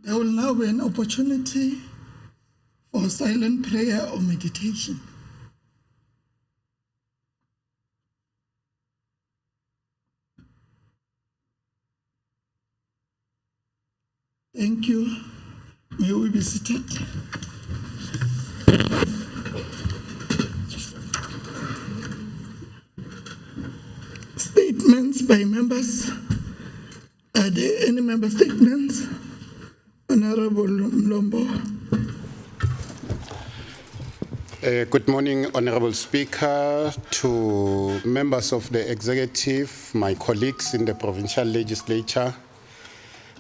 There will now be an opportunity for silent prayer or meditation. Thank you. May we be seated. Statements by members. Are there any member statements? Honorable Mlombo. Good morning, Honorable Speaker, to members of the executive, my colleagues in the provincial legislature.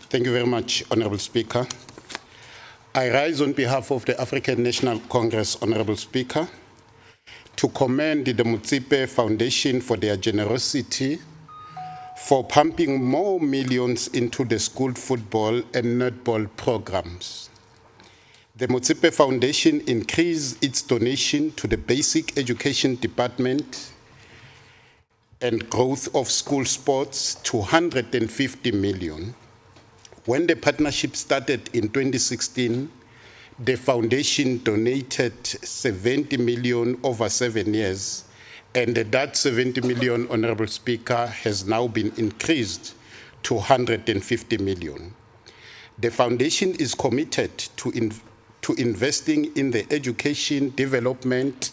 Thank you very much, Honorable Speaker. I rise on behalf of the African National Congress, Honorable Speaker, to commend the Motsepe Foundation for their generosity for pumping more millions into the school football and netball programs. The Motsepe Foundation increased its donation to the Basic Education Department and growth of school sports to 150 million. When the partnership started in 2016, the foundation donated 70 million over 7 years, and that 70 million, Honorable Speaker, has now been increased to 150 million. The foundation is committed to investing in the education, development,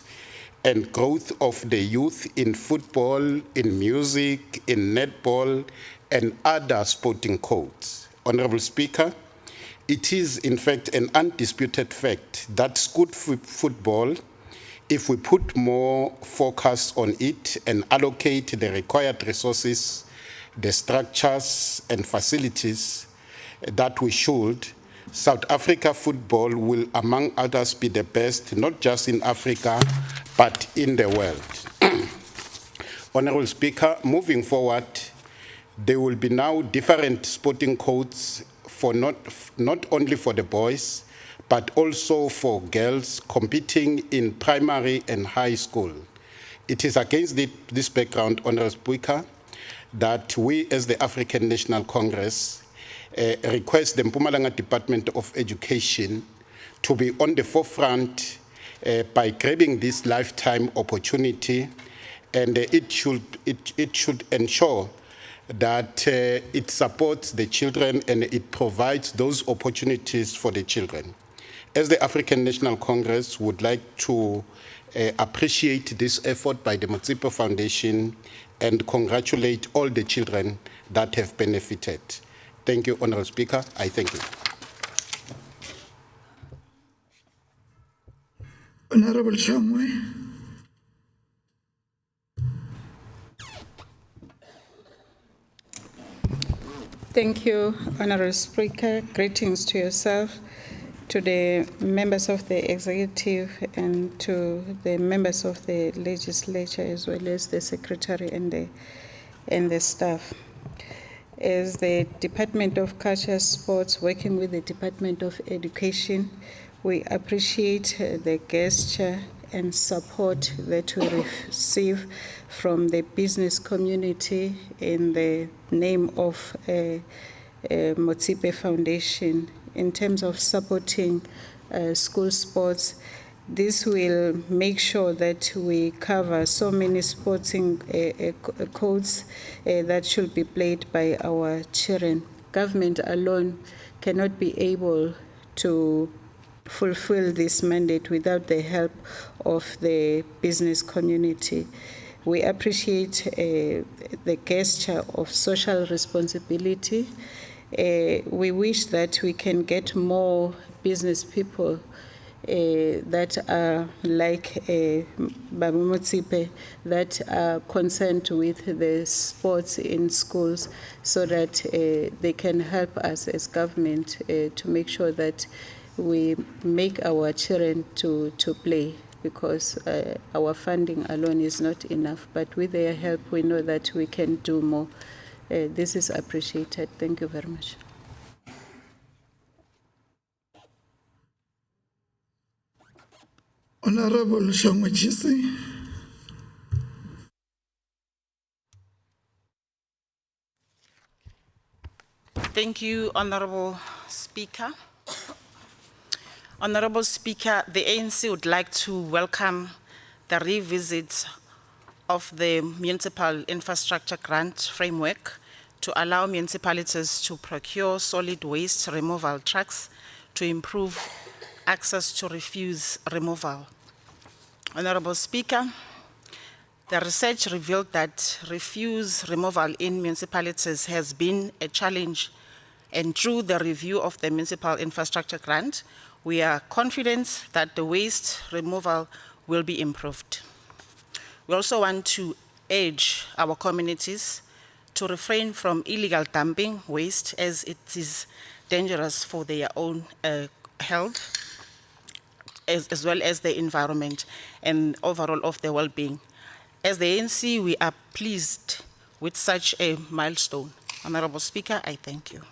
and growth of the youth in football, in music, in netball, and other sporting codes. Honorable Speaker, it is in fact an undisputed fact that school football, if we put more focus on it and allocate the required resources, the structures and facilities that we should, South Africa football will, among others, be the best, not just in Africa, but in the world. Honorable Speaker, moving forward, there will be now different sporting codes for not only for the boys, but also for girls competing in primary and high school. It is against this background, Honorable Speaker, that we as the African National Congress request the Mpumalanga Department of Education to be on the forefront by grabbing this lifetime opportunity, and it should ensure that it supports the children and it provides those opportunities for the children. As the African National Congress would like to appreciate this effort by the Motsepe Foundation and congratulate all the children that have benefited. Thank you, Honorable Speaker. I thank you. Honorable Shamwe. Thank you, Honorable Speaker. Greetings to yourself, to the members of the executive, and to the members of the legislature, as well as the secretary and the staff. As the Department of Culture Sports, working with the Department of Education, we appreciate the gesture and support that we receive from the business community in the name of Motsepe Foundation in terms of supporting school sports. This will make sure that we cover so many sporting codes that should be played by our children. Government alone cannot be able to fulfill this mandate without the help of the business community. We appreciate the gesture of social responsibility. We wish that we can get more business people that are like Babu Motsepe, that are concerned with the sports in schools, so that they can help us as government to make sure that we make our children to play, because our funding alone is not enough. But with their help, we know that we can do more. This is appreciated. Thank you very much. Honorable Shongwechisi. Thank you, Honorable Speaker. Honorable Speaker, the ANC would like to welcome the revisit of the Municipal Infrastructure Grant Framework to allow municipalities to procure solid waste removal trucks to improve access to refuse removal. Honorable Speaker, the research revealed that refuse removal in municipalities has been a challenge, and through the review of the Municipal Infrastructure Grant, we are confident that the waste removal will be improved. We also want to urge our communities to refrain from illegal dumping waste, as it is dangerous for their own health, as well as the environment and overall of their well-being. As the ANC, we are pleased with such a milestone. Honorable Speaker, I thank you.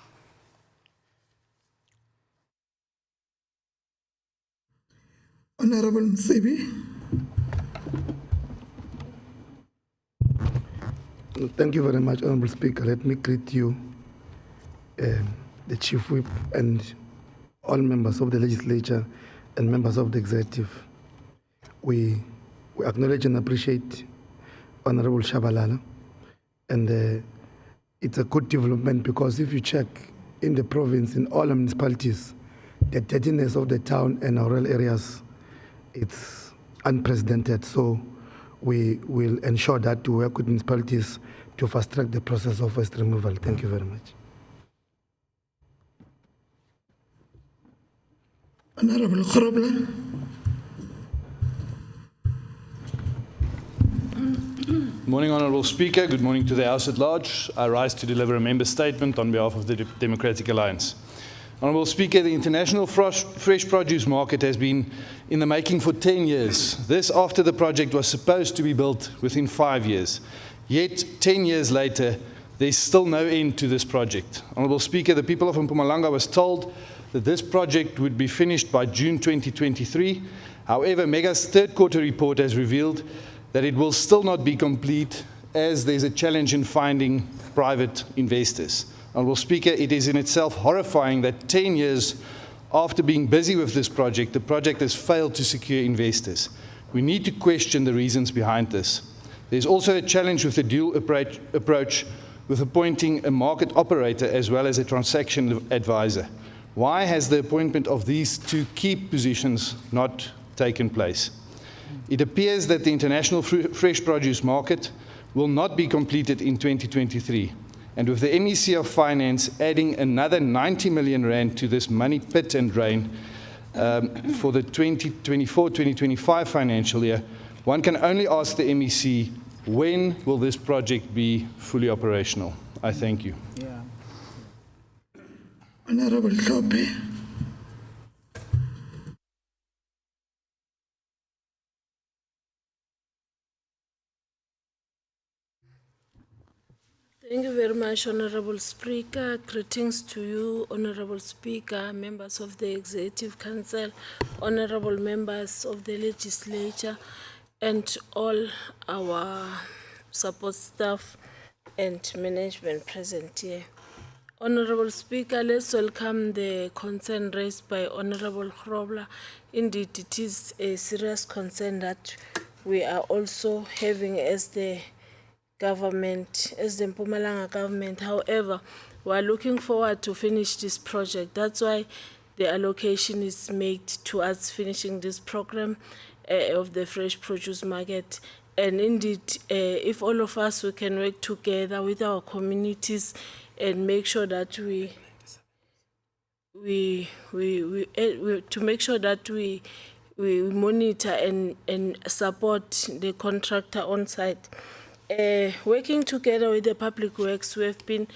Honorable Msebi. Thank you very much, Honorable Speaker. Let me greet you, the Chief Whip, and all members of the legislature and members of the executive. We acknowledge and appreciate Honorable Shabalala, and it's a good development, because if you check in the province, in all the municipalities, the dirtiness of the town and our rural areas, it's unprecedented. So we will ensure that to work with municipalities to fast track the process of waste removal. Thank you very much. Honorable Khrobla. Morning, Honourable Speaker. Good morning to the House at large. I rise to deliver a member statement on behalf of the Democratic Alliance. Honourable Speaker, the international fresh produce market has been in the making for 10 years. This after the project was supposed to be built within 5 years. Yet, 10 years later, there's still no end to this project. Honourable Speaker, the people of Mpumalanga was told that this project would be finished by June 2023. However, MEGA's third quarter report has revealed that it will still not be complete, as there's a challenge in finding private investors. Honourable Speaker, it is in itself horrifying that 10 years after being busy with this project, the project has failed to secure investors. We need to question the reasons behind this. There's also a challenge with the dual approach with appointing a market operator as well as a transaction advisor. Why has the appointment of these two key positions not taken place? It appears that the international fresh produce market will not be completed in 2023. And with the MEC of Finance adding another 90 million rand to this money pit and drain for the 2024-2025 financial year, one can only ask the MEC, when will this project be fully operational? I thank you. Yeah. Honorable Hlophe. Thank you very much, Honorable Speaker. Greetings to you, Honorable Speaker, members of the Executive Council, honorable members of the Legislature, and all our support staff and management present here. Honorable Speaker, let's welcome the concern raised by Honorable Khrobla. Indeed, it is a serious concern that we are also having as the government, as the Mpumalanga government. However, we are looking forward to finish this project. That's why the allocation is made towards finishing this program of the fresh produce market. And indeed, if all of us we can work together with our communities and make sure that we monitor and support the contractor on site. Working together with the Public Works, we have been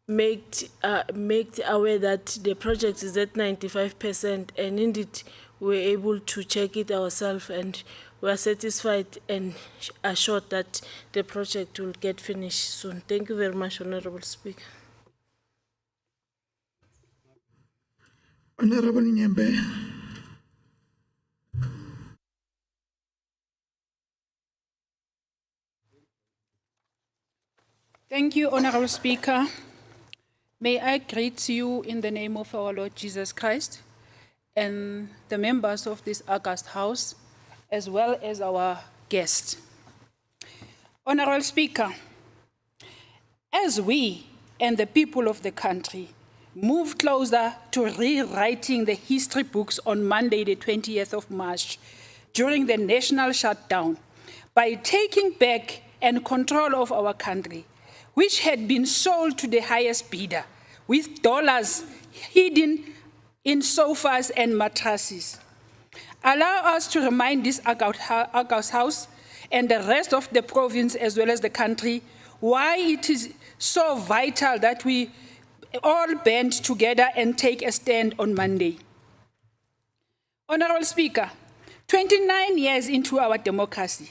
made aware that the project is at 95%, and indeed we're able to check it ourselves, and we are satisfied and assured that the project will get finished soon. Thank you very much, Honorable Speaker. Honorable Nyembe. Thank you, Honorable Speaker. May I greet you in the name of our Lord Jesus Christ and the members of this august house, as well as our guests. Honorable Speaker, as we and the people of the country move closer to rewriting the history books on Monday, the 20th of March, during the national shutdown, by taking back and control of our country, which had been sold to the highest bidder, with dollars hidden in sofas and mattresses. Allow us to remind this August House and the rest of the province, as well as the country, why it is so vital that we all band together and take a stand on Monday. Honorable Speaker, 29 years into our democracy,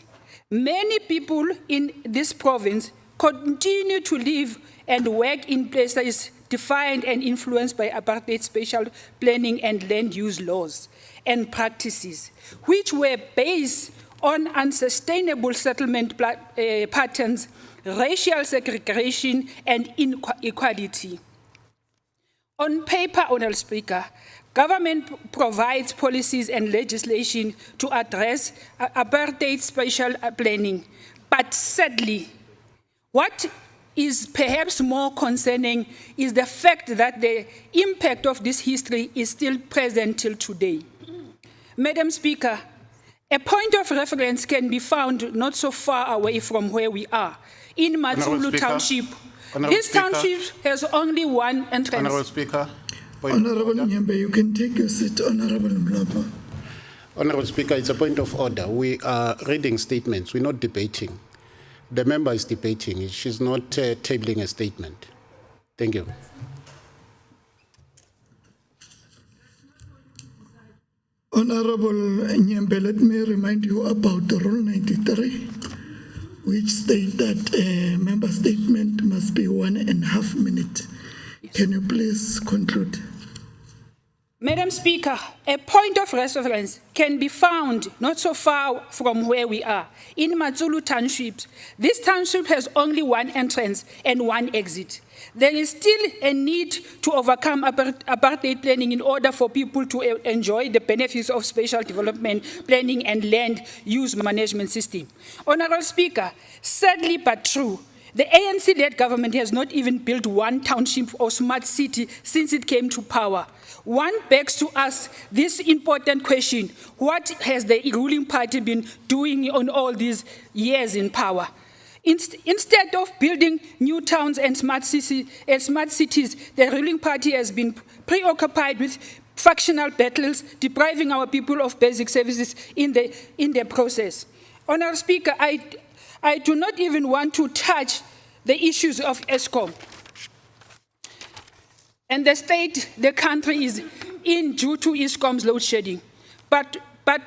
many people in this province continue to live and work in places defined and influenced by apartheid spatial planning and land use laws and practices, which were based on unsustainable settlement patterns, racial segregation, and inequality. On paper, Honorable Speaker, government provides policies and legislation to address apartheid spatial planning, but sadly, what is perhaps more concerning is the fact that the impact of this history is still present till today. Madam Speaker, a point of reference can be found not so far away from where we are, in Matsulu Township. This township has only one entrance. Honorable Speaker. Honorable Nyembe, you can take your seat. Honorable Mlapa. Honorable Speaker, it's a point of order. We are reading statements. We're not debating. The member is debating. She's not tabling a statement. Thank you. Honorable Nyembe, let me remind you about the Rule 93, which states that a member statement must be 1.5 minutes. Can you please conclude? Madam Speaker, a point of reference can be found not so far from where we are, in Matsulu Township. This township has only one entrance and one exit. There is still a need to overcome apartheid planning in order for people to enjoy the benefits of spatial development planning and land use management system. Honorable Speaker, sadly but true, the ANC-led government has not even built one township or smart city since it came to power. One begs to ask this important question: what has the ruling party been doing on all these years in power? Instead of building new towns and smart cities, the ruling party has been preoccupied with factional battles, depriving our people of basic services in the process. Honourable Speaker, I do not even want to touch the issues of ESCOM and the state the country is in due to ESCOM's load shedding. But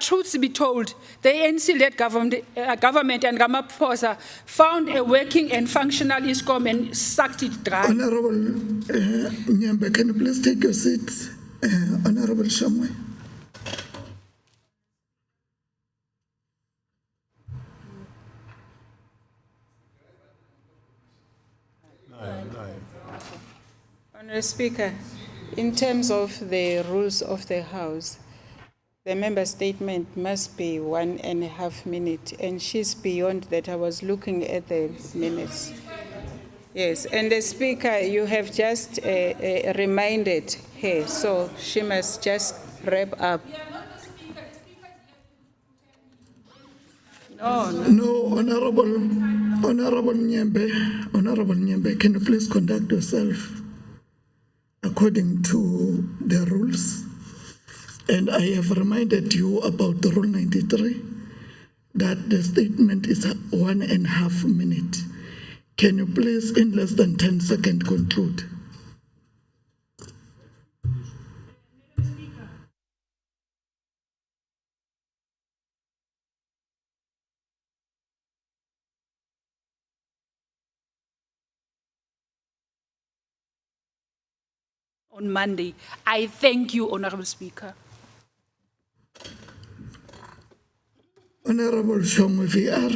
truth be told, the ANC-led government and Ramaphosa found a working and functional ESCOM and sucked it dry. Honorable Nyembe, can you please take your seat? Honorable Shamwe. Honourable Speaker, in terms of the rules of the House, the member statement must be 1.5 minutes, and she's beyond that. I was looking at the minutes. Yes, and the Speaker, you have just reminded her, so she must just wrap up. No, Honorable Nyembe, can you please conduct yourself according to the rules? And I have reminded you about the Rule 93, that the statement is 1.5 minutes. Can you please, in less than 10 seconds, conclude? On Monday. I thank you, Honourable Speaker. Honorable Shongwe VR.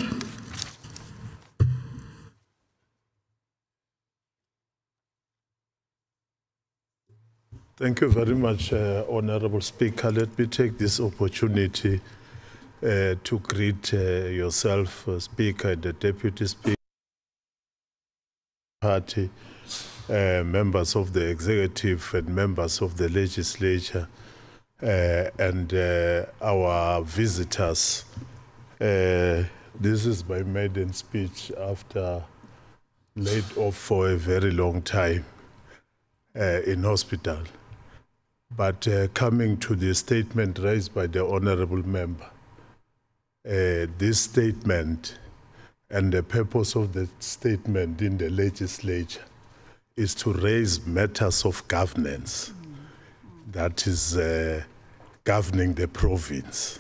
Thank you very much, Honorable Speaker. Let me take this opportunity to greet yourself, Speaker, and the Deputy Speaker, Party, members of the Executive and members of the Legislature, and our visitors. This is my maiden speech after laid off for a very long time in hospital. But coming to the statement raised by the honorable member, this statement and the purpose of the statement in the legislature is to raise matters of governance that is governing the province.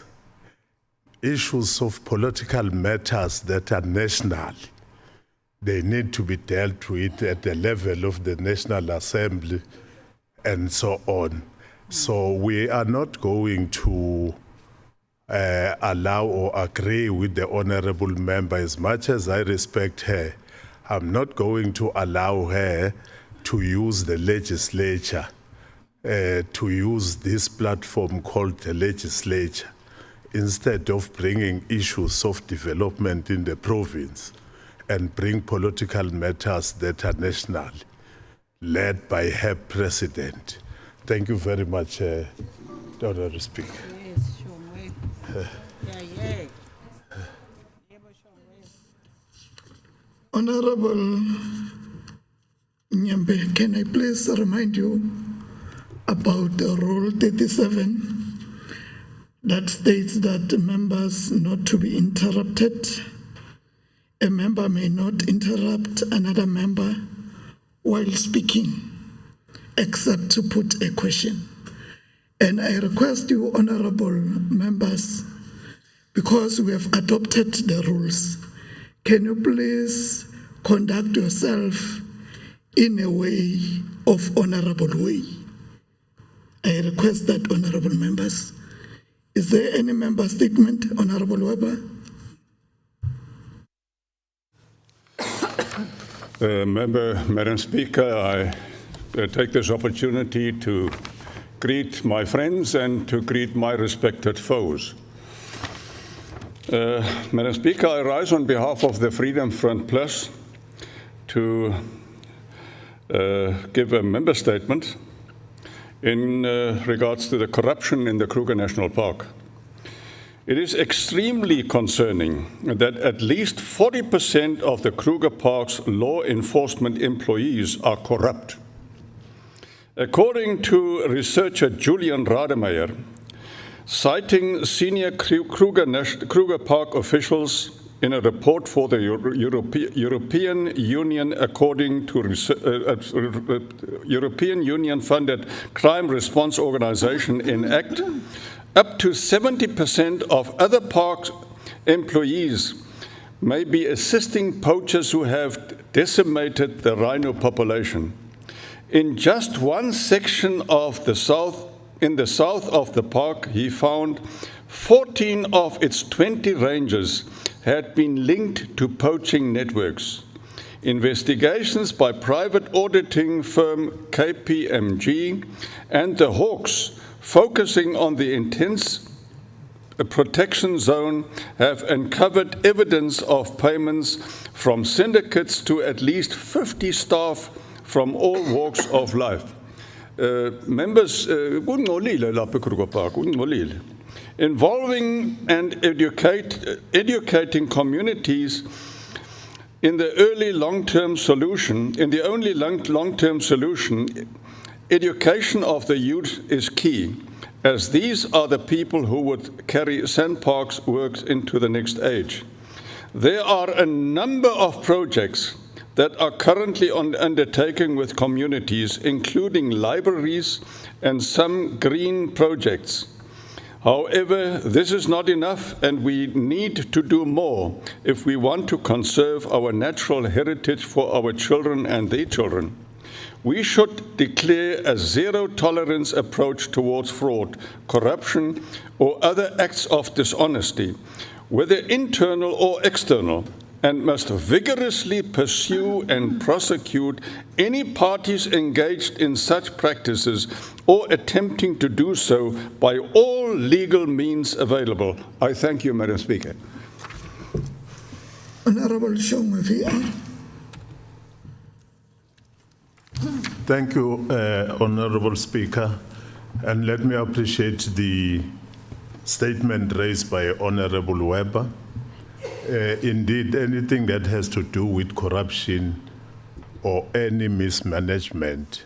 Issues of political matters that are national, they need to be dealt with at the level of the National Assembly and so on. So we are not going to allow or agree with the honorable member. As much as I respect her, I'm not going to allow her to use the legislature, to use this platform called the legislature, instead of bringing issues of development in the province and bring political matters that are national, led by her president. Thank you very much, Honorable Speaker. Honorable Nyembe, can I please remind you about Rule 37 that states that members not to be interrupted. A member may not interrupt another member while speaking, except to put a question. And I request you, honorable members, because we have adopted the rules, can you please conduct yourself in a way of honorable way? I request that, honorable members. Is there any member statement, Honorable Weber? Madam Speaker, I take this opportunity to greet my friends and to greet my respected foes. Madam Speaker, I rise on behalf of the Freedom Front Plus to give a member statement in regards to the corruption in the Kruger National Park. It is extremely concerning that at least 40% of the Kruger Park's law enforcement employees are corrupt. According to researcher Julian Rademeyer, citing senior Kruger Park officials in a report for the European Union, according to European Union-funded crime response organization ENACT, up to 70% of other park employees may be assisting poachers who have decimated the rhino population. In just one section of the south, in the south of the park, he found 14 of its 20 rangers had been linked to poaching networks. Investigations by private auditing firm KPMG and the Hawks, focusing on the intense protection zone, have uncovered evidence of payments from syndicates to at least 50 staff from all walks of life. Members, involving and educating communities in the only long-term solution, education of the youth is key, as these are the people who would carry Sandpark's work into the next age. There are a number of projects that are currently undertaken with communities, including libraries and some green projects. However, this is not enough, and we need to do more if we want to conserve our natural heritage for our children and their children. We should declare a zero-tolerance approach towards fraud, corruption, or other acts of dishonesty, whether internal or external, and must vigorously pursue and prosecute any parties engaged in such practices or attempting to do so by all legal means available. I thank you, Madam Speaker. Honorable Shongwe VR. Thank you, Honorable Speaker. And let me appreciate the statement raised by Honorable Weber. Indeed, anything that has to do with corruption or any mismanagement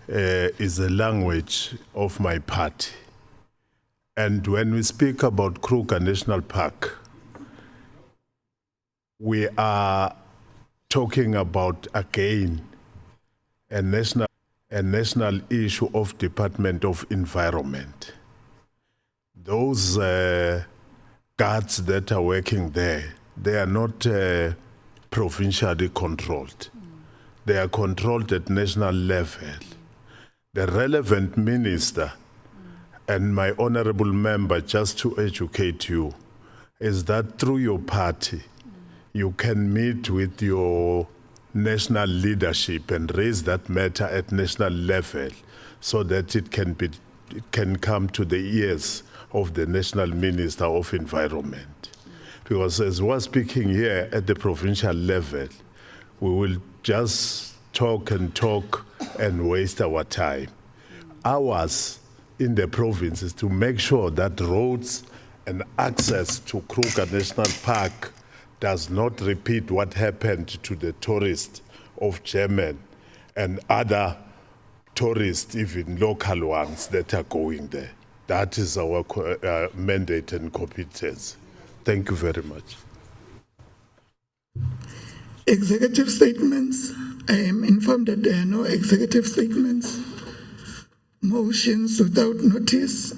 is a language of my party. And when we speak about Kruger National Park, we are talking about, again, a national issue of Department of Environment. Those guards that are working there, they are not provincially controlled. They are controlled at national level. The relevant minister and my honorable member, just to educate you, is that through your party, you can meet with your national leadership and raise that matter at national level so that it can come to the ears of the National Minister of Environment. Because as we're speaking here at the provincial level, we will just talk and waste our time. Ours in the province is to make sure that roads and access to Kruger National Park does not repeat what happened to the tourists of German and other tourists, even local ones that are going there. That is our mandate and competence. Thank you very much. Executive statements. I am informed that there are no executive statements. Motions without notice.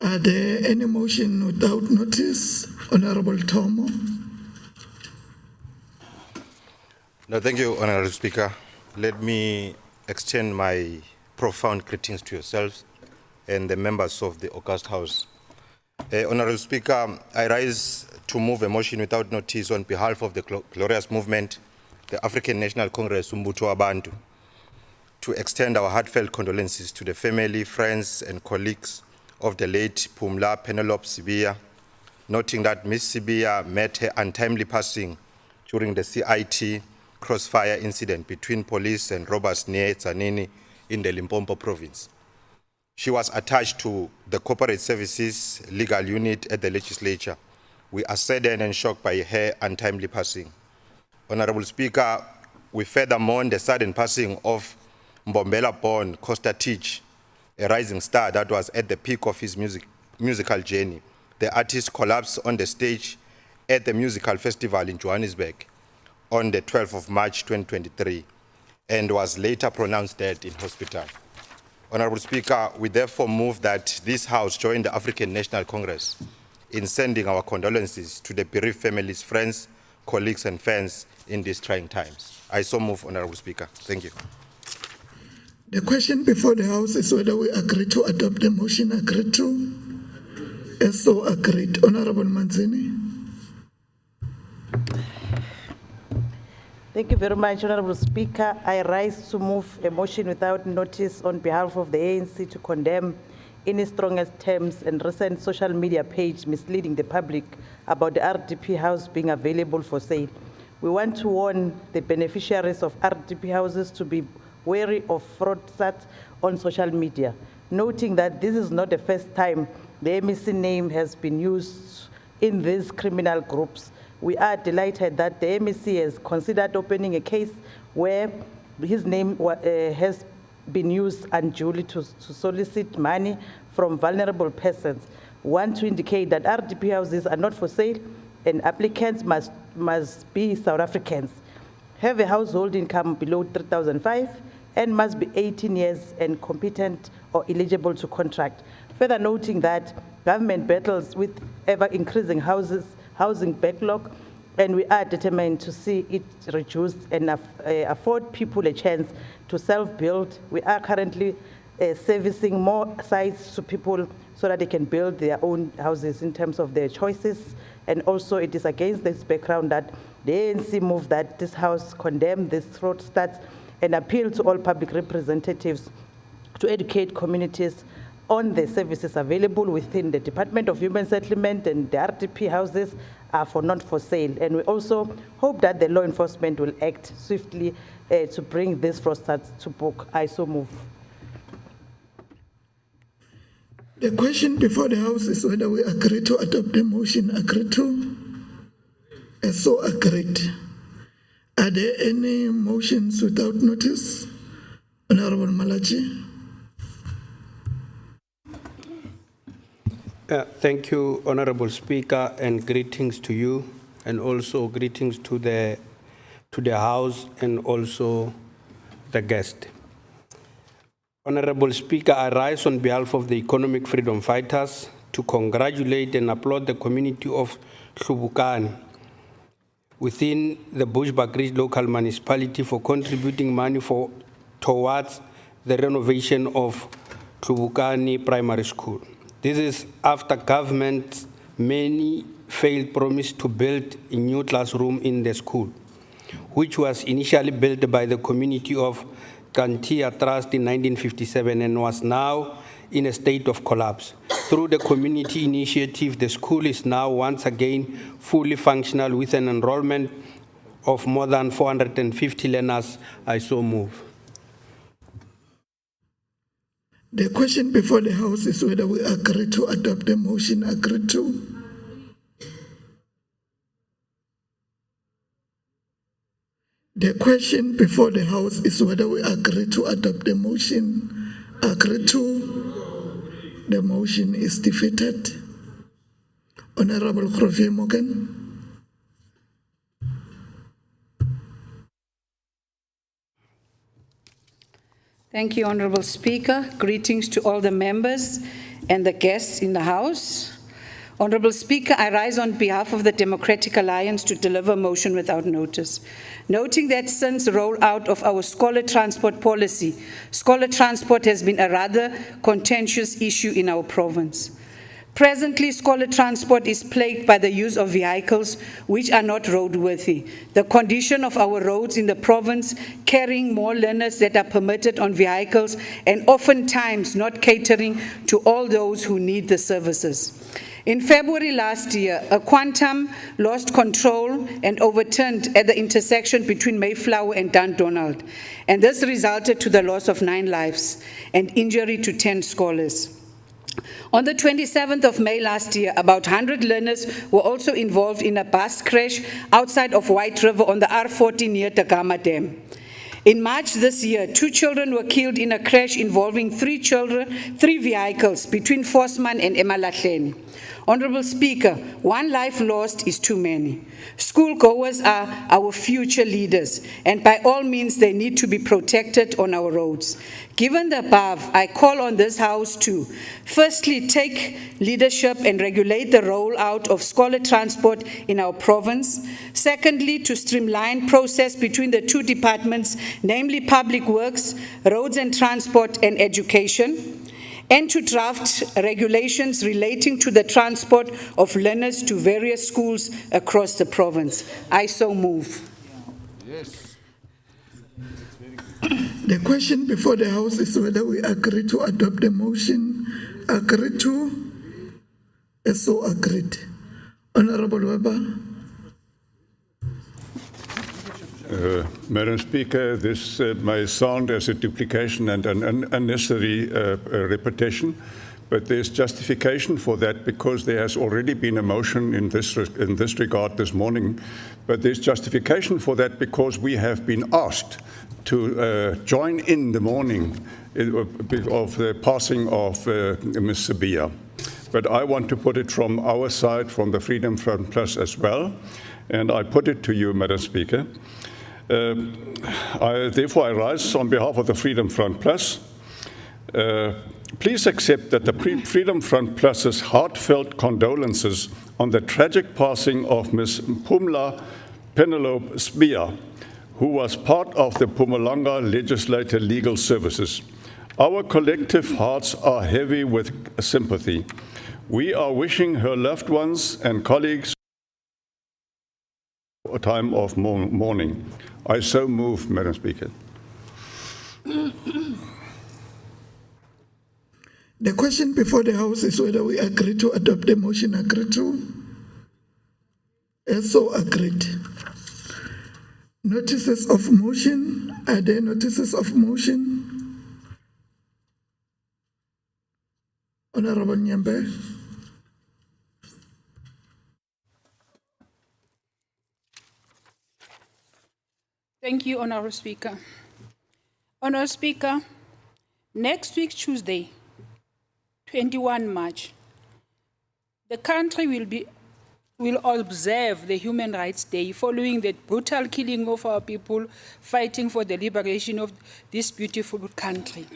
Are there any motion without notice? Honorable Tomo. No, thank you, Honorable Speaker. Let me extend my profound greetings to yourselves and the members of the August House. Honorable Speaker, I rise to move a motion without notice on behalf of the glorious movement, the African National Congress, Umbutho Wabantu, to extend our heartfelt condolences to the family, friends, and colleagues of the late Phumla Penelope Sibiya, noting that Ms. Sibiya met her untimely passing during the CIT crossfire incident between police and robbers near Tzaneen in the Limpopo province. She was attached to the Corporate Services Legal Unit at the legislature. We are saddened and shocked by her untimely passing. Honorable Speaker, we further mourn the sudden passing of Mbombela-born Costa Teach, a rising star that was at the peak of his musical journey. The artist collapsed on the stage at the musical festival in Johannesburg on the 12th of March 2023 and was later pronounced dead in hospital. Honorable Speaker, we therefore move that this House join the African National Congress in sending our condolences to the bereaved families, friends, colleagues, and fans in these trying times. I so move, Honorable Speaker. Thank you. The question before the House is whether we agree to adopt the motion agreed to. As so agreed. Honorable Manzini. Thank you very much, Honorable Speaker. I rise to move a motion without notice on behalf of the ANC to condemn in its strongest terms and recent social media page misleading the public about the RDP house being available for sale. We want to warn the beneficiaries of RDP houses to be wary of fraudsters on social media, noting that this is not the first time the MEC name has been used in these criminal groups. We are delighted that the MEC has considered opening a case where his name has been used unduly to solicit money from vulnerable persons. We want to indicate that RDP houses are not for sale and applicants must be South Africans, have a household income below 3,005 and must be 18 years and competent or eligible to contract. Further noting that government battles with ever-increasing housing backlog, and we are determined to see it reduced and afford people a chance to self-build. We are currently servicing more sites to people so that they can build their own houses in terms of their choices. And also it is against this background that the ANC moved that this House condemn these fraudsters and appeal to all public representatives to educate communities on the services available within the Department of Human Settlement, and the RDP houses are not for sale. And we also hope that the law enforcement will act swiftly to bring these fraudsters to book. I so move. The question before the House is whether we agree to adopt the motion. Agree to? So agreed. Are there any motions without notice? Honorable Malachi. Thank you, Honorable Speaker, and greetings to you, and also greetings to the House and also the guest. Honorable Speaker, I rise on behalf of the economic freedom fighters to congratulate and applaud the community of Hlubukani within the Bushbuckridge local municipality for contributing money towards the renovation of Hlubukani Primary School. This is after government's many failed promise to build a new classroom in the school, which was initially built by the community of Kantia Trust in 1957 and was now in a state of collapse. Through the community initiative, the school is now once again fully functional with an enrollment of more than 450 learners. I so move. The question before the House is whether we agree to adopt the motion. Agree to? The question before the House is whether we agree to adopt the motion. Agree to? The motion is defeated. Honorable Khrofi Morgan. Thank you, Honorable Speaker. Greetings to all the members and the guests in the House. Honorable Speaker, I rise on behalf of the Democratic Alliance to deliver a motion without notice. Noting that since the rollout of our scholar transport policy, scholar transport has been a rather contentious issue in our province. Presently, scholar transport is plagued by the use of vehicles which are not roadworthy. The condition of our roads in the province, carrying more learners that are permitted on vehicles, and oftentimes not catering to all those who need the services. In February last year, a quantum lost control and overturned at the intersection between Mayflower and Dundonald, and this resulted to the loss of 9 lives and injury to 10 scholars. On the 27th of May last year, about 100 learners were also involved in a bus crash outside of White River on the R40 near Tagama Dam. In March this year, 2 children were killed in a crash involving 3 vehicles between Forsman and Emalahleni. Honorable Speaker, 1 life lost is too many. Schoolgoers are our future leaders, and by all means, they need to be protected on our roads. Given the above, I call on this House to, firstly, take leadership and regulate the rollout of scholar transport in our province. Secondly, to streamline process between the 2 departments, namely Public Works, Roads and Transport, and Education, and to draft regulations relating to the transport of learners to various schools across the province. I so move. Yes. The question before the House is whether we agree to adopt the motion. Agree to? So agreed. Honorable Weber. Madam Speaker, this may sound as a duplication and an unnecessary repetition, but there's justification for that because there has already been a motion in this regard this morning. But there's justification for that because we have been asked to join in the mourning of the passing of Ms. Sabia. But I want to put it from our side, from the Freedom Front Plus as well, and I put it to you, Madam Speaker. Therefore, I rise on behalf of the Freedom Front Plus. Please accept that the Freedom Front Plus's heartfelt condolences on the tragic passing of Ms. Mpumla Penelope Sbia, who was part of the Mpumalanga Legislature Legal Services. Our collective hearts are heavy with sympathy. We are wishing her loved ones and colleagues a time of mourning. I so move, Madam Speaker. The question before the House is whether we agree to adopt the motion. Agree to? So agreed. Notices of motion. Are there notices of motion? Honorable Nyembe. Thank you, Honorable Speaker. Honorable Speaker, next week, Tuesday, 21 March, the country will observe the Human Rights Day following the brutal killing of our people fighting for the liberation of this beautiful country.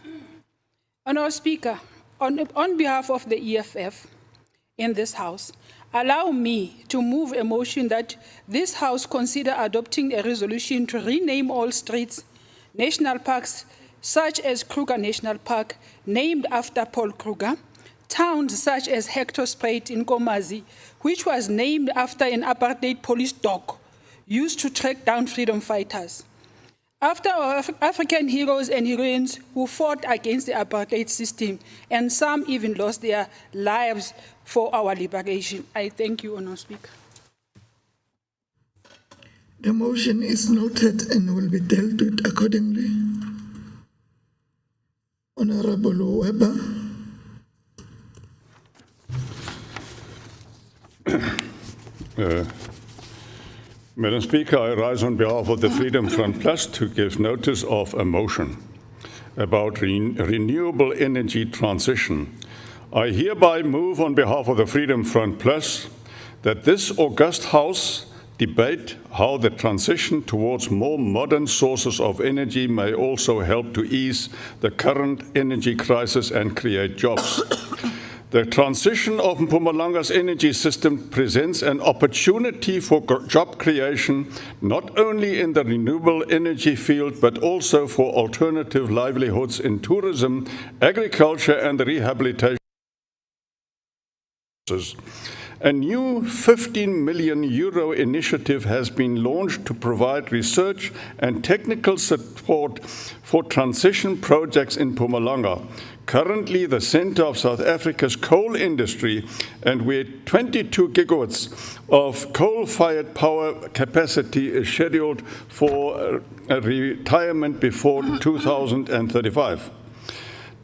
Honorable Speaker, on behalf of the EFF in this House, allow me to move a motion that this House consider adopting a resolution to rename all streets, national parks such as Kruger National Park, named after Paul Kruger, towns such as Hector Spruit in Komazi, which was named after an apartheid police dog used to track down freedom fighters. After our African heroes and heroines who fought against the apartheid system, and some even lost their lives for our liberation. I thank you, Honourable Speaker. The motion is noted and will be dealt with accordingly. Honorable Weber. Madam Speaker, I rise on behalf of the Freedom Front Plus to give notice of a motion about renewable energy transition. I hereby move on behalf of the Freedom Front Plus that this august House debate how the transition towards more modern sources of energy may also help to ease the current energy crisis and create jobs. The transition of Mpumalanga's energy system presents an opportunity for job creation, not only in the renewable energy field, but also for alternative livelihoods in tourism, agriculture, and the rehabilitation. A new 15 million euro initiative has been launched to provide research and technical support for transition projects in Mpumalanga, currently the center of South Africa's coal industry, and where 22 gigawatts of coal-fired power capacity is scheduled for retirement before 2035.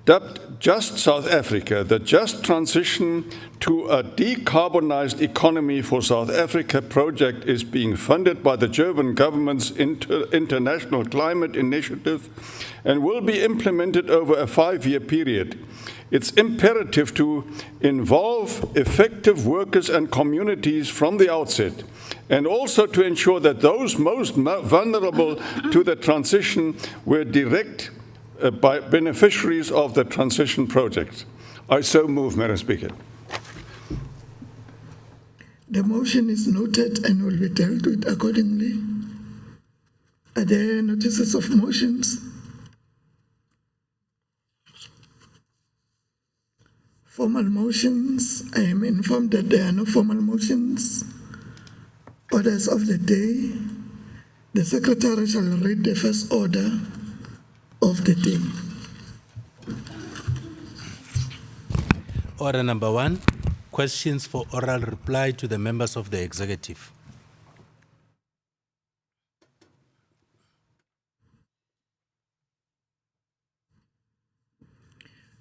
Dubbed Just South Africa, the Just Transition to a Decarbonized Economy for South Africa project is being funded by the German government's International Climate Initiative and will be implemented over a 5-year period. It's imperative to involve effective workers and communities from the outset, and also to ensure that those most vulnerable to the transition were direct by beneficiaries of the transition project. I so move, Madam Speaker. The motion is noted and will be dealt with accordingly. Are there notices of motions? Formal motions. I am informed that there are no formal motions. Orders of the day. The Secretary shall read the first order of the day. Order number 1, questions for oral reply to the members of the executive.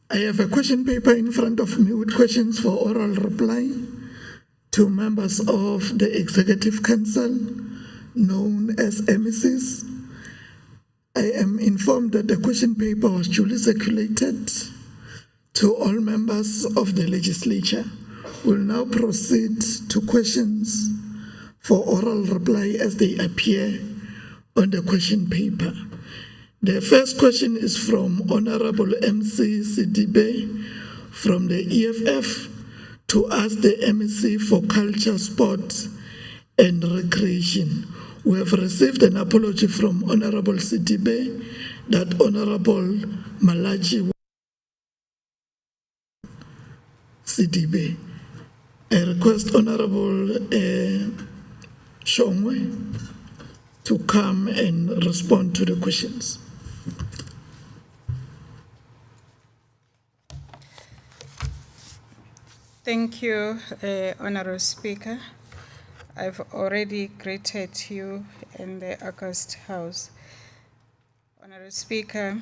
I have a question paper in front of me with questions for oral reply to members of the Executive Council, known as MECs. I am informed that the question paper was duly circulated to all members of the legislature. We'll now proceed to questions for oral reply as they appear on the question paper. The first question is from Honorable MC Sidibe from the EFF to ask the MEC for Culture, Sport and Recreation. We have received an apology from Honorable Sidibe that Honorable Malachi Sidibe. I request Honorable Shongwe to come and respond to the questions. Thank you, Honourable Speaker. I've already greeted you in the August House. Honourable Speaker,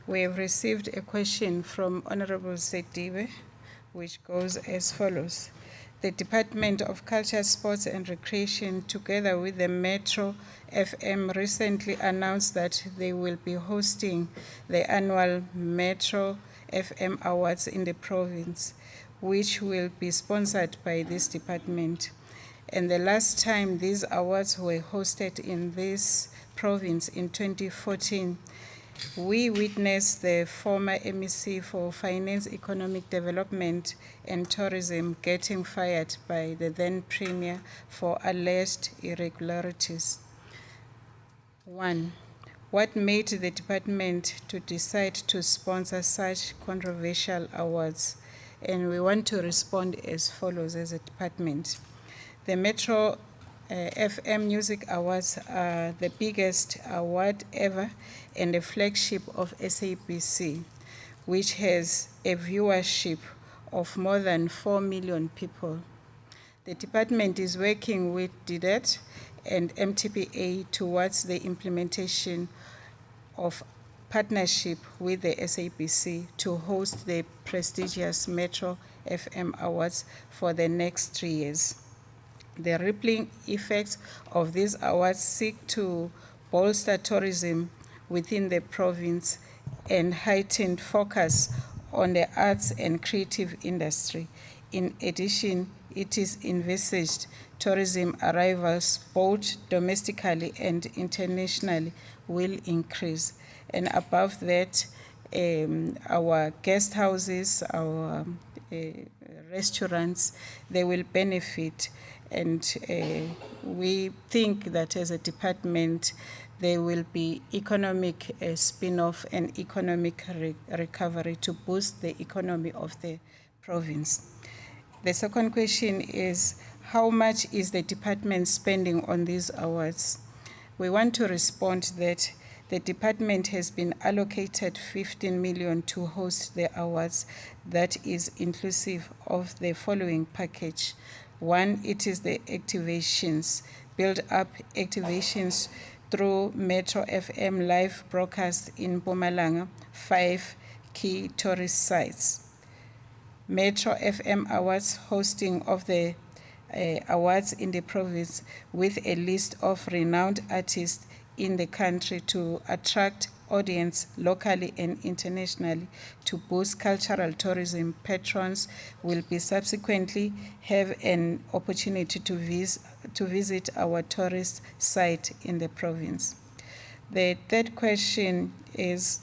we have received a question from Honourable Sedibe, which goes as follows. The Department of Culture, Sports and Recreation, together with the Metro FM, recently announced that they will be hosting the annual Metro FM Awards in the province, which will be sponsored by this department. And the last time these awards were hosted in this province in 2014, we witnessed the former MEC for Finance, Economic Development and Tourism getting fired by the then Premier for alleged irregularities. 1. What made the department to decide to sponsor such controversial awards? And we want to respond as follows as a department. The Metro FM Music Awards are the biggest award ever and a flagship of SABC, which has a viewership of more than 4 million people. The department is working with DDET and MTPA towards the implementation of partnership with the SABC to host the prestigious Metro FM Awards for the next 3 years. The rippling effects of these awards seek to bolster tourism within the province and heighten focus on the arts and creative industry. In addition, it is envisaged tourism arrivals both domestically and internationally will increase. And above that, our guest houses, our restaurants, they will benefit. And we think that as a department, there will be economic spin-off and economic recovery to boost the economy of the province. The second question is, how much is the department spending on these awards? We want to respond that the department has been allocated 15 million to host the awards. That is inclusive of the following package. 1, it is the activations, build up activations through Metro FM live broadcast in Mpumalanga, 5 key tourist sites. Metro FM Awards hosting of the awards in the province with a list of renowned artists in the country to attract audience locally and internationally to boost cultural tourism. Patrons will be subsequently have an opportunity to visit our tourist site in the province. The third question is,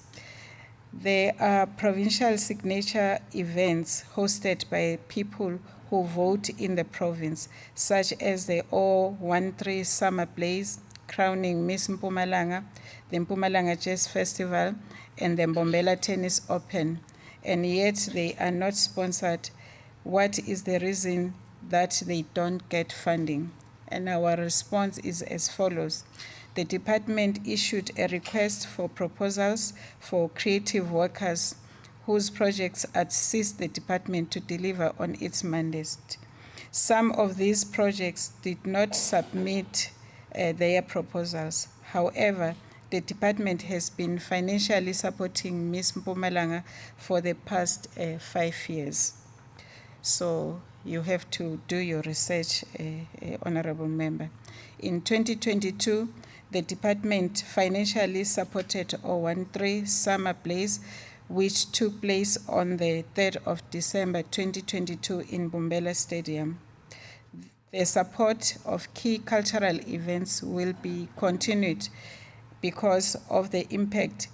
there are provincial signature events hosted by people who vote in the province, such as the O13 Summer Blaze, crowning Miss Mpumalanga, the Mpumalanga Jazz Festival, and the Mbombela Tennis Open, and yet they are not sponsored. What is the reason that they don't get funding? And our response is as follows. The department issued a request for proposals for creative workers whose projects assist the department to deliver on its mandate. Some of these projects did not submit their proposals. However, the department has been financially supporting Ms. Mpumalanga for the past 5 years. So you have to do your research, Honorable Member. In 2022, the department financially supported O13 Summer Blaze, which took place on the 3rd of December 2022 in Mbombela Stadium. The support of key cultural events will be continued because of the impact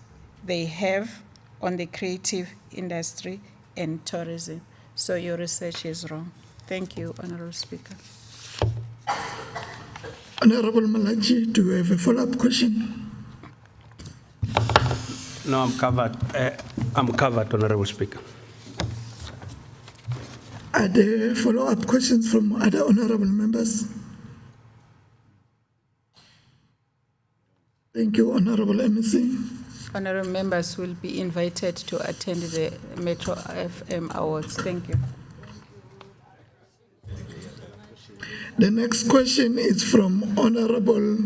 they have on the creative industry and tourism. So your research is wrong. Thank you, Honourable Speaker. Honourable Malachi, do you have a follow-up question? No, I'm covered. Honourable Speaker. Are there follow-up questions from other honourable members? Thank you, Honourable MEC. Honourable members will be invited to attend the Metro FM Awards. Thank you. The next question is from Honorable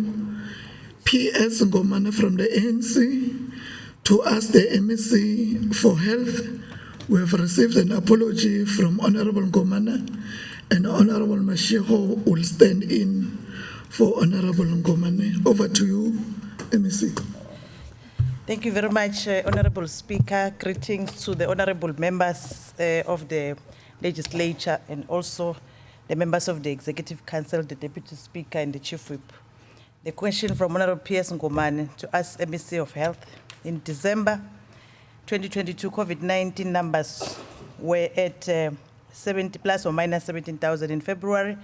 P.S. Ngomane from the ANC to ask the MEC for health. We have received an apology from Honorable Ngomane, and Honorable Mashego will stand in for Honorable Ngomane. Over to you, MEC. Thank you very much, Honorable Speaker. Greetings to the honorable members of the legislature and also the members of the Executive Council, the Deputy Speaker and the Chief Whip. The question from Honorable P.S. Ngomane to us, MEC of Health. In December 2022, COVID-19 numbers were at 70 plus or minus 17,000. In February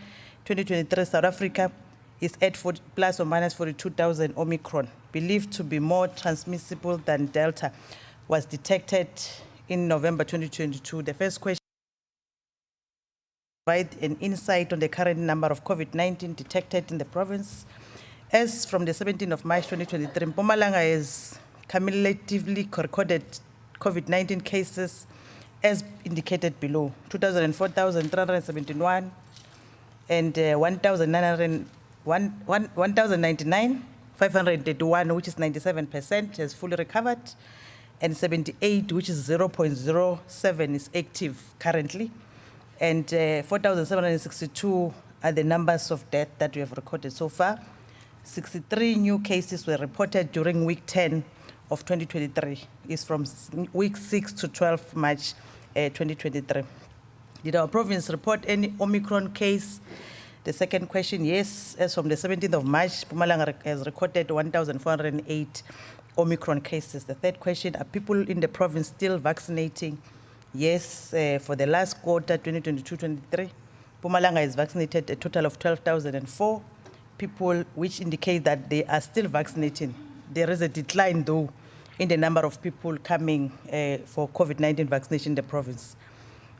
2023, South Africa is at 40 plus or minus 42,000. Omicron, believed to be more transmissible than Delta, was detected in November 2022. The first question: provide an insight on the current number of COVID-19 detected in the province. As from the 17th of March 2023, Mpumalanga has cumulatively recorded COVID-19 cases as indicated below: 204,371 and 1,099, 531, which is 97%, has fully recovered, and 78, which is 0.07, is active currently, and 4,762 are the numbers of deaths that we have recorded so far. 63 new cases were reported during week 10 of 2023, is from week 6 to 12 March 2023. Did our province report any Omicron case? The second question: yes, as from the 17th of March, Mpumalanga has recorded 1,408 Omicron cases. The third question: are people in the province still vaccinating? Yes, for the last quarter, 2022-23, Mpumalanga has vaccinated a total of 12,004 people, which indicate that they are still vaccinating. There is a decline, though, in the number of people coming for COVID-19 vaccination in the province.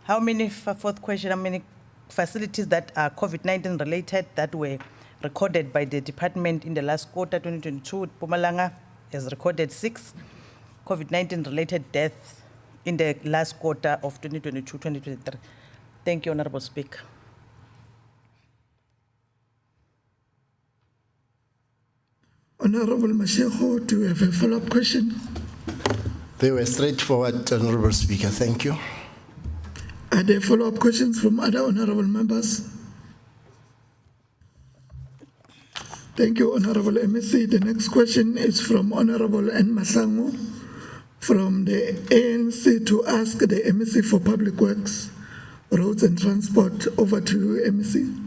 How many, fourth question, how many facilities that are COVID-19 related that were recorded by the department in the last quarter, 2022? Mpumalanga has recorded 6 COVID-19 related deaths in the last quarter of 2022-2023. Thank you, Honorable Speaker. Honorable Mashego, do you have a follow-up question? They were straightforward, Honorable Speaker. Thank you. Are there follow-up questions from other honorable members? Thank you, Honorable MEC. The next question is from Honorable N. Mahlangu from the ANC to ask the MEC for Public Works, Roads and Transport. Over to you, MEC.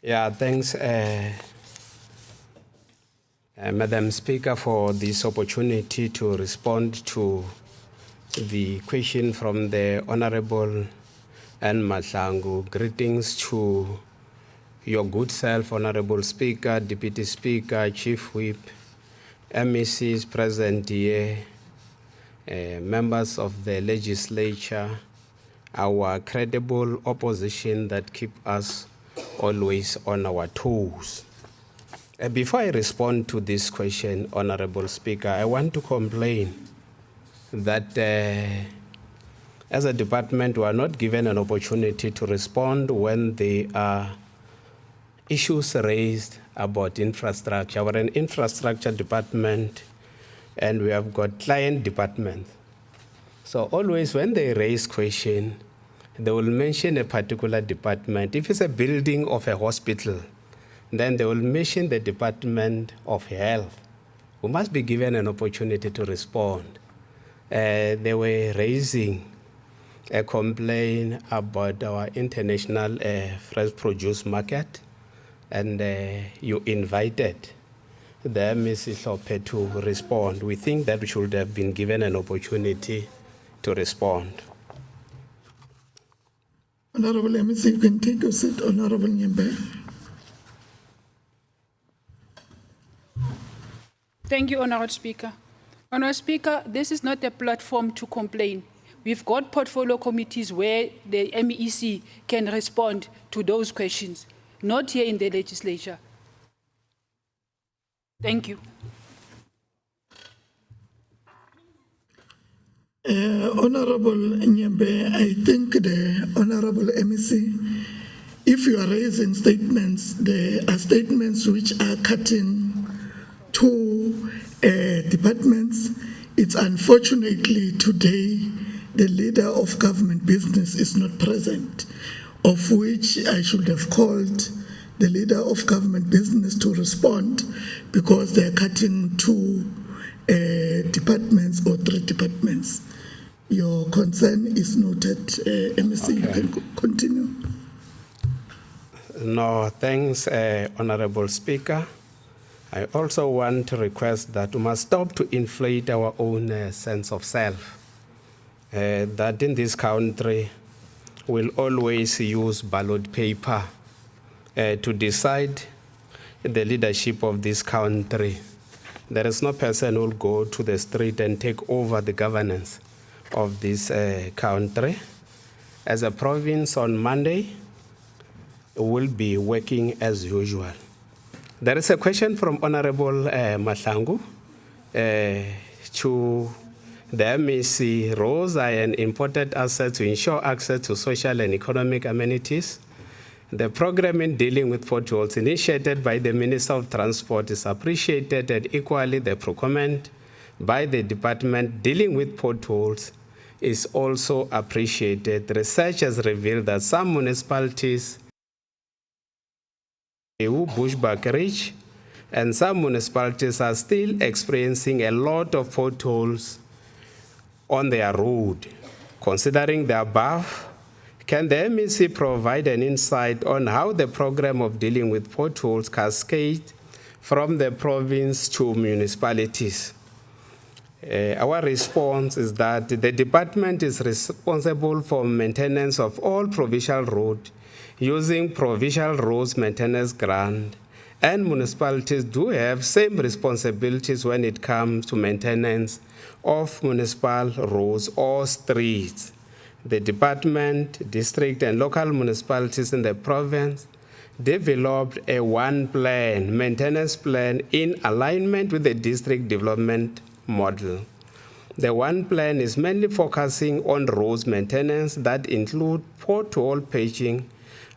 Yeah, thanks, Madam Speaker, for this opportunity to respond to the question from the Honorable N. Mahlangu. Greetings to your good self, Honorable Speaker, Deputy Speaker, Chief Whip, MECs present here, members of the legislature, our credible opposition that keep us always on our toes. Before I respond to this question, Honorable Speaker, I want to complain that as a department, we are not given an opportunity to respond when there are issues raised about infrastructure. We're an infrastructure department and we have got client departments. So always when they raise question, they will mention a particular department. If it's a building of a hospital, then they will mention the Department of Health, who must be given an opportunity to respond. They were raising a complaint about our international fresh produce market, and you invited the MEC Hlophe to respond. We think that we should have been given an opportunity to respond. Honorable MEC, you can take your seat. Honorable Nyembe. Thank you, Honorable Speaker. Honorable Speaker, this is not a platform to complain. We've got portfolio committees where the MEC can respond to those questions, not here in the legislature. Thank you. Honorable Nyembe, I think the Honorable MEC, if you are raising statements, there are statements which are cutting to departments. It's unfortunately today the leader of government business is not present, of which I should have called the leader of government business to respond because they're cutting two departments or three departments. Your concern is noted. MEC, you can continue. No, thanks, Honorable Speaker. I also want to request that we must stop to inflate our own sense of self. That in this country, we'll always use ballot paper to decide the leadership of this country. There is no person who will go to the street and take over the governance of this country. As a province on Monday, will be working as usual. There is a question from Honorable Mahlangu to the MEC. Roads are an important asset to ensure access to social and economic amenities. The program in dealing with potholes initiated by the Minister of Transport is appreciated, and equally the procurement by the department dealing with potholes is also appreciated. Research has revealed that some municipalities, Bushbuck Ridge, and some municipalities are still experiencing a lot of potholes on their road. Considering the above, can the MEC provide an insight on how the program of dealing with potholes cascades from the province to municipalities? Our response is that the department is responsible for maintenance of all provincial roads using provincial roads maintenance grant, and municipalities do have same responsibilities when it comes to maintenance of municipal roads or streets. The department, district, and local municipalities in the province developed a one-plan maintenance plan in alignment with the district development model. The one plan is mainly focusing on roads maintenance that include pothole patching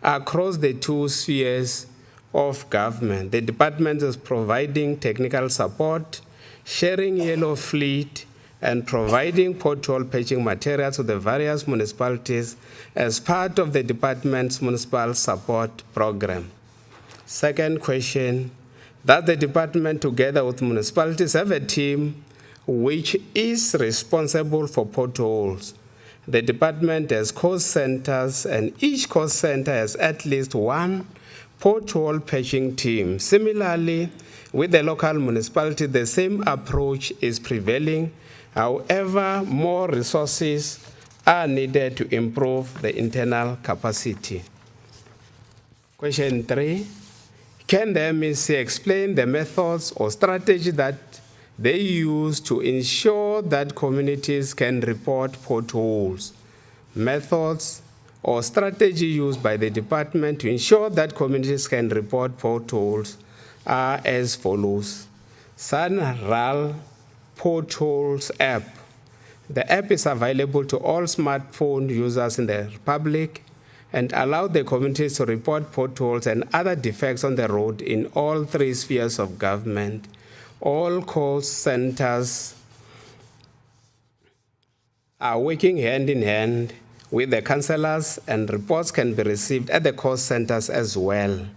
across the two spheres of government. The department is providing technical support, sharing yellow fleet, and providing pothole patching materials to the various municipalities as part of the department's municipal support program. Second question, does the department together with municipalities have a team which is responsible for potholes? The department has cost centers, and each cost center has at least one pothole patching team. Similarly, with the local municipality, the same approach is prevailing. However, more resources are needed to improve the internal capacity. Question 3, can the MEC explain the methods or strategy that they use to ensure that communities can report potholes? Methods or strategy used by the department to ensure that communities can report potholes are as follows. SANRAL Potholes app. The app is available to all smartphone users in the Republic and allow the communities to report potholes and other defects on the road in all three spheres of government. All call centers are working hand in hand with the councillors, and reports can be received at the call centers as well.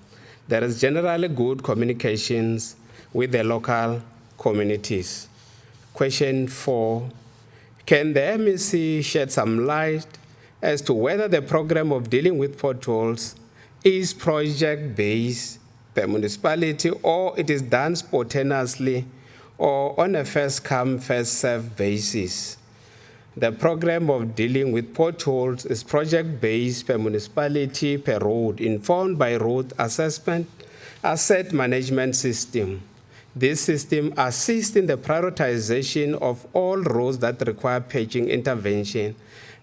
There is generally good communications with the local communities. Question 4, can the MEC shed some light as to whether the program of dealing with potholes is project-based per municipality, or it is done spontaneously or on a first-come, first-served basis? The program of dealing with potholes is project-based per municipality, per road, informed by road assessment, asset management system. This system assists in the prioritization of all roads that require patching intervention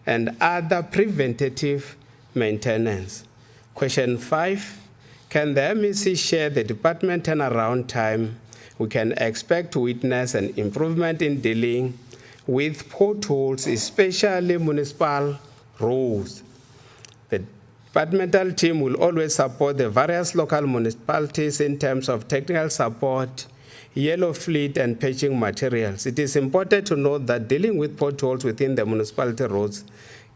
and other preventative maintenance. Question 5, can the MEC share the department turnaround time we can expect to witness an improvement in dealing with potholes, especially municipal roads. The departmental team will always support the various local municipalities in terms of technical support, yellow fleet, and patching materials. It is important to note that dealing with potholes within the municipality roads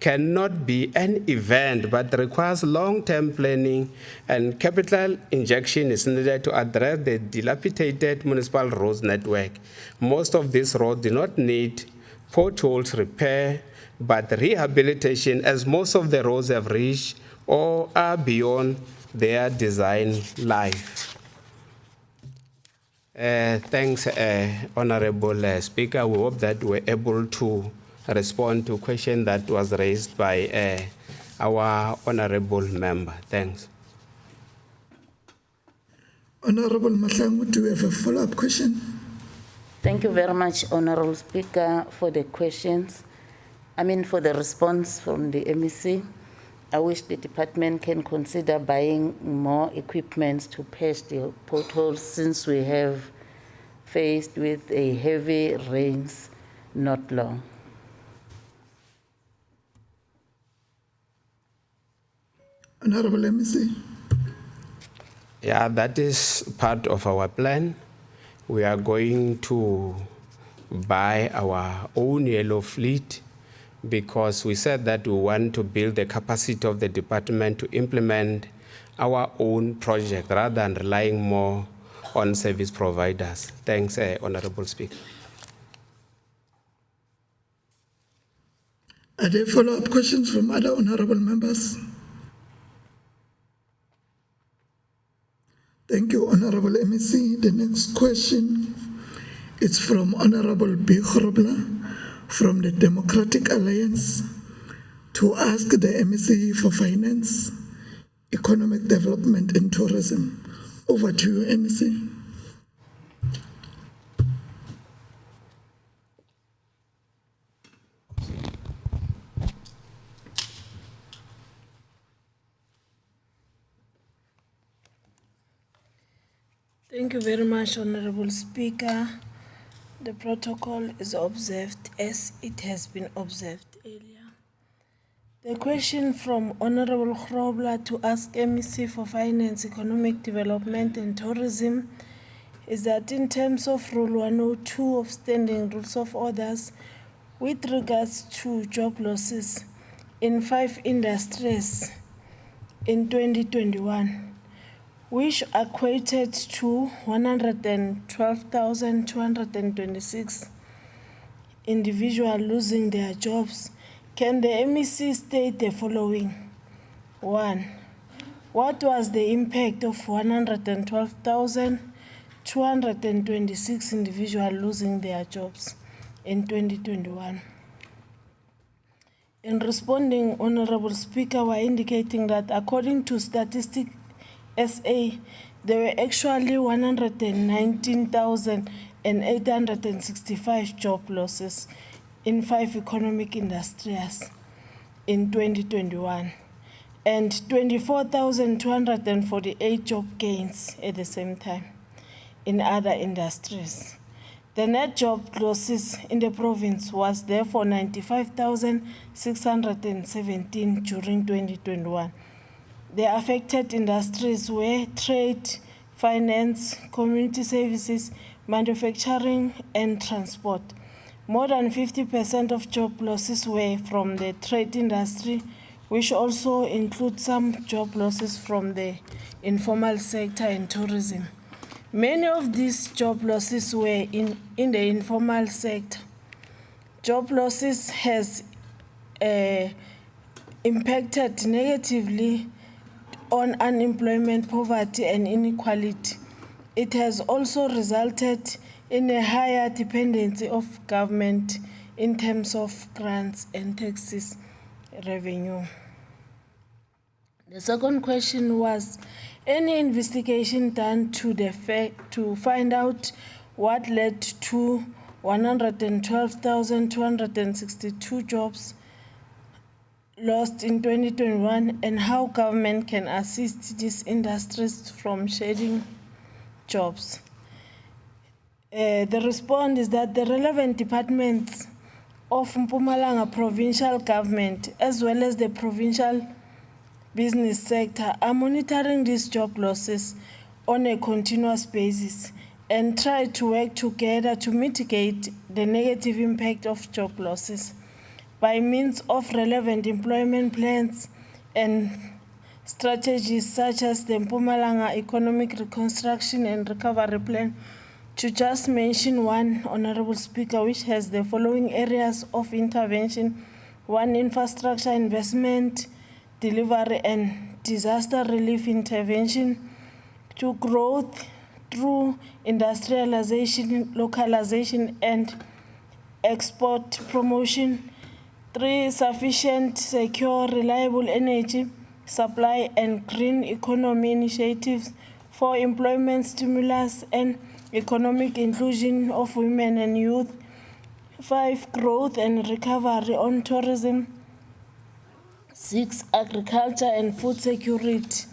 cannot be an event, but requires long-term planning, and capital injection is needed to address the dilapidated municipal roads network. Most of these roads do not need potholes repair, but rehabilitation, as most of the roads have reached or are beyond their design life. Thanks, Honorable Speaker. We hope that we're able to respond to a question that was raised by our honorable member. Thanks. Honorable Mahlangu, do you have a follow-up question? Thank you very much, Honorable Speaker, for the questions. For the response from the MEC. I wish the department can consider buying more equipment to patch the potholes, since we have faced with a heavy rains not long. Honorable MEC. Yeah, that is part of our plan. We are going to buy our own yellow fleet, because we said that we want to build the capacity of the department to implement our own project rather than relying more on service providers. Thanks, Honorable Speaker. Are there follow-up questions from other honorable members? Thank you, Honorable MEC. The next question is from Honorable B. Grobler from the Democratic Alliance to ask the MEC for Finance, Economic Development and Tourism. Over to you, MEC. Thank you very much, Honorable Speaker. The protocol is observed as it has been observed earlier. The question from Honorable Grobler to ask MEC for Finance, Economic Development and Tourism is that in terms of Rule 102 of Standing Rules of Orders with regards to job losses in 5 industries in 2021, which equated to 112,226 individuals losing their jobs, can the MEC state the following? 1. What was the impact of 112,226 individuals losing their jobs in 2021? In responding, Honorable Speaker, we're indicating that according to Statistics SA, there were actually 119,865 job losses in 5 economic industries in 2021, and 24,248 job gains at the same time in other industries. The net job losses in the province was therefore 95,617 during 2021. The affected industries were trade, finance, community services, manufacturing, and transport. More than 50% of job losses were from the trade industry, which also includes some job losses from the informal sector and tourism. Many of these job losses were in the informal sector. Job losses has impacted negatively on unemployment, poverty, and inequality. It has also resulted in a higher dependency of government in terms of grants and taxes revenue. The second question was, any investigation done to find out what led to 112,262 jobs lost in 2021, and how government can assist these industries from shedding jobs? The response is that the relevant departments of Mpumalanga provincial government as well as the provincial business sector are monitoring these job losses on a continuous basis and try to work together to mitigate the negative impact of job losses by means of relevant employment plans and strategies such as the Mpumalanga Economic Reconstruction and Recovery Plan, to just mention one, Honorable Speaker, which has the following areas of intervention: 1, infrastructure investment, delivery and disaster relief intervention; 2, growth through industrialization, localization and export promotion; 3, sufficient, secure, reliable energy supply and green economy initiatives; 4, employment stimulus and economic inclusion of women and youth; 5, growth and recovery on tourism; 6, agriculture and food security.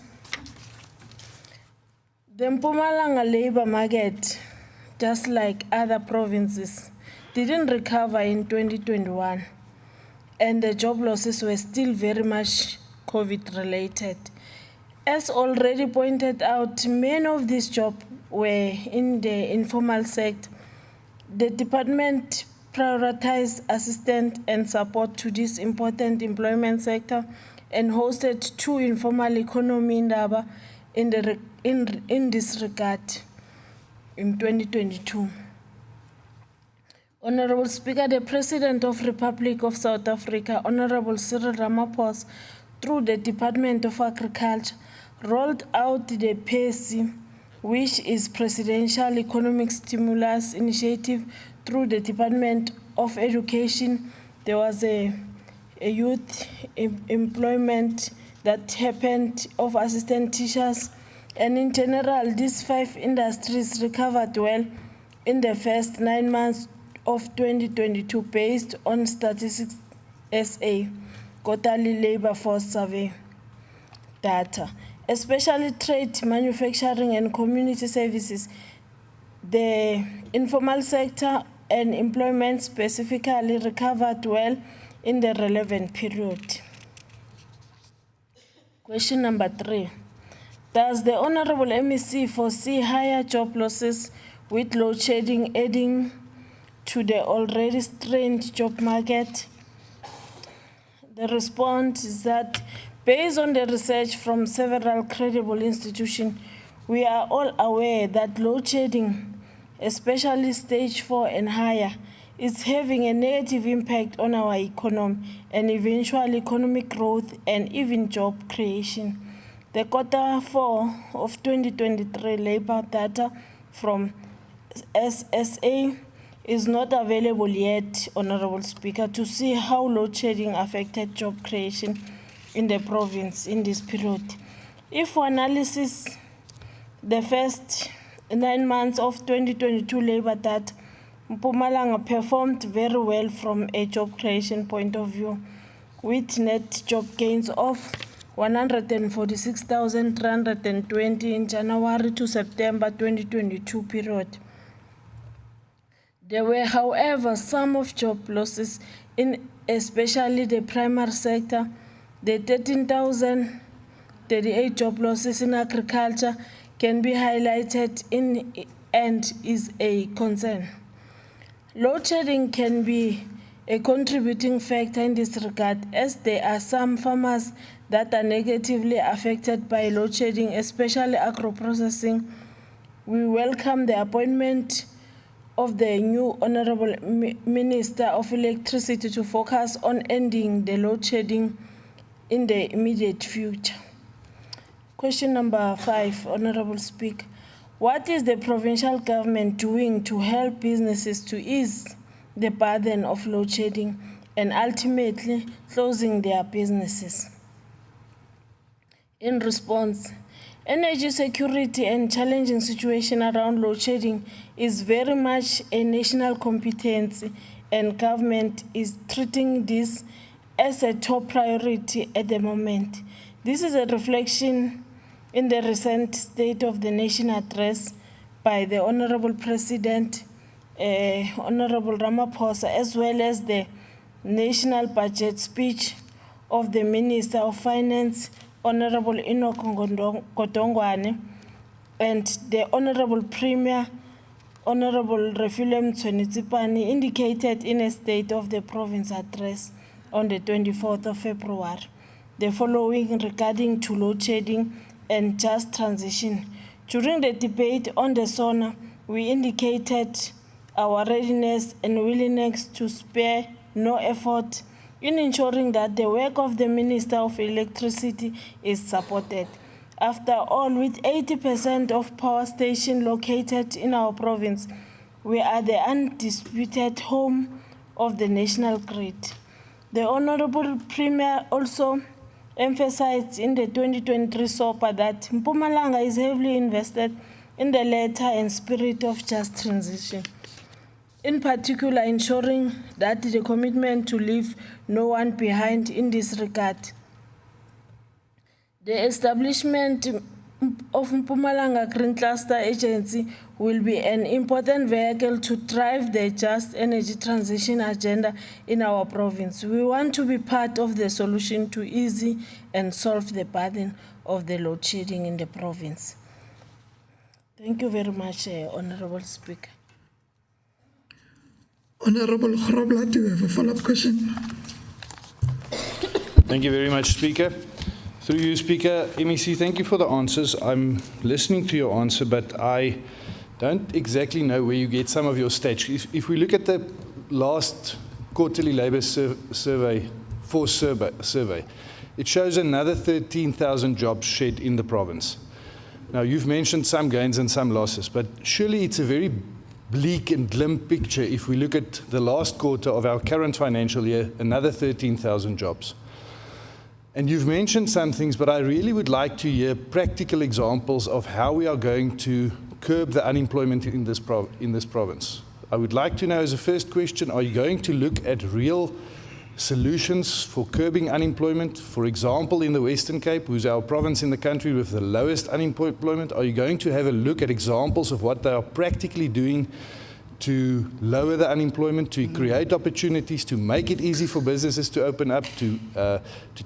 The Mpumalanga labor market, just like other provinces, didn't recover in 2021, and the job losses were still very much COVID-related. As already pointed out, many of these jobs were in the informal sector. The department prioritized assistance and support to this important employment sector and hosted 2 informal economy indaba in this regard in 2022. Honorable Speaker, the President of Republic of South Africa, Honorable Cyril Ramaphosa, through the Department of Agriculture, rolled out the PESI, which is Presidential Economic Stimulus Initiative. Through the Department of Education, there was a youth employment that happened of assistant teachers. And in general, these 5 industries recovered well in the first 9 months of 2022 based on Statistics SA quarterly labor force survey data, especially trade, manufacturing and community services. The informal sector and employment specifically recovered well in the relevant period. Question number 3. Does the Honorable MEC foresee higher job losses with load shedding adding to the already strained job market? The response is that based on the research from several credible institutions, we are all aware that load shedding, especially stage 4 and higher, is having a negative impact on our economy and eventual economic growth and even job creation. The quarter 4 of 2023 labor data from SSA is not available yet, Honorable Speaker, to see how load shedding affected job creation in the province in this period. If for analysis, the first 9 months of 2022 labor data, Mpumalanga performed very well from a job creation point of view, with net job gains of 146,320 in January to September 2022 period. There were, however, some of job losses in especially the primary sector. The 13,038 job losses in agriculture can be highlighted in and is a concern. Load shedding can be a contributing factor in this regard, as there are some farmers that are negatively affected by load shedding, especially agro-processing. We welcome the appointment of the new Honorable Minister of Electricity to focus on ending the load shedding in the immediate future. Question number 5, Honorable Speaker. What is the provincial government doing to help businesses to ease the burden of load shedding and ultimately closing their businesses? In response, energy security and challenging situation around load shedding is very much a national competence, and government is treating this as a top priority at the moment. This is a reflection in the recent State of the Nation address by the Honorable President, Honorable Ramaphosa, as well as the national budget speech of the Minister of Finance, Honorable Enoch Godongwane, and the Honorable Premier, Honorable Refilem Tshwanetsipane, indicated in a State of the Province address on the 24th of February. The following regarding to load shedding and just transition. During the debate on the SONA, we indicated our readiness and willingness to spare no effort in ensuring that the work of the Minister of Electricity is supported. After all, with 80% of power stations located in our province, we are the undisputed home of the national grid. The Honorable Premier also emphasized in the 2023 SOPA that Mpumalanga is heavily invested in the letter and spirit of just transition. In particular, ensuring that the commitment to leave no one behind in this regard. The establishment of Mpumalanga Green Cluster Agency will be an important vehicle to drive the just energy transition agenda in our province. We want to be part of the solution to ease and solve the burden of the load shedding in the province. Thank you very much, Honorable Speaker. Honorable Grobler, do you have a follow-up question? Thank you very much, Speaker. Through you, Speaker, MEC, thank you for the answers. I'm listening to your answer, but I don't exactly know where you get some of your stats. If we look at the last quarterly labor survey, it shows another 13,000 jobs shed in the province. Now, you've mentioned some gains and some losses, but surely it's a very bleak and glim picture if we look at the last quarter of our current financial year, another 13,000 jobs. And you've mentioned some things, but I really would like to hear practical examples of how we are going to curb the unemployment in this province. I would like to know, as a first question, are you going to look at real solutions for curbing unemployment? For example, in the Western Cape, who's our province in the country with the lowest unemployment, are you going to have a look at examples of what they are practically doing to lower the unemployment, to create opportunities, to make it easy for businesses to open up, to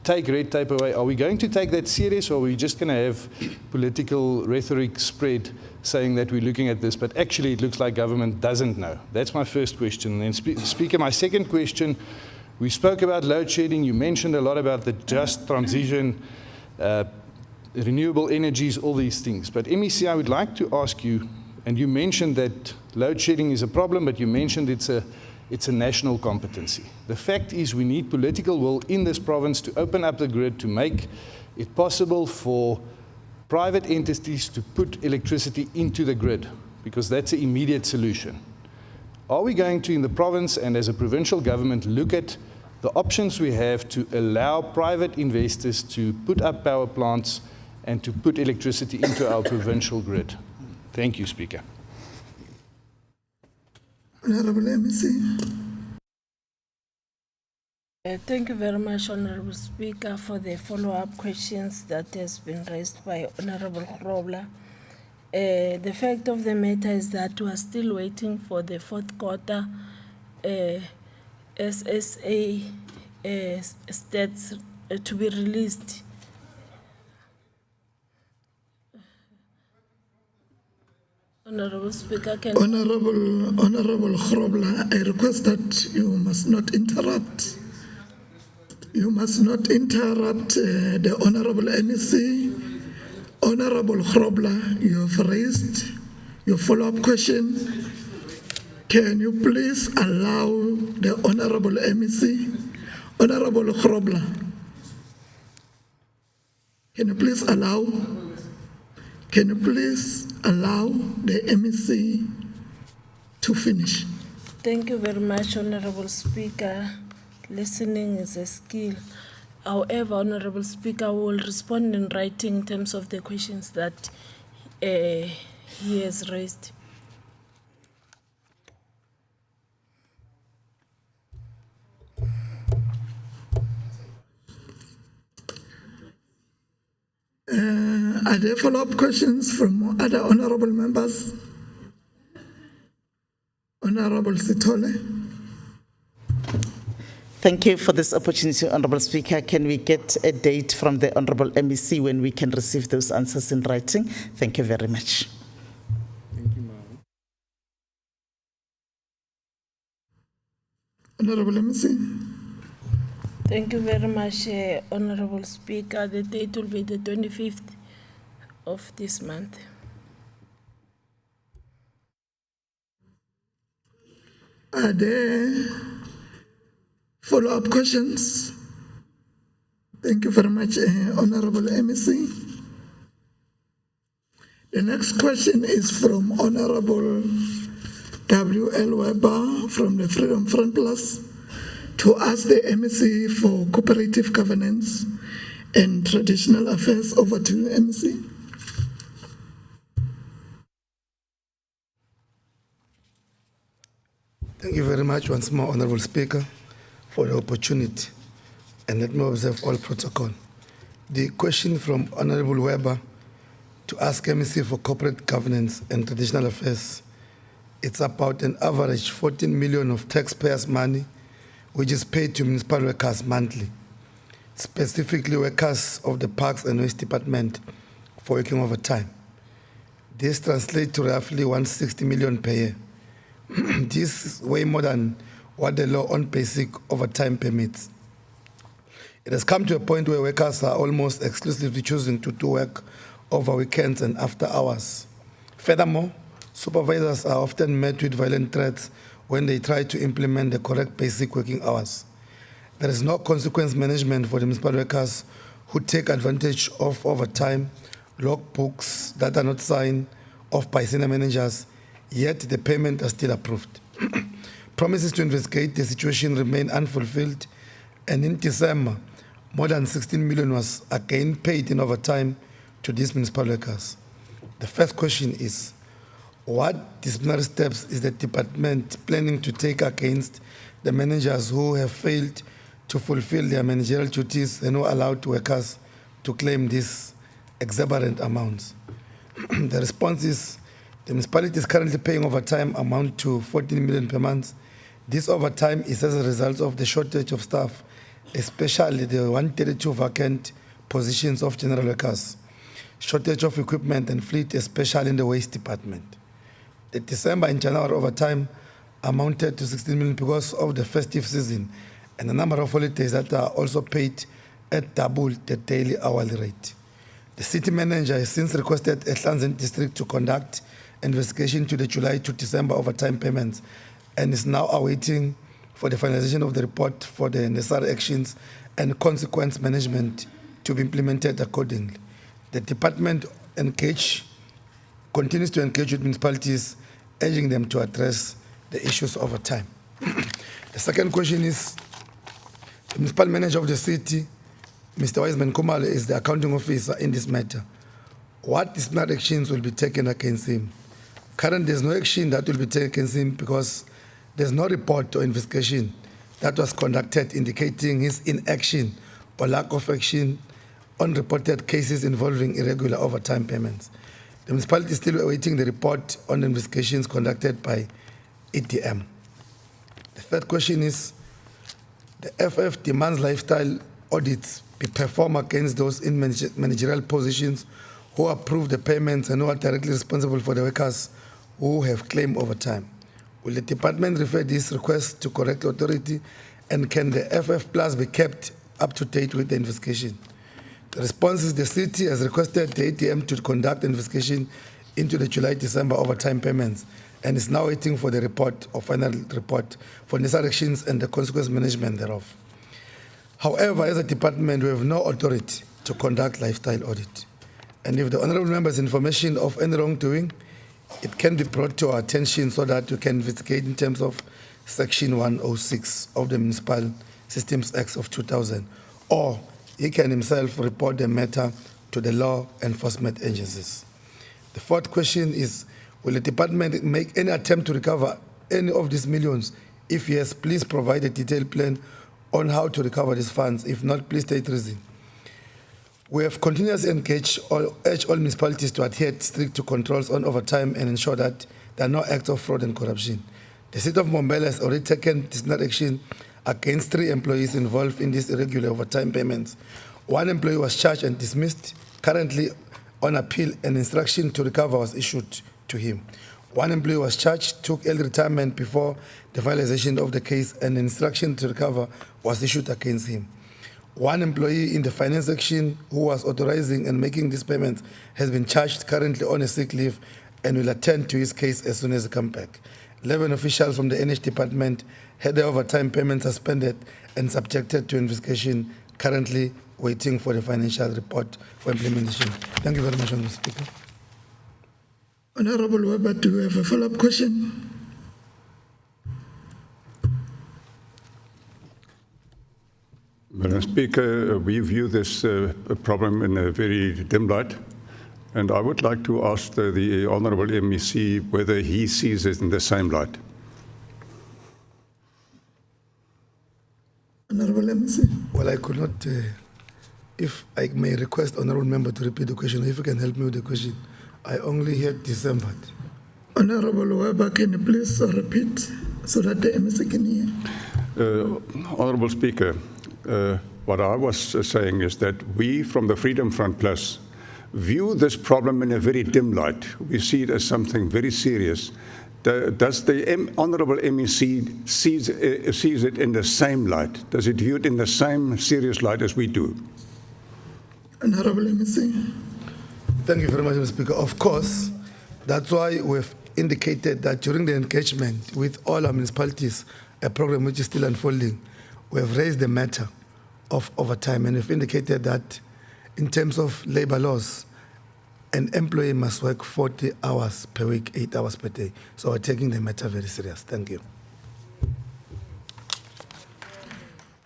take red tape away? Are we going to take that serious, or are we just going to have political rhetoric spread saying that we're looking at this, but actually it looks like government doesn't know? That's my first question. And then, Speaker, my second question, we spoke about load shedding. You mentioned a lot about the just transition, renewable energies, all these things. But MEC, I would like to ask you, and you mentioned that load shedding is a problem, but you mentioned it's a national competency. The fact is we need political will in this province to open up the grid, to make it possible for private entities to put electricity into the grid, because that's an immediate solution. Are we going to, in the province and as a provincial government, look at the options we have to allow private investors to put up power plants and to put electricity into our provincial grid? Thank you, Speaker. Honorable MEC. Thank you very much, Honorable Speaker, for the follow-up questions that has been raised by Honorable Grobler. The fact of the matter is that we are still waiting for the fourth quarter SSA stats to be released. Honorable Speaker, can Honorable Grobler, I request that you must not interrupt. You must not interrupt the Honorable MEC. Honorable Grobler, you have raised your follow-up question. Can you please allow the Honorable MEC? Honorable Grobler, can you please allow the MEC to finish? Thank you very much, Honorable Speaker. Listening is a skill. However, Honorable Speaker, will respond in writing in terms of the questions that he has raised. Are there follow-up questions from other honorable members? Honorable Sithole. Thank you for this opportunity, Honourable Speaker. Can we get a date from the Honourable MEC when we can receive those answers in writing? Thank you very much. Honourable MEC. Thank you very much, Honorable Speaker. The date will be the 25th of this month. Are there follow-up questions? Thank you very much, Honourable MEC. The next question is from Honourable W.L. Weber from the Freedom Front Plus to ask the MEC for cooperative governance and traditional affairs. Over to you, MEC. Thank you very much once more, Honourable Speaker, for the opportunity. And let me observe all protocol. The question from Honourable Weber to ask MEC for corporate governance and traditional affairs, it's about an average 14 million of taxpayers' money, which is paid to municipal workers monthly, specifically workers of the Parks and Waste Department for working overtime. This translates to roughly 160 million per year. This is way more than what the law on basic overtime permits. It has come to a point where workers are almost exclusively choosing to do work over weekends and after hours. Furthermore, supervisors are often met with violent threats when they try to implement the correct basic working hours. There is no consequence management for the municipal workers who take advantage of overtime, logbooks that are not signed off by senior managers, yet the payment is still approved. Promises to investigate the situation remain unfulfilled, and in December, more than 16 million was again paid in overtime to these municipal workers. The first question is, what disciplinary steps is the department planning to take against the managers who have failed to fulfill their managerial duties and who allowed workers to claim these exorbitant amounts? The response is, the municipality is currently paying overtime amount to 14 million per month. This overtime is as a result of the shortage of staff, especially the 132 vacant positions of general workers, shortage of equipment and fleet, especially in the waste department. The December and January overtime amounted to 16 million because of the festive season and the number of holidays that are also paid at double the daily hourly rate. The city manager has since requested Ehlanzen District to conduct investigation to the July to December overtime payments and is now awaiting for the finalization of the report for the necessary actions and consequence management to be implemented accordingly. The department continues to engage with municipalities, urging them to address the issues over time. The second question is, the municipal manager of the city, Mr. Wiseman Kumalo, is the accounting officer in this matter. What disciplinary actions will be taken against him? Currently, there's no action that will be taken against him because there's no report or investigation that was conducted indicating his inaction or lack of action on reported cases involving irregular overtime payments. The municipality is still awaiting the report on the investigations conducted by EDM. The third question is, the FF demands lifestyle audits be performed against those in managerial positions who approve the payments and who are directly responsible for the workers who have claimed overtime. Will the department refer this request to correct authority, and can the FF Plus be kept up to date with the investigation? The response is, the city has requested the ATM to conduct an investigation into the July-December overtime payments and is now waiting for the report or final report for necessary actions and the consequence management thereof. However, as a department, we have no authority to conduct lifestyle audit. And if the honourable member's information of any wrongdoing, it can be brought to our attention so that we can investigate in terms of Section 106 of the Municipal Systems Act of 2000, or he can himself report the matter to the law enforcement agencies. The fourth question is, will the department make any attempt to recover any of these millions? If yes, please provide a detailed plan on how to recover these funds. If not, please state reason. We have continuously urged all municipalities to adhere strict to controls on overtime and ensure that there are no acts of fraud and corruption. The city of Mbombela has already taken disciplinary action against 3 employees involved in these irregular overtime payments. 1 employee was charged and dismissed. Currently on appeal, an instruction to recover was issued to him. 1 employee was charged, took early retirement before the finalization of the case, and an instruction to recover was issued against him. 1 employee in the finance section who was authorizing and making these payments has been charged, currently on a sick leave, and will attend to his case as soon as he comes back. 11 officials from the NH department had their overtime payment suspended and subjected to investigation, currently waiting for the financial report for implementation. Thank you very much, Honourable Speaker. Honorable Weber, do you have a follow-up question? Madam Speaker, we view this problem in a very dim light, and I would like to ask the Honourable MEC whether he sees it in the same light. Honorable MEC. Well, I could not, if I may request Honourable Member to repeat the question, if you can help me with the question. I only heard December. Honorable Weber, can you please repeat so that the MEC can hear? Honourable Speaker, what I was saying is that we from the Freedom Front Plus view this problem in a very dim light. We see it as something very serious. Does the Honourable MEC sees it in the same light? Does it view it in the same serious light as we do? Honourable MEC. Thank you very much, Mr. Speaker. Of course, that's why we've indicated that during the engagement with all our municipalities, a program which is still unfolding, we have raised the matter of overtime, and we've indicated that in terms of labor laws, an employee must work 40 hours per week, 8 hours per day. So we're taking the matter very serious. Thank you.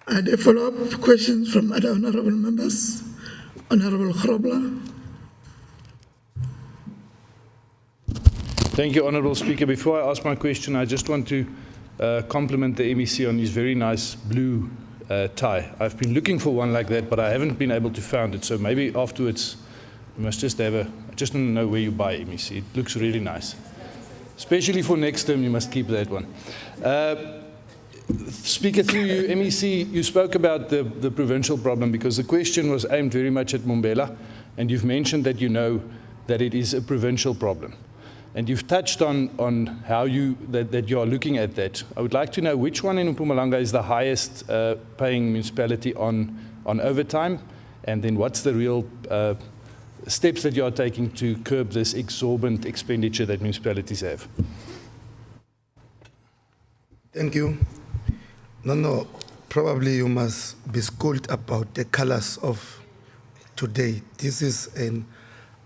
Are there follow-up questions from other honourable members? Honourable Grobler. Thank you, Honourable Speaker. Before I ask my question, I just want to compliment the MEC on his very nice blue tie. I've been looking for one like that, but I haven't been able to find it. So maybe afterwards, you must just have I just want to know where you buy MEC. It looks really nice. Especially for next term, you must keep that one. Speaker, through you, MEC, you spoke about the provincial problem because the question was aimed very much at Mbombela, and you've mentioned that you know that it is a provincial problem. And you've touched on how that you are looking at that. I would like to know which one in Mpumalanga is the highest paying municipality on overtime, and then what's the real steps that you are taking to curb this exorbitant expenditure that municipalities have? Thank you. No, probably you must be schooled about the colors of today. This is an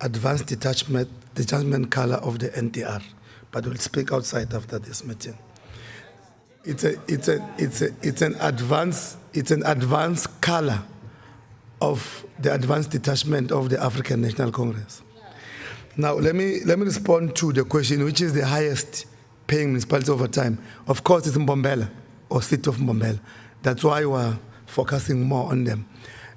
advanced detachment color of the NTR, but we'll speak outside after this meeting. It's an advanced color of the advanced detachment of the African National Congress. Now let me respond to the question, which is the highest paying municipality over time. Of course, it's Mbombela or City of Mbombela. That's why we're focusing more on them.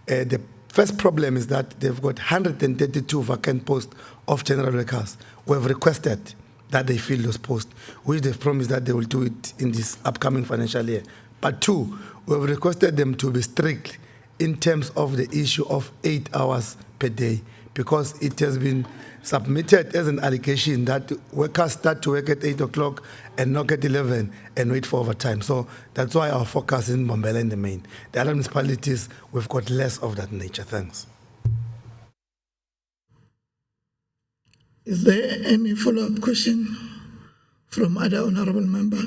The first problem is that they've got 132 vacant posts of general workers. We have requested that they fill those posts, which they've promised that they will do it in this upcoming financial year. But 2, we have requested them to be strict in terms of the issue of 8 hours per day, because it has been submitted as an allegation that workers start to work at 8 o'clock and knock at 11 and wait for overtime. So that's why our focus is in Mbombela in the main. The other municipalities, we've got less of that nature. Thanks. Is there any follow-up question from other honourable member?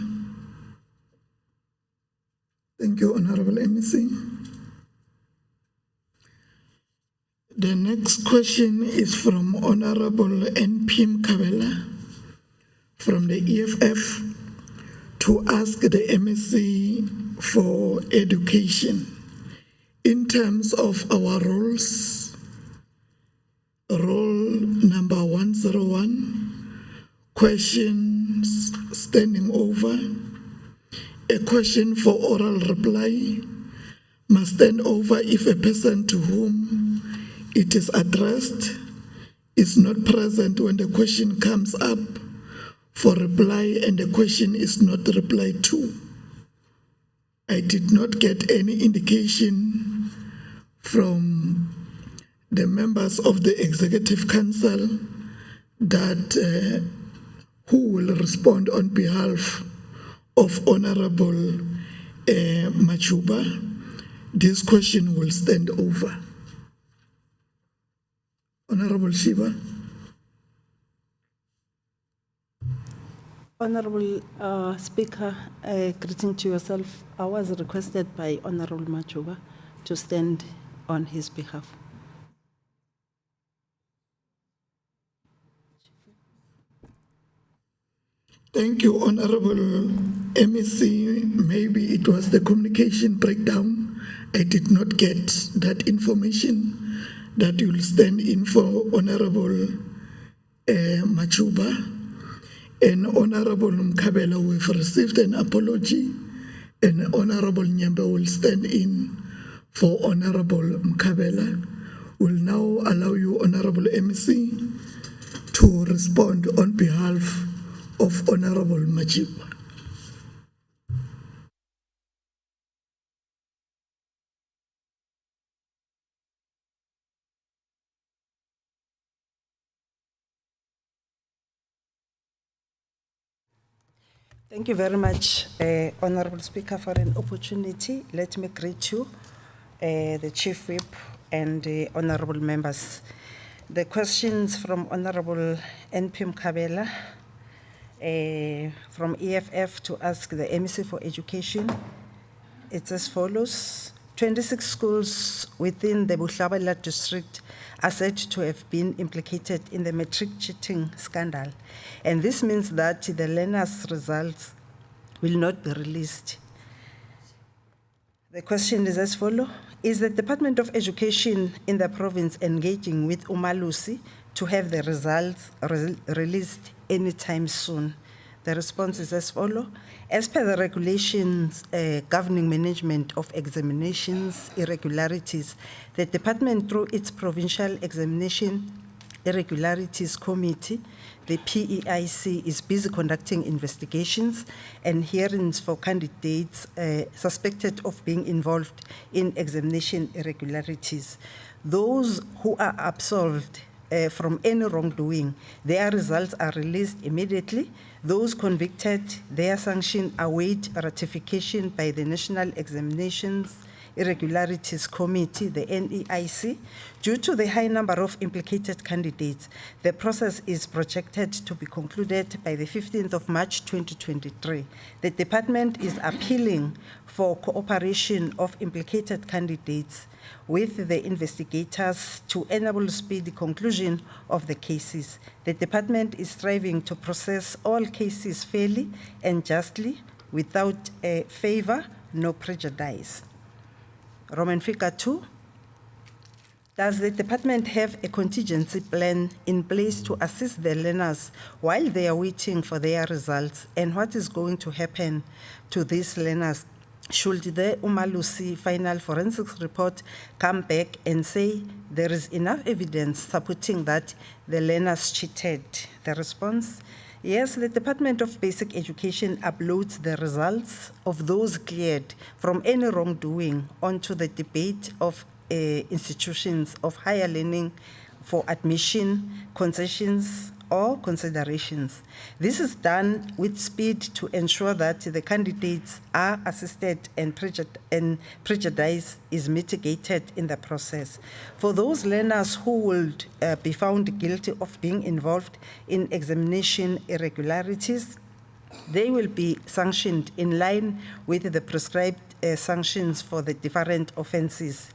Thank you, Honourable MEC. The next question is from Honourable NP Mkabela from the EFF to ask the MEC for education in terms of our rules. Roll number 101, questions standing over. A question for oral reply must stand over if a person to whom it is addressed is not present when the question comes up for reply and the question is not replied to. I did not get any indication from the members of the Executive Council that who will respond on behalf of Honorable Machuba. This question will stand over. Honorable Shiva. Honorable Speaker, greeting to yourself. I was requested by Honorable Machuba to stand on his behalf. Thank you, Honorable MEC. Maybe it was the communication breakdown. I did not get that information that you'll stand in for Honorable Machuba. And Honorable Mkabela, we've received an apology, and Honorable Nyembe will stand in for Honorable Mkabela. We'll now allow you, Honorable MEC, to respond on behalf of Honorable Machuba. Thank you very much, Honorable Speaker, for an opportunity. Let me greet you, the Chief Whip, and the honorable members. The questions from Honorable NP Mkabela from EFF to ask the MEC for Education. It's as follows. 26 schools within the Buhlabela district are said to have been implicated in the matric cheating scandal. And this means that the learners' results will not be released. The question is as follows. Is the Department of Education in the province engaging with Umalusi to have the results released anytime soon? The response is as follows. As per the regulations governing management of examinations irregularities, the department, through its Provincial Examination Irregularities Committee, the PEIC, is busy conducting investigations and hearings for candidates suspected of being involved in examination irregularities. Those who are absolved from any wrongdoing, their results are released immediately. Those convicted, their sanction await ratification by the National Examinations Irregularities Committee, the NEIC. Due to the high number of implicated candidates, the process is projected to be concluded by the 15th of March 2023. The department is appealing for cooperation of implicated candidates with the investigators to enable speedy conclusion of the cases. The department is striving to process all cases fairly and justly without favor nor prejudice. Roman figure 2. Does the department have a contingency plan in place to assist the learners while they are waiting for their results? And what is going to happen to these learners should the Umalusi final forensics report come back and say there is enough evidence supporting that the learners cheated? The response: yes, the Department of Basic Education uploads the results of those cleared from any wrongdoing onto the debate of institutions of higher learning for admission, concessions, or considerations. This is done with speed to ensure that the candidates are assisted and prejudice is mitigated in the process. For those learners who would be found guilty of being involved in examination irregularities, they will be sanctioned in line with the prescribed sanctions for the different offenses.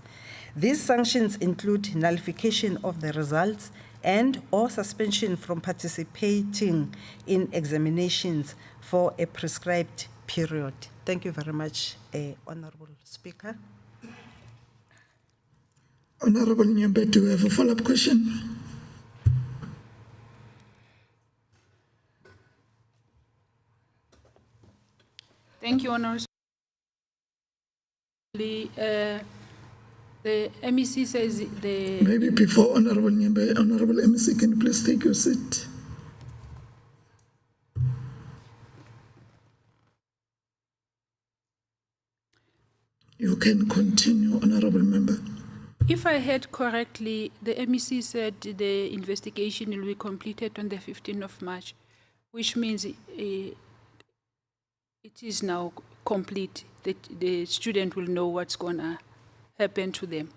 These sanctions include nullification of the results and or suspension from participating in examinations for a prescribed period. Thank you very much, Honorable Speaker. Honorable Nyembe, do you have a follow-up question? Thank you, Honorable The MEC says the... Maybe before Honorable Nyembe, Honorable MEC, can you please take your seat? You can continue, Honorable Member. If I heard correctly, the MEC said the investigation will be completed on the 15th of March, which means it is now complete. The student will know what's going to happen to them.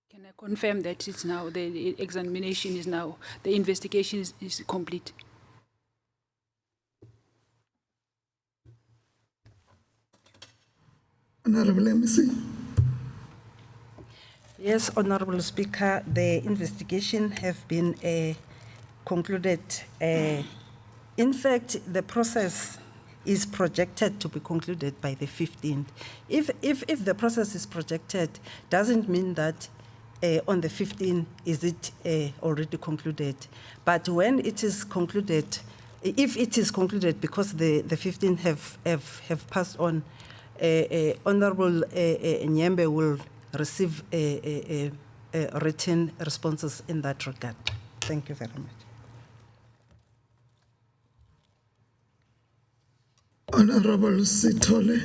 Can I confirm that it's now, the examination is now, the investigation is complete? Honorable MEC. Yes, Honorable Speaker, the investigation have been concluded. In fact, the process is projected to be concluded by the 15th. If the process is projected, doesn't mean that on the 15th is it already concluded. But when it is concluded, if it is concluded because the 15th have passed on, Honorable Nyembe will receive written responses in that regard. Thank you very much. Honorable Sithole.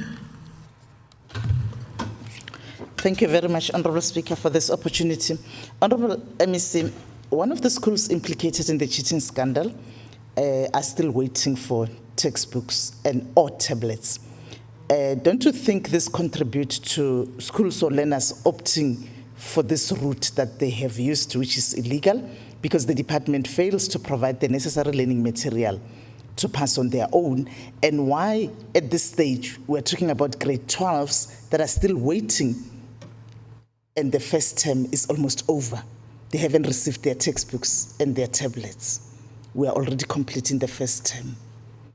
Thank you very much, Honorable Speaker, for this opportunity. Honorable MEC, one of the schools implicated in the cheating scandal are still waiting for textbooks and or tablets. Don't you think this contributes to schools or learners opting for this route that they have used, which is illegal, because the department fails to provide the necessary learning material to pass on their own? And why, at this stage, we're talking about grade 12s that are still waiting, and the first term is almost over? They haven't received their textbooks and their tablets. We are already completing the first term.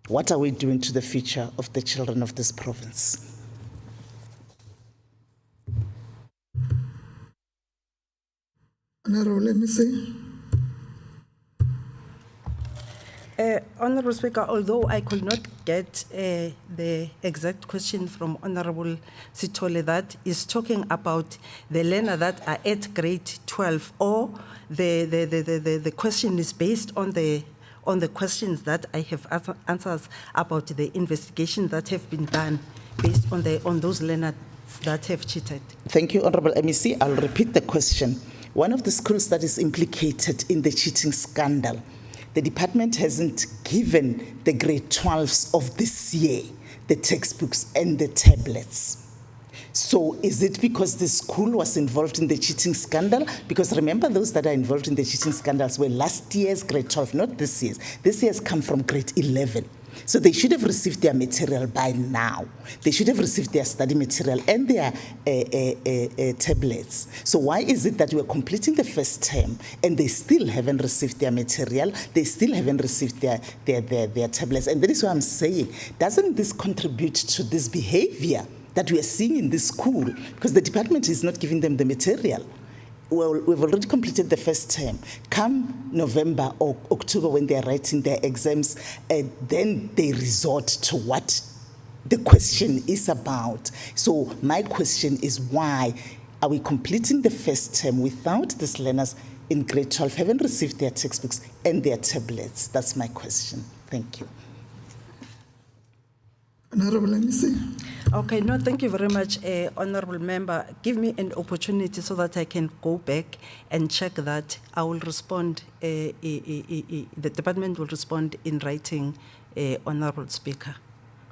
What are we doing to the future of the children of this province? Honorable MEC. Honorable Speaker, although I could not get the exact question from Honorable Sithole, that is talking about the learner that are at grade 12, or the question is based on the questions that I have answers about the investigation that have been done based on those learners that have cheated. Thank you, Honorable MEC. I'll repeat the question. One of the schools that is implicated in the cheating scandal, the department hasn't given the grade 12s of this year the textbooks and the tablets. So is it because the school was involved in the cheating scandal? Because remember, those that are involved in the cheating scandals were last year's grade 12, not this year's. This year's come from grade 11. So they should have received their material by now. They should have received their study material and their tablets. So why is it that we're completing the first term and they still haven't received their material? They still haven't received their tablets. And that is why I'm saying, doesn't this contribute to this behavior that we are seeing in this school? Because the department is not giving them the material. Well, we've already completed the first term. Come November or October, when they're writing their exams, then they resort to what the question is about. So my question is, why are we completing the first term without these learners in grade 12 haven't received their textbooks and their tablets? That's my question. Thank you. Honorable MEC. Okay, no, thank you very much, Honorable Member. Give me an opportunity so that I can go back and check that. I will respond, the department will respond in writing, Honorable Speaker,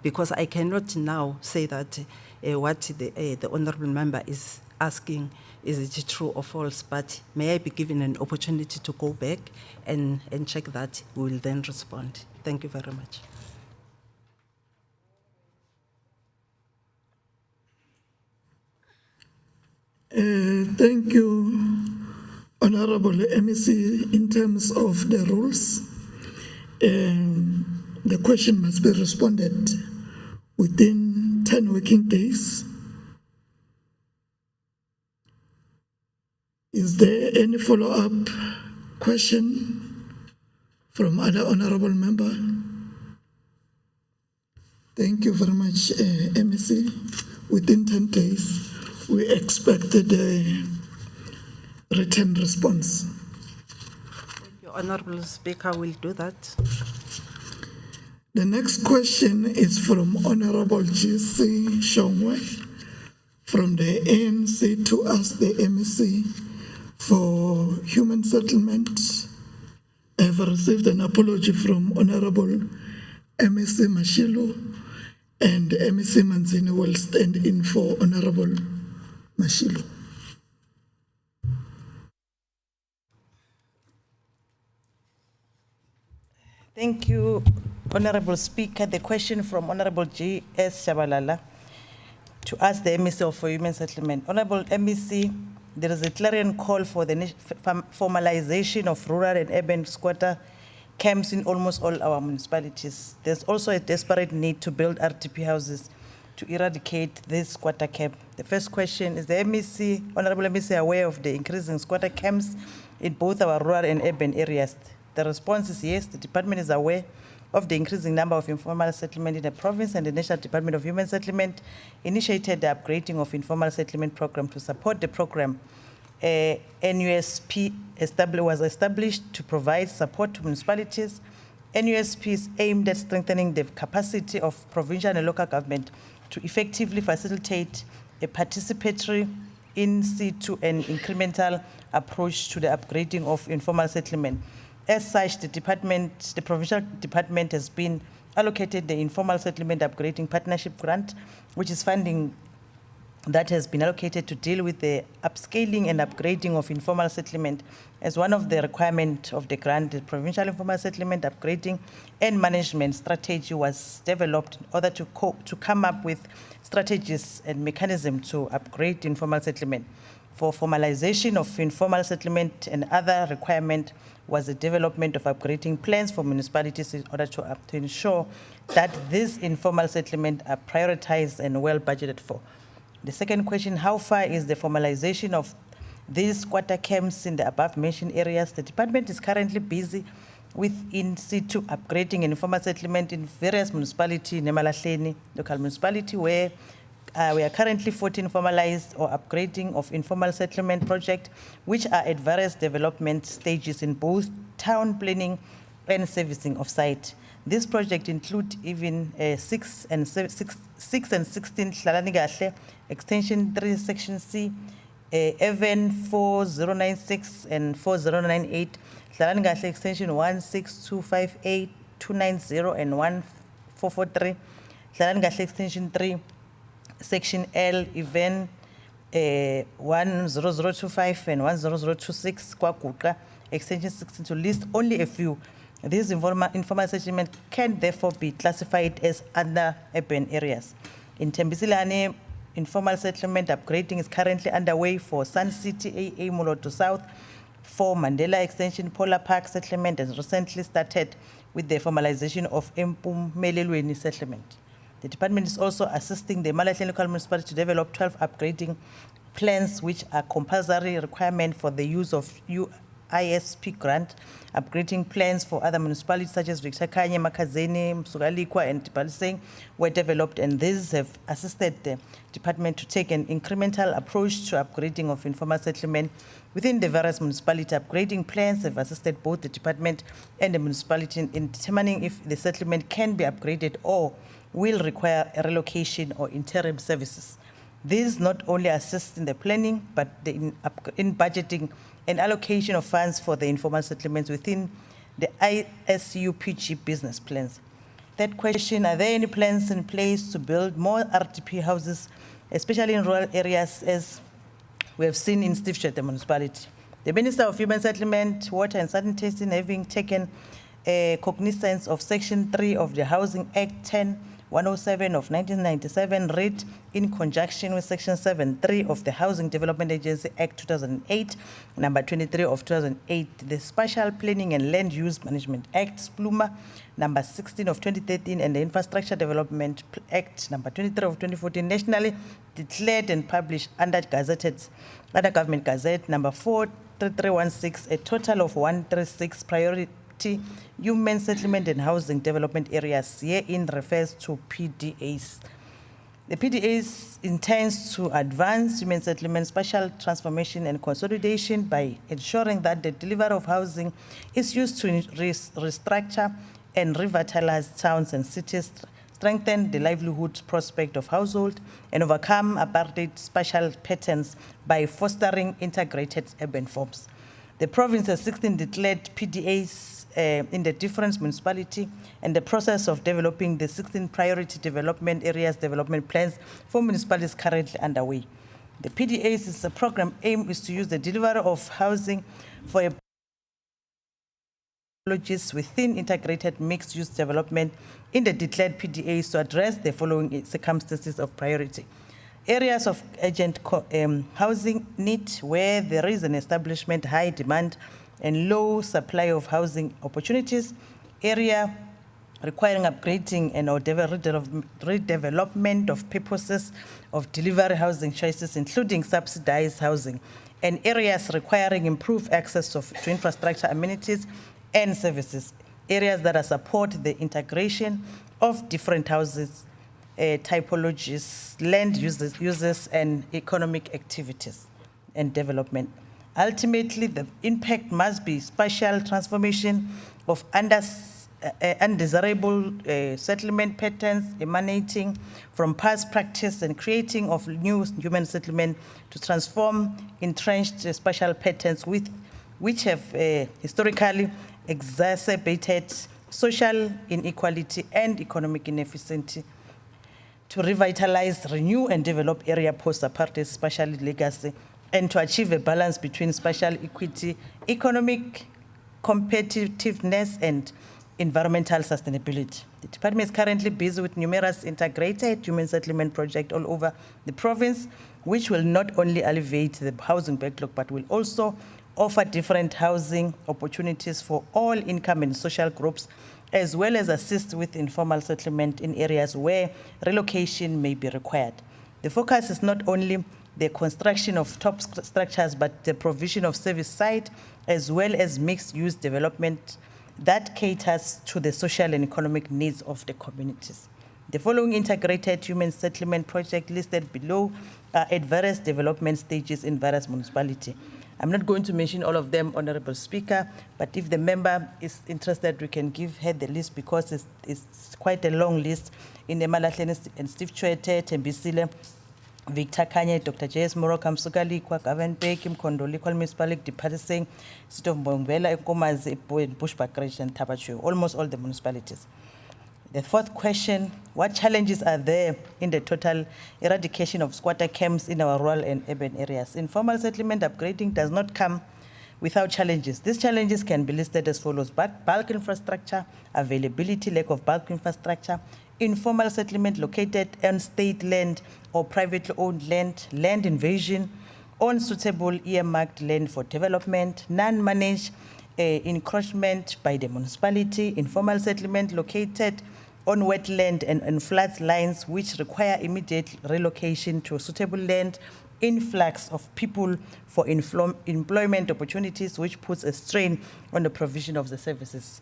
because I cannot now say that what the Honorable Member is asking, is it true or false, but may I be given an opportunity to go back and check that? We will then respond. Thank you very much. Thank you, Honorable MEC. In terms of the rules, the question must be responded within 10 working days. Is there any follow-up question from other honorable member? Thank you very much, MEC. Within 10 days, we expected a written response. Thank you, Honorable Speaker. We'll do that. The next question is from Honorable G.C. Shongwe from the ANC to ask the MEC for human settlement. I have received an apology from Honorable MEC Mashilo, and MEC Manzini will stand in for Honorable Mashilo. Thank you, Honorable Speaker. The question from Honorable G.S. Shabalala to ask the MEC for human settlement. Honorable MEC, there is a clarion call for the formalization of rural and urban squatter camps in almost all our municipalities. There's also a desperate need to build RTP houses to eradicate this squatter camp. The first question is the MEC, Honorable MEC, aware of the increasing squatter camps in both our rural and urban areas? The response is yes, the department is aware of the increasing number of informal settlement in the province, and the National Department of Human Settlement initiated the upgrading of informal settlement program. To support the program, NUSP was established to provide support to municipalities. NUSP is aimed at strengthening the capacity of provincial and local government to effectively facilitate a participatory, in situ and incremental approach to the upgrading of informal settlement. As such, the provincial department has been allocated the Informal Settlement Upgrading Partnership Grant, which is funding that has been allocated to deal with the upscaling and upgrading of informal settlement. As one of the requirements of the grant, the Provincial Informal Settlement Upgrading and Management Strategy was developed in order to come up with strategies and mechanisms to upgrade informal settlement. For formalization of informal settlement and other requirement was the development of upgrading plans for municipalities in order to ensure that these informal settlement are prioritized and well budgeted for. The second question, how far is the formalization of these squatter camps in the above mentioned areas? The department is currently busy with in situ upgrading informal settlement in various municipalities, Nemalahleni local municipality, where we are currently 14 formalized or upgrading of informal settlement projects, which are at various development stages in both town planning and servicing of site. This project include even 6 and 16 Hlalani Kahle, Extension 3, Section C, even 4096 and 4098, Hlalani Kahle Extension 16258, 290 and 1443, Hlalani Kahle Extension 3, Section L, even 10025 and 10026, Kwakuka, Extension 16, to list only a few. These informal settlement can therefore be classified as under urban areas. In Tembisilane, informal settlement upgrading is currently underway for Sun City, AA Moloto South, for Mandela Extension, Polar Park settlement, and recently started with the formalization of Mpumelelweni settlement. The department is also assisting the Malahleni local municipality to develop 12 upgrading plans, which are compulsory requirement for the use of ISP grant. Upgrading plans for other municipalities such as Victor Kanye, Makazeni, Msugalikwa, and Tipaliseng were developed, and these have assisted the department to take an incremental approach to upgrading of informal settlement within the various municipality. Upgrading plans have assisted both the department and the municipality in determining if the settlement can be upgraded or will require a relocation or interim services. These not only assist in the planning, but in budgeting and allocation of funds for the informal settlements within the ISUPG business plans. Third question, are there any plans in place to build more RTP houses, especially in rural areas, as we have seen in Steve Tshwete municipality? The Minister of Human Settlement, Water and Sanitation, having taken cognizance of Section 3 of the Housing Act 10-107 of 1997, read in conjunction with Section 7.3 of the Housing Development Agency Act 2008, number 23 of 2008, the Spatial Planning and Land Use Management Act, SPLUMA, number 16 of 2013, and the Infrastructure Development Act, number 23 of 2014, nationally declared and published under Government Gazette, number 43316, a total of 136 priority human settlement and housing development areas. Herein refers to PDAs. The PDAs intends to advance human settlement, spatial transformation and consolidation by ensuring that the delivery of housing is used to restructure and revitalize towns and cities, strengthen the livelihood prospect of households, and overcome apartheid spatial patterns by fostering integrated urban forms. The province has 16 declared PDAs in the different municipality, and the process of developing the 16 priority development areas development plans for municipalities currently underway. The PDAs is a program aim is to use the delivery of housing for within integrated mixed-use development in the declared PDAs to address the following circumstances of priority. Areas of urgent housing need where there is an establishment, high demand, and low supply of housing opportunities. Area requiring upgrading and or redevelopment of purposes of delivery housing choices, including subsidized housing, and areas requiring improved access to infrastructure, amenities, and services. Areas that support the integration of different houses, typologies, land uses, and economic activities and development. Ultimately, the impact must be spatial transformation of undesirable settlement patterns emanating from past practice and creating of new human settlement to transform entrenched spatial patterns which have historically exacerbated social inequality and economic inefficiency, to revitalize, renew, and develop area post-apartheid spatial legacy, and to achieve a balance between spatial equity, economic competitiveness, and environmental sustainability. The department is currently busy with numerous integrated human settlement projects all over the province, which will not only alleviate the housing backlog, but will also offer different housing opportunities for all income and social groups, as well as assist with informal settlement in areas where relocation may be required. The focus is not only the construction of top structures, but the provision of service side, as well as mixed-use development that caters to the social and economic needs of the communities. The following integrated human settlement projects listed below are at various development stages in various municipalities. I'm not going to mention all of them, Honorable Speaker, but if the member is interested, we can give her the list because it's quite a long list. In the Malahleni and Steve Chwete, Tembisile, Victor Kanye, Dr. J.S. Moroka, Msukali, Gavin Beck, Mkondoli, Kwal Municipality, Departing, City of Mbongwela, Nkomazi, Bushbuckridge, and Tabachu, almost all the municipalities. The fourth question, what challenges are there in the total eradication of squatter camps in our rural and urban areas? Informal settlement upgrading does not come without challenges. These challenges can be listed as follows: bulk infrastructure, availability, lack of bulk infrastructure, informal settlement located on state land or privately owned land, land invasion, unsuitable earmarked land for development, non-managed encroachment by the municipality, informal settlement located on wetland and flood lines which require immediate relocation to suitable land, influx of people for employment opportunities which puts a strain on the provision of the services.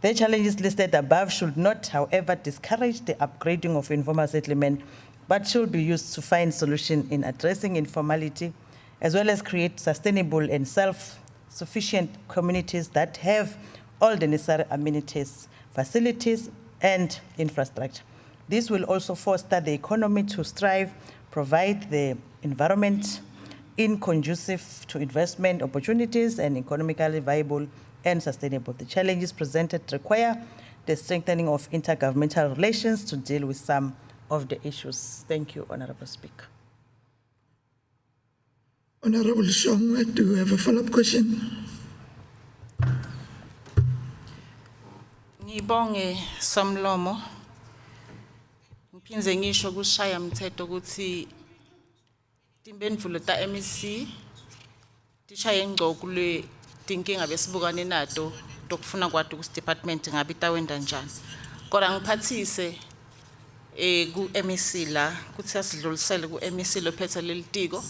The challenges listed above should not, however, discourage the upgrading of informal settlement, but should be used to find solutions in addressing informality, as well as create sustainable and self-sufficient communities that have all the necessary amenities, facilities, and infrastructure. This will also foster the economy to strive, provide the environment conducive to investment opportunities, and economically viable and sustainable. The challenges presented require the strengthening of intergovernmental relations to deal with some of the issues. Thank you, Honorable Speaker. Honorable Shongwe, do you have a follow-up question? Ngibonge Somlomo. Ngiphinze ngisho kushaya mthetho ukuthi timphendvulo ta MEC tishaye ngco kule tinkinga besibukane nato tokufuna kwati ku department ngabe tawenda njani. Kodwa ngiphathise ku MEC la kuthi asidlulisele ku MEC lophethe lelitiko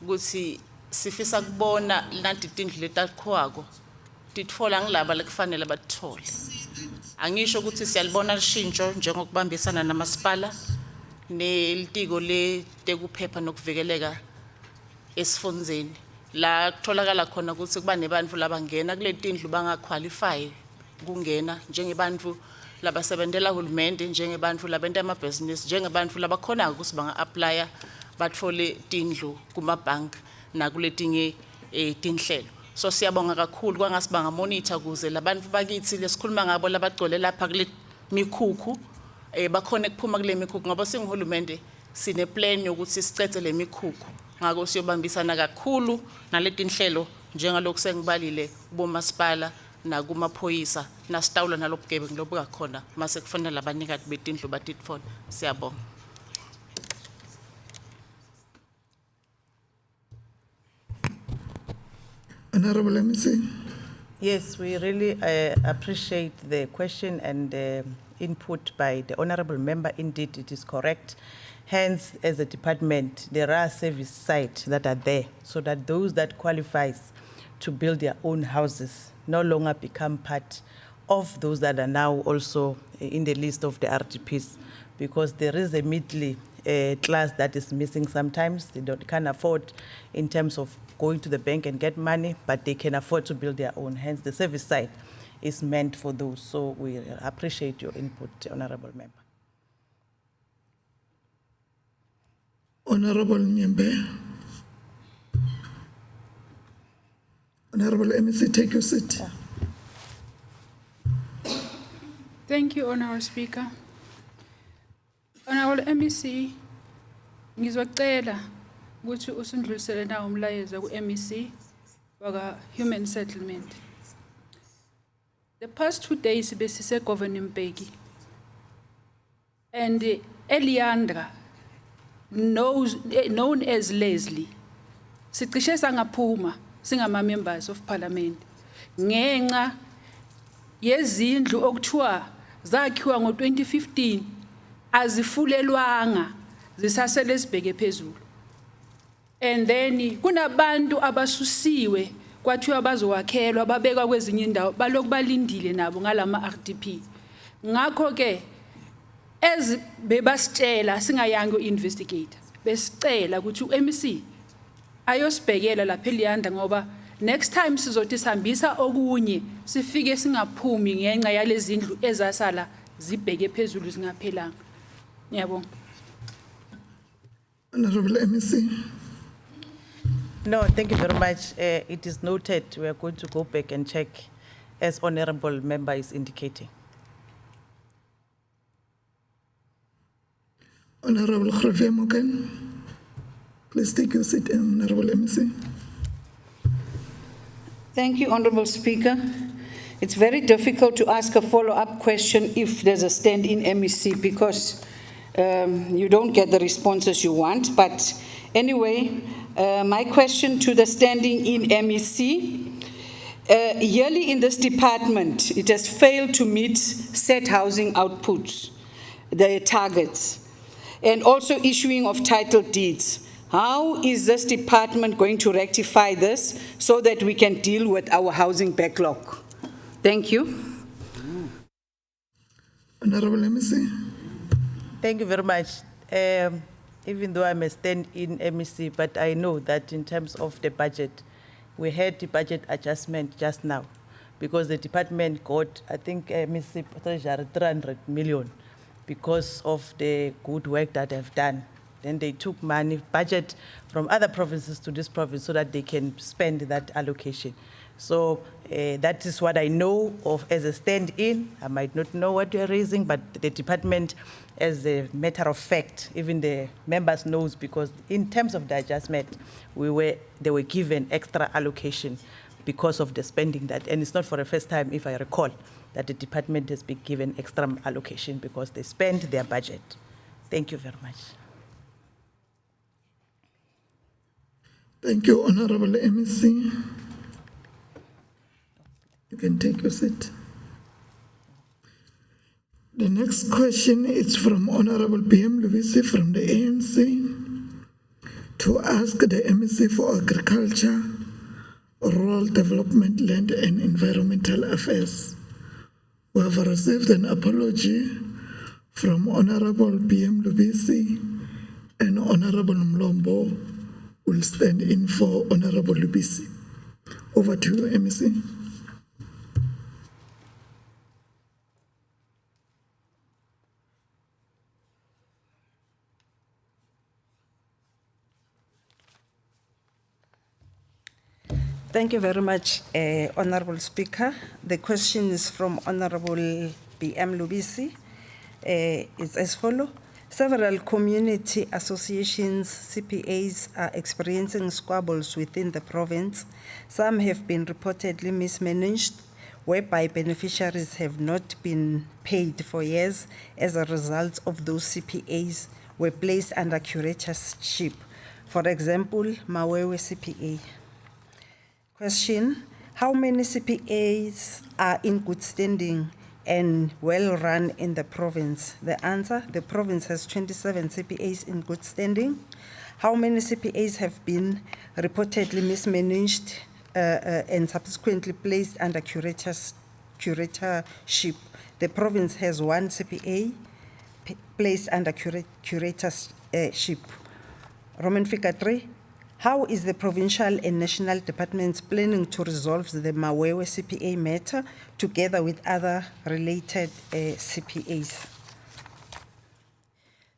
ukuthi sifisa kubona nanti tindlu letakhoako titfola ngilaba lekufanele batithole. Angisho ukuthi siyalibona lishintsho njengokubambisana namasipala nelitiko le tekuphepha nokuvikeleka esifondzeni la kutholakala khona ukuthi kuba nebantfu labangena kule tindlu bangaqualify kungena njengebantfu labasebentela hulumende, njengebantfu labenta amabhizinisi, njengebantfu labakhona ukuthi banga-applya batfole tindlu kumabhanki nakuletinye tinhlelo. So siyabonga kakhulu kwangasi bangamonitor kuze labantu bakithi lesikhuluma ngabo labagcwele lapha kule mikhukhu bakhona kuphuma kule mikhukhu ngoba singihulumende sine plan yokuthi sicethe le mikhukhu. Ngako siyobambisana kakhulu naletinhlelo njengalokhu sengibalile kubomasipala nakumaphoyisa nasitawula nalobugebengu lobukakhona mase kufanele abanikati betindlu batitfole. Siyabonga. Honorable MEC. Yes, we really appreciate the question and input by the honorable member. Indeed, it is correct. Hence, as a department, there are service sites that are there so that those that qualifies to build their own houses no longer become part of those that are now also in the list of the RDPs, because there is a middle class that is missing sometimes. They can't afford in terms of going to the bank and get money, but they can afford to build their own. Hence, the service side is meant for those. So we appreciate your input, Honorable Member. Honorable Nyembe. Honorable MEC, take your seat. Thank you, Honorable Speaker. Honorable MEC, ngizwacela ukuthi usindlulisele nawo umlayezo ku-MEC waka Human Settlement. The past 2 days besise Governing Mbeki, and Eliandra, known as Leslie, sicishe sangaphuma singama members of parliament ngenxa yezindlu okuthiwa zakhiwa ngo-2015 azifulelwanga zisasele sibheke phezulu. And then kunabantu abasusiwe kwathiwa bazowakhelwa babekwa kwezinye indawo baloku balindile nabo ngalama RDP. Ngakho ke ez bebasitshela singayanga investigate besicela ukuthi uMC ayosibhekela lapha eLiyanda ngoba next time sizothi sihambisa okunye sifike singaphumi ngenxa yalezi ndlu ezasala zibheke phezulu zingaphelanga. Ngiyabonga. Honorable MEC. No, thank you very much. It is noted. We are going to go back and check as honorable member is indicating. Honorable Khrofe Moken. Please take your seat, Honorable MEC. Thank you, Honorable Speaker. It's very difficult to ask a follow-up question if there's a stand-in MEC because you don't get the responses you want. But anyway, my question to the standing-in MEC, yearly in this department, it has failed to meet set housing outputs, the targets, and also issuing of title deeds. How is this department going to rectify this so that we can deal with our housing backlog? Thank you. Honorable MEC. Thank you very much. Even though I'm a stand-in MEC, but I know that in terms of the budget, we had the budget adjustment just now because the department got, I think, MEC Treasury 300 million because of the good work that they've done. Then they took money, budget from other provinces to this province so that they can spend that allocation. So that is what I know of as a stand-in. I might not know what you're raising, but the department, as a matter of fact, even the members knows because in terms of the adjustment, they were given extra allocation because of the spending that, and it's not for the first time, if I recall, that the department has been given extra allocation because they spent their budget. Thank you very much. Thank you, Honorable MEC. You can take your seat. The next question is from Honorable PM Lubisi from the ANC to ask the MEC for Agriculture, Rural Development, Land and Environmental Affairs. We have received an apology from Honorable PM Lubisi and Honorable Mlombo will stand in for Honorable Lubisi. Over to you, MEC. Thank you very much, Honorable Speaker. The question is from Honorable B.M. Lubisi. It's as follows. Several community associations, CPAs, are experiencing squabbles within the province. Some have been reportedly mismanaged, whereby beneficiaries have not been paid for years as a result of those CPAs were placed under curatorship. For example, Mawewe CPA. Question, how many CPAs are in good standing and well run in the province? The answer, the province has 27 CPAs in good standing. How many CPAs have been reportedly mismanaged and subsequently placed under curatorship? The province has 1 CPA placed under curatorship. Roman figure 3, how is the provincial and national departments planning to resolve the Mawewe CPA matter together with other related CPAs?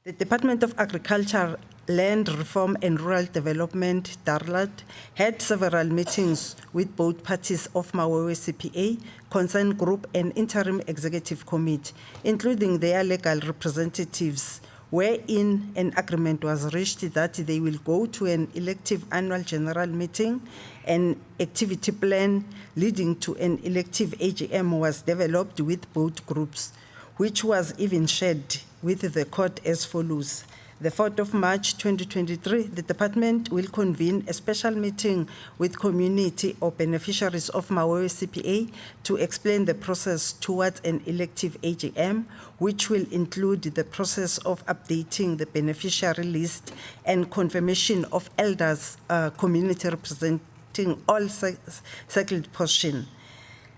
The Department of Agriculture, Land Reform and Rural Development, DARLAD, had several meetings with both parties of Mawewe CPA, concerned group and interim executive committee, including their legal representatives, wherein an agreement was reached that they will go to an elective annual general meeting. An activity plan leading to an elective AGM was developed with both groups, which was even shared with the court as follows. The 4th of March 2023, the department will convene a special meeting with community or beneficiaries of Mawewe CPA to explain the process towards an elective AGM, which will include the process of updating the beneficiary list and confirmation of elders, community representing all settled portion.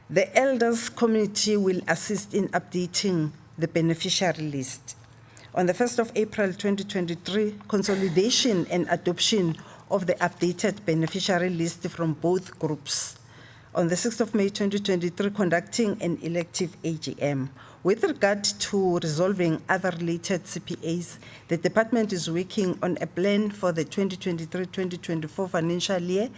The elders committee will assist in updating the beneficiary list. On the 1st of April 2023, consolidation and adoption of the updated beneficiary list from both groups. On the 6th of May 2023, conducting an elective AGM. With regard to resolving other related CPAs, the department is working on a plan for the 2023-2024 financial year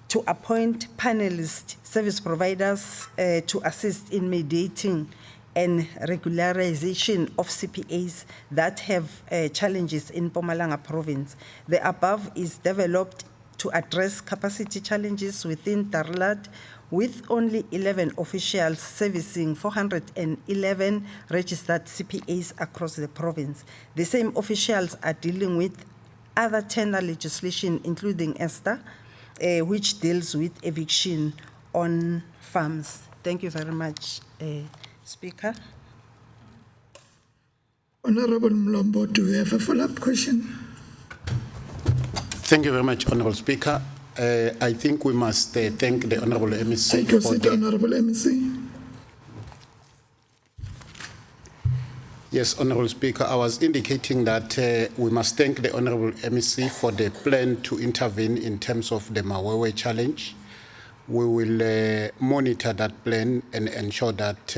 to appoint panelist service providers to assist in mediating and regularization of CPAs that have challenges in Mpumalanga province. The above is developed to address capacity challenges within DARLAD, with only 11 officials servicing 411 registered CPAs across the province. The same officials are dealing with other tender legislation, including ESTA, which deals with eviction on farms. Thank you very much, Speaker. Honorable Mlombo, do you have a follow-up question? Thank you very much, Honorable Speaker. I think we must thank the Honorable MEC. Take your seat, Honorable MEC. Yes, Honorable Speaker, I was indicating that we must thank the Honorable MEC for the plan to intervene in terms of the Mawewe challenge. We will monitor that plan and ensure that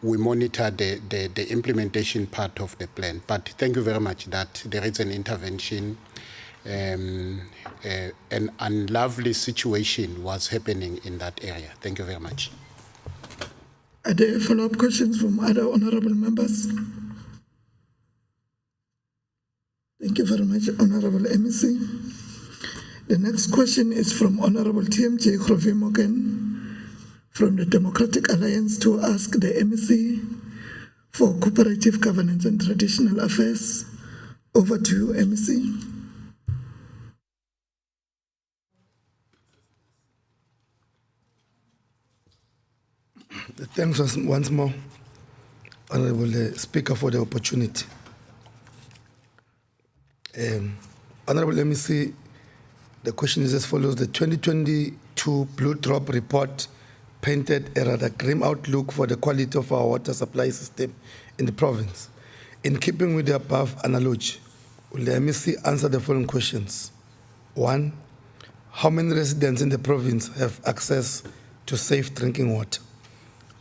we monitor the implementation part of the plan. But thank you very much that there is an intervention. An unlovely situation was happening in that area. Thank you very much. Are there follow-up questions from other honorable members? Thank you very much, Honorable MEC. The next question is from Honorable TMJ Khrovimoken from the Democratic Alliance to ask the MEC for Cooperative Governance and Traditional Affairs. Over to you, MEC. Thanks once more, Honorable Speaker, for the opportunity. Honorable MEC, the question is as follows. The 2022 Blue Drop report painted a rather grim outlook for the quality of our water supply system in the province. In keeping with the above analogy, will the MEC answer the following questions? 1, how many residents in the province have access to safe drinking water?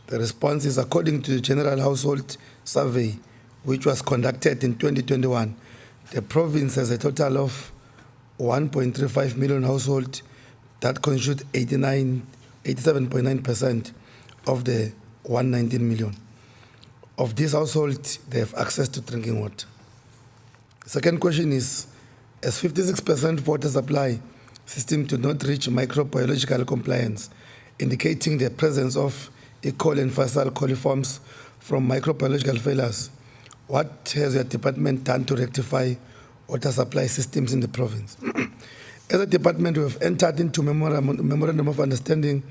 The response is according to the General Household Survey, which was conducted in 2021, the province has a total of 1.35 million households, that constitute 87.9% of the 119 million. Of these households, they have access to drinking water. The second question is, as 56% water supply system do not reach microbiological compliance, indicating the presence of E. coli and facile coliforms from microbiological failures, what has your department done to rectify water supply systems in the province? As a department, we have entered into memorandum of understanding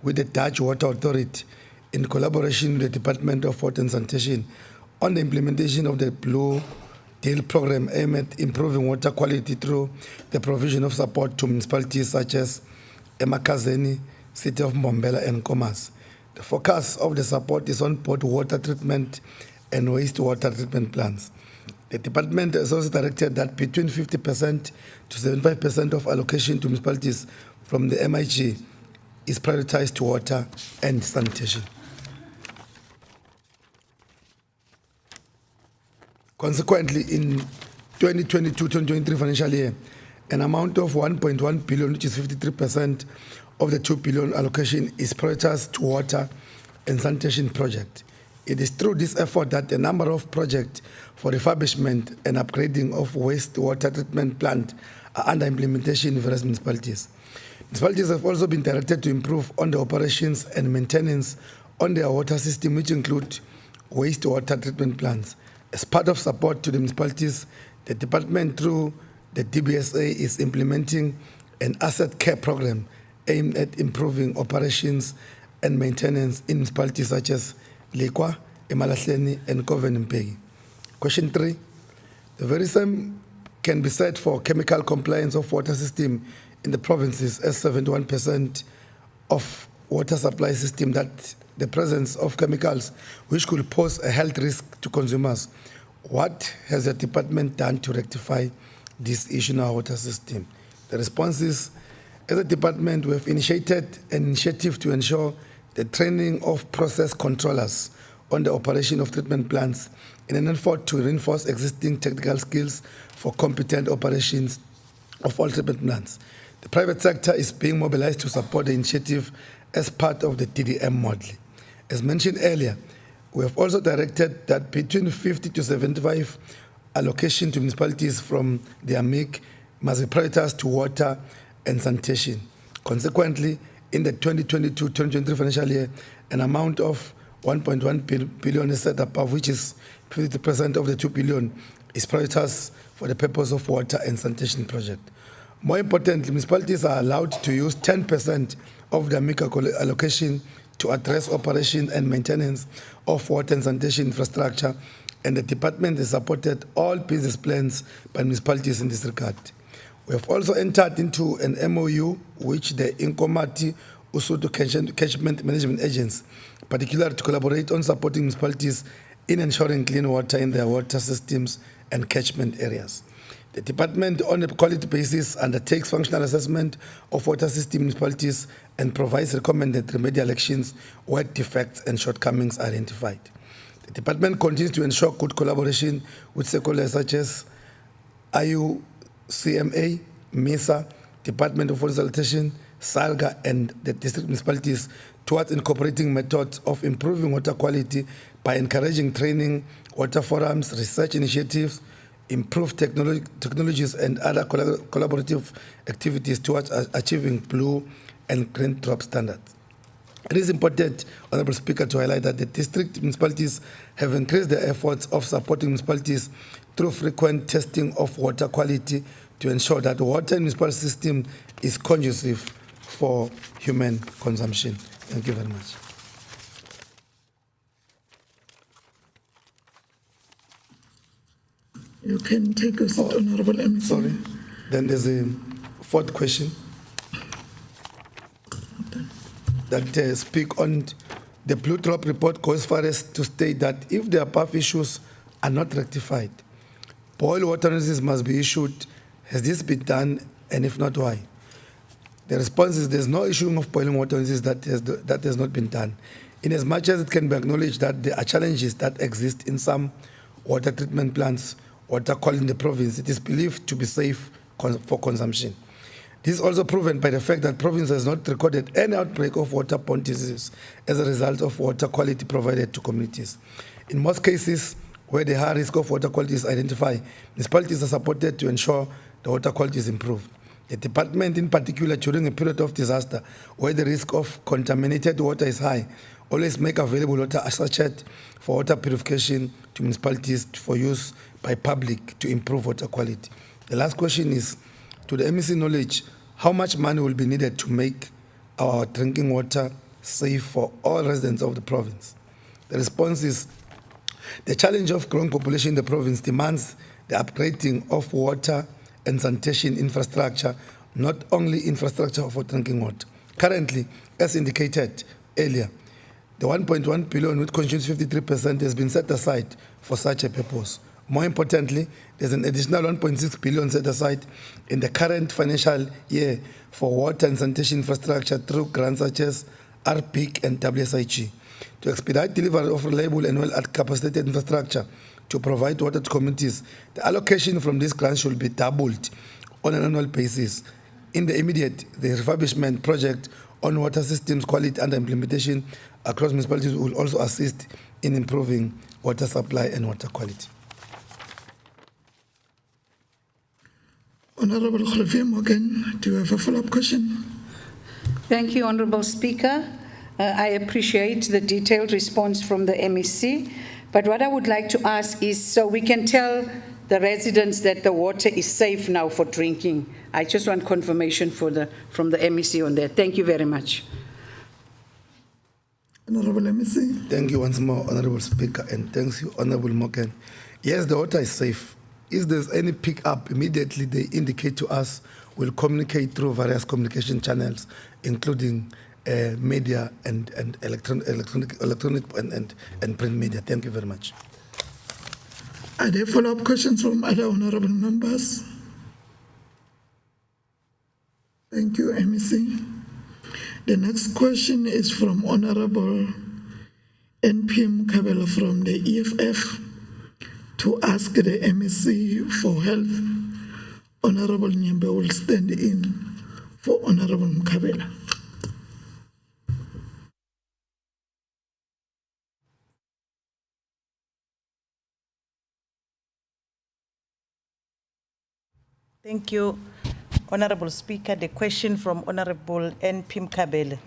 with the Dutch Water Authority in collaboration with the Department of Water and Sanitation on the implementation of the Blue Deal program aimed at improving water quality through the provision of support to municipalities such as Emakazeni, City of Mbombela, and Commerce. The focus of the support is on both water treatment and wastewater treatment plants. The department has also directed that between 50% to 75% of allocation to municipalities from the MIG is prioritized to water and sanitation. Consequently, in 2022-2023 financial year, an amount of 1.1 billion, which is 53% of the 2 billion allocation, is prioritized to water and sanitation project. It is through this effort that a number of projects for refurbishment and upgrading of wastewater treatment plant are under implementation in various municipalities. Municipalities have also been directed to improve on the operations and maintenance on their water system, which include wastewater treatment plants. As part of support to the municipalities, the department, through the DBSA, is implementing an asset care program aimed at improving operations and maintenance in municipalities such as Lekwa, Emalahleni, and Koven Mpegi. Question 3. The very same can be said for chemical compliance of water system in the provinces, as 71% of water supply system that the presence of chemicals which could pose a health risk to consumers. What has the department done to rectify this issue in our water system? The response is, as a department, we have initiated an initiative to ensure the training of process controllers on the operation of treatment plants in an effort to reinforce existing technical skills for competent operations of all treatment plants. The private sector is being mobilized to support the initiative as part of the TDM model. As mentioned earlier, we have also directed that between 50 to 75 allocation to municipalities from the AMIC must be prioritized to water and sanitation. Consequently, in the 2022-2023 financial year, an amount of 1.1 billion is set up, of which is 50% of the 2 billion is prioritized for the purpose of water and sanitation project. More importantly, municipalities are allowed to use 10% of the AMIC allocation to address operation and maintenance of water and sanitation infrastructure, and the department has supported all business plans by municipalities in this regard. We have also entered into an MOU which the Inkomati Usutu Catchment Management Agents, particularly to collaborate on supporting municipalities in ensuring clean water in their water systems and catchment areas. The department, on a quality basis, undertakes functional assessment of water system municipalities and provides recommended remedial actions where defects and shortcomings are identified. The department continues to ensure good collaboration with stakeholders such as IUCMA, MISA, Department of Water Sanitation, SALGA, and the district municipalities towards incorporating methods of improving water quality by encouraging training, water forums, research initiatives, improved technologies, and other collaborative activities towards achieving blue and green drop standards. It is important, Honourable Speaker, to highlight that the district municipalities have increased their efforts of supporting municipalities through frequent testing of water quality to ensure that the water in municipal system is conducive for human consumption. Thank you very much. You can take a seat, Honourable MEC. Sorry. Then there's a fourth question that speak on the Blue Drop report goes far as to state that if the above issues are not rectified, boil water notices must be issued. Has this been done, and if not, why? The response is there's no issuing of boiling water notices that has not been done. In as much as it can be acknowledged that there are challenges that exist in some water treatment plants, water quality in the province, it is believed to be safe for consumption. This is also proven by the fact that province has not recorded any outbreak of waterborne diseases as a result of water quality provided to communities. In most cases, where the high risk of water quality is identified, municipalities are supported to ensure the water quality is improved. The department, in particular, during a period of disaster where the risk of contaminated water is high, always make available water sachet for water purification to municipalities for use by public to improve water quality. The last question is, to the MEC knowledge, how much money will be needed to make our drinking water safe for all residents of the province? The response is, the challenge of growing population in the province demands the upgrading of water and sanitation infrastructure, not only infrastructure for drinking water. Currently, as indicated earlier, the 1.1 billion, which constitutes 53%, has been set aside for such a purpose. More importantly, there's an additional 1.6 billion set aside in the current financial year for water and sanitation infrastructure through grants such as RPIC and WSIG. To expedite delivery of reliable and well-capacitated infrastructure to provide water to communities, the allocation from these grants should be doubled on an annual basis. In the immediate, the refurbishment project on water systems quality and implementation across municipalities will also assist in improving water supply and water quality. Honorable Khulufia Morgan, do you have a follow-up question? Thank you, Honorable Speaker. I appreciate the detailed response from the MEC, but what I would like to ask is, so we can tell the residents that the water is safe now for drinking. I just want confirmation from the MEC on that. Thank you very much. Honorable MEC. Thank you once more, Honorable Speaker, and thanks you, Honorable Morgan. Yes, the water is safe. If there's any pick-up, immediately they indicate to us, we'll communicate through various communication channels, including media and electronic and print media. Thank you very much. Are there follow-up questions from other honorable members? Thank you, MEC. The next question is from Honorable NPM Kabela from the EFF to ask the MEC for health. Honorable Nyembe will stand in for Honorable Mkabela. Thank you, Honorable Speaker. The question from Honorable NPM Kabele.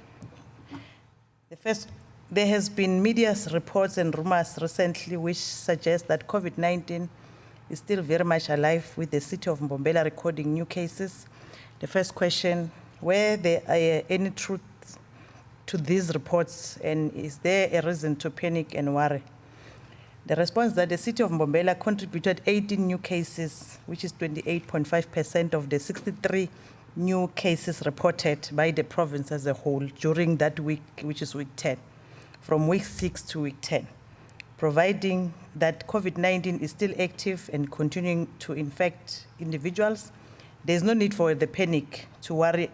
There has been media reports and rumors recently which suggest that COVID-19 is still very much alive, with the city of Mbombela recording new cases. The first question, were there any truth to these reports, and is there a reason to panic and worry? The response that the city of Mbombela contributed 18 new cases, which is 28.5% of the 63 new cases reported by the province as a whole during that week, which is week 10, from week 6 to week 10, providing that COVID-19 is still active and continuing to infect individuals. There's no need for the panic to worry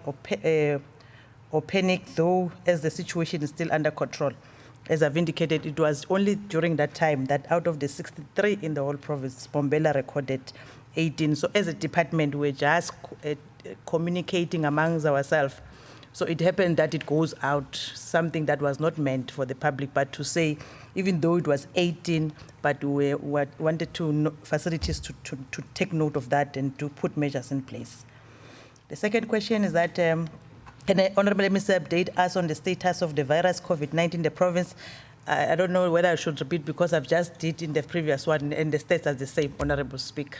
or panic, though, as the situation is still under control. As I've indicated, it was only during that time that out of the 63 in the whole province, Mbombela recorded 18. So as a department, we're just communicating amongst ourselves. So it happened that it goes out, something that was not meant for the public, but to say, even though it was 18, but we wanted to facilities to take note of that and to put measures in place. The second question is that, can the Honorable MEC update us on the status of the virus COVID-19 in the province? I don't know whether I should repeat because I've just did in the previous one and the states are the same, Honorable Speaker.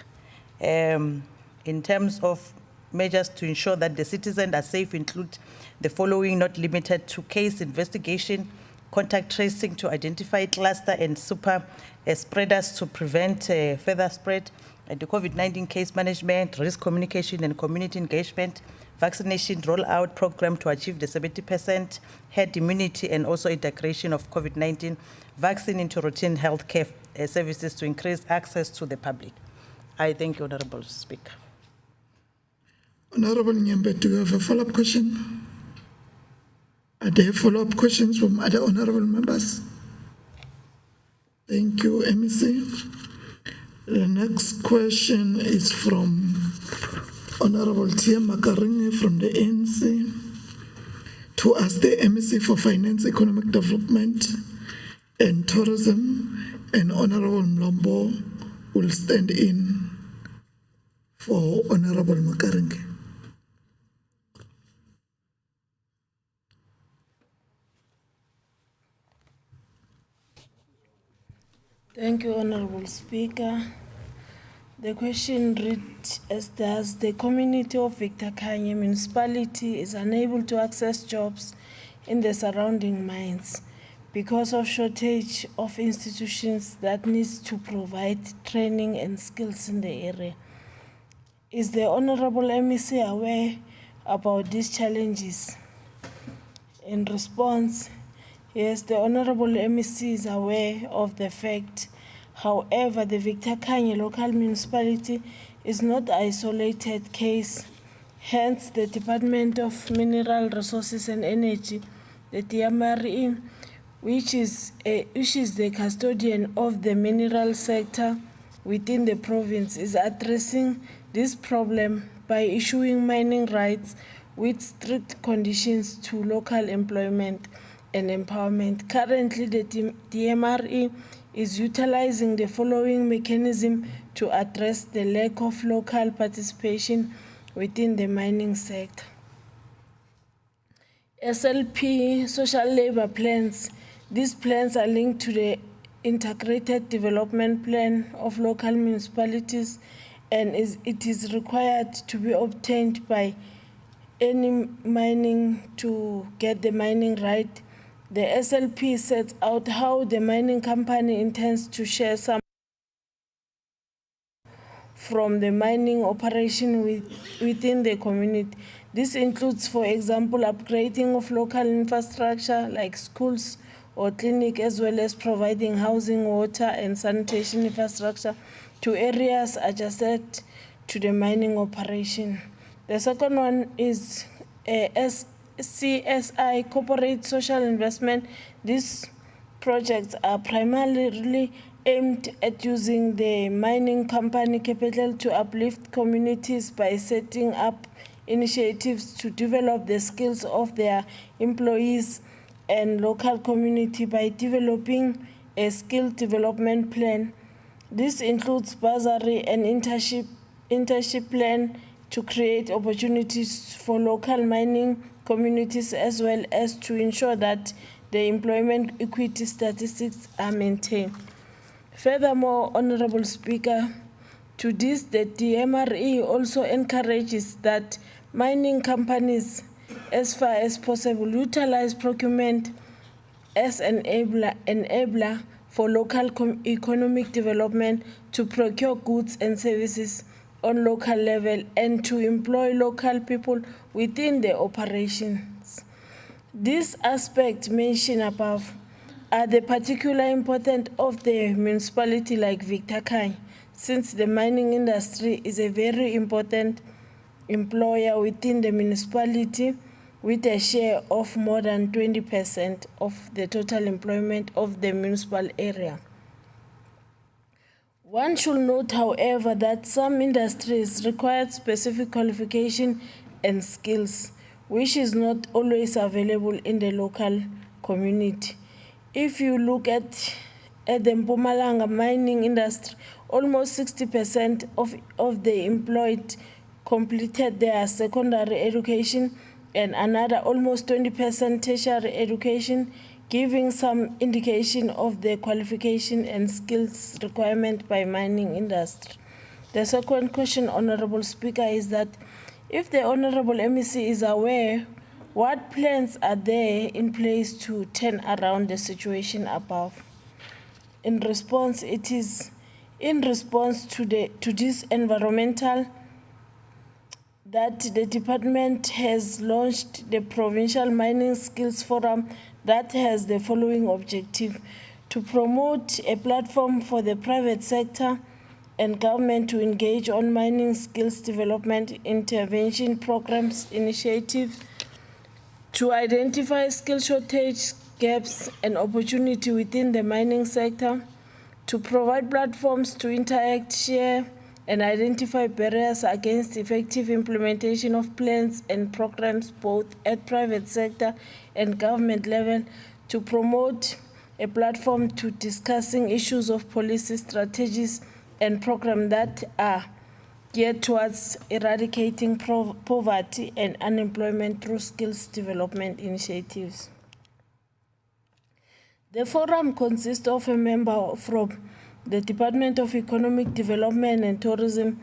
In terms of measures to ensure that the citizens are safe include the following, not limited to case investigation, contact tracing to identify cluster and super spreaders to prevent further spread, and the COVID-19 case management, risk communication and community engagement, vaccination rollout program to achieve the 70% herd immunity, and also integration of COVID-19 vaccine into routine healthcare services to increase access to the public. I thank you, Honorable Speaker. Honorable Nyembe, do you have a follow-up question? Are there follow-up questions from other honorable members? Thank you, MEC. The next question is from Honorable Tia Makaringe from the ANC, to ask the MEC for Finance, Economic Development and Tourism, and Honorable Mlombo will stand in for Honorable Makaringe. Thank you, Honorable Speaker. The question reads as thus: the community of Victor Khanye municipality is unable to access jobs in the surrounding mines because of shortage of institutions that needs to provide training and skills in the area. Is the Honorable MEC aware about these challenges? In response, yes, the Honorable MEC is aware of the fact. However, the Victor Khanye local municipality is not an isolated case. Hence, the Department of Mineral Resources and Energy, the DMRE, which is the custodian of the mineral sector within the province, is addressing this problem by issuing mining rights with strict conditions to local employment and empowerment. Currently, the DMRE is utilizing the following mechanism to address the lack of local participation within the mining sector. SLP, social labor plans. These plans are linked to the integrated development plan of local municipalities, and it is required to be obtained by any mining to get the mining right. The SLP sets out how the mining company intends to share some from the mining operation within the community. This includes, for example, upgrading of local infrastructure like schools or clinic, as well as providing housing, water, and sanitation infrastructure to areas adjacent to the mining operation. The second one is CSI, corporate social investment. These projects are primarily aimed at using the mining company capital to uplift communities by setting up initiatives to develop the skills of their employees and local community by developing a skill development plan. This includes bursary and internship plan to create opportunities for local mining communities, as well as to ensure that the employment equity statistics are maintained. Furthermore, Honorable Speaker, to this, the DMRE also encourages that mining companies, as far as possible, utilize procurement as an enabler for local economic development to procure goods and services on local level and to employ local people within the operations. These aspects mentioned above are the particular importance of the municipality like Victor Khanye, since the mining industry is a very important employer within the municipality with a share of more than 20% of the total employment of the municipal area. One should note, however, that some industries require specific qualification and skills, which is not always available in the local community. If you look at the Mpumalanga mining industry, almost 60% of the employed completed their secondary education and another almost 20% tertiary education, giving some indication of the qualification and skills requirement by mining industry. The second question, Honorable Speaker, is that if the Honorable MEC is aware, what plans are there in place to turn around the situation above? In response, it is in response to this environmental that the department has launched the Provincial Mining Skills Forum that has the following objective: to promote a platform for the private sector and government to engage on mining skills development intervention programs initiatives, to identify skill shortage gaps and opportunity within the mining sector, to provide platforms to interact, share, and identify barriers against effective implementation of plans and programs both at private sector and government level, to promote a platform to discussing issues of policy strategies and programs that are geared towards eradicating poverty and unemployment through skills development initiatives. The forum consists of a member from the Department of Economic Development and Tourism,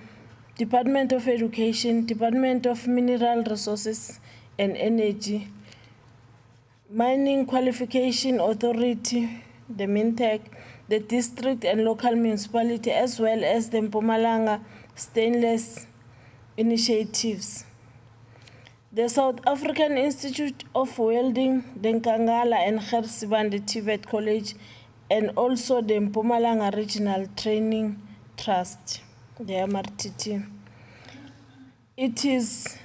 Department of Education, Department of Mineral Resources and Energy, Mining Qualification Authority, the MINTEC, the district and local municipality, as well as the Mpumalanga Stainless initiatives. The South African Institute of Welding, the Nkangala and Gersibande TVET College, and also the Mpumalanga Regional Training Trust, the MRTT. It is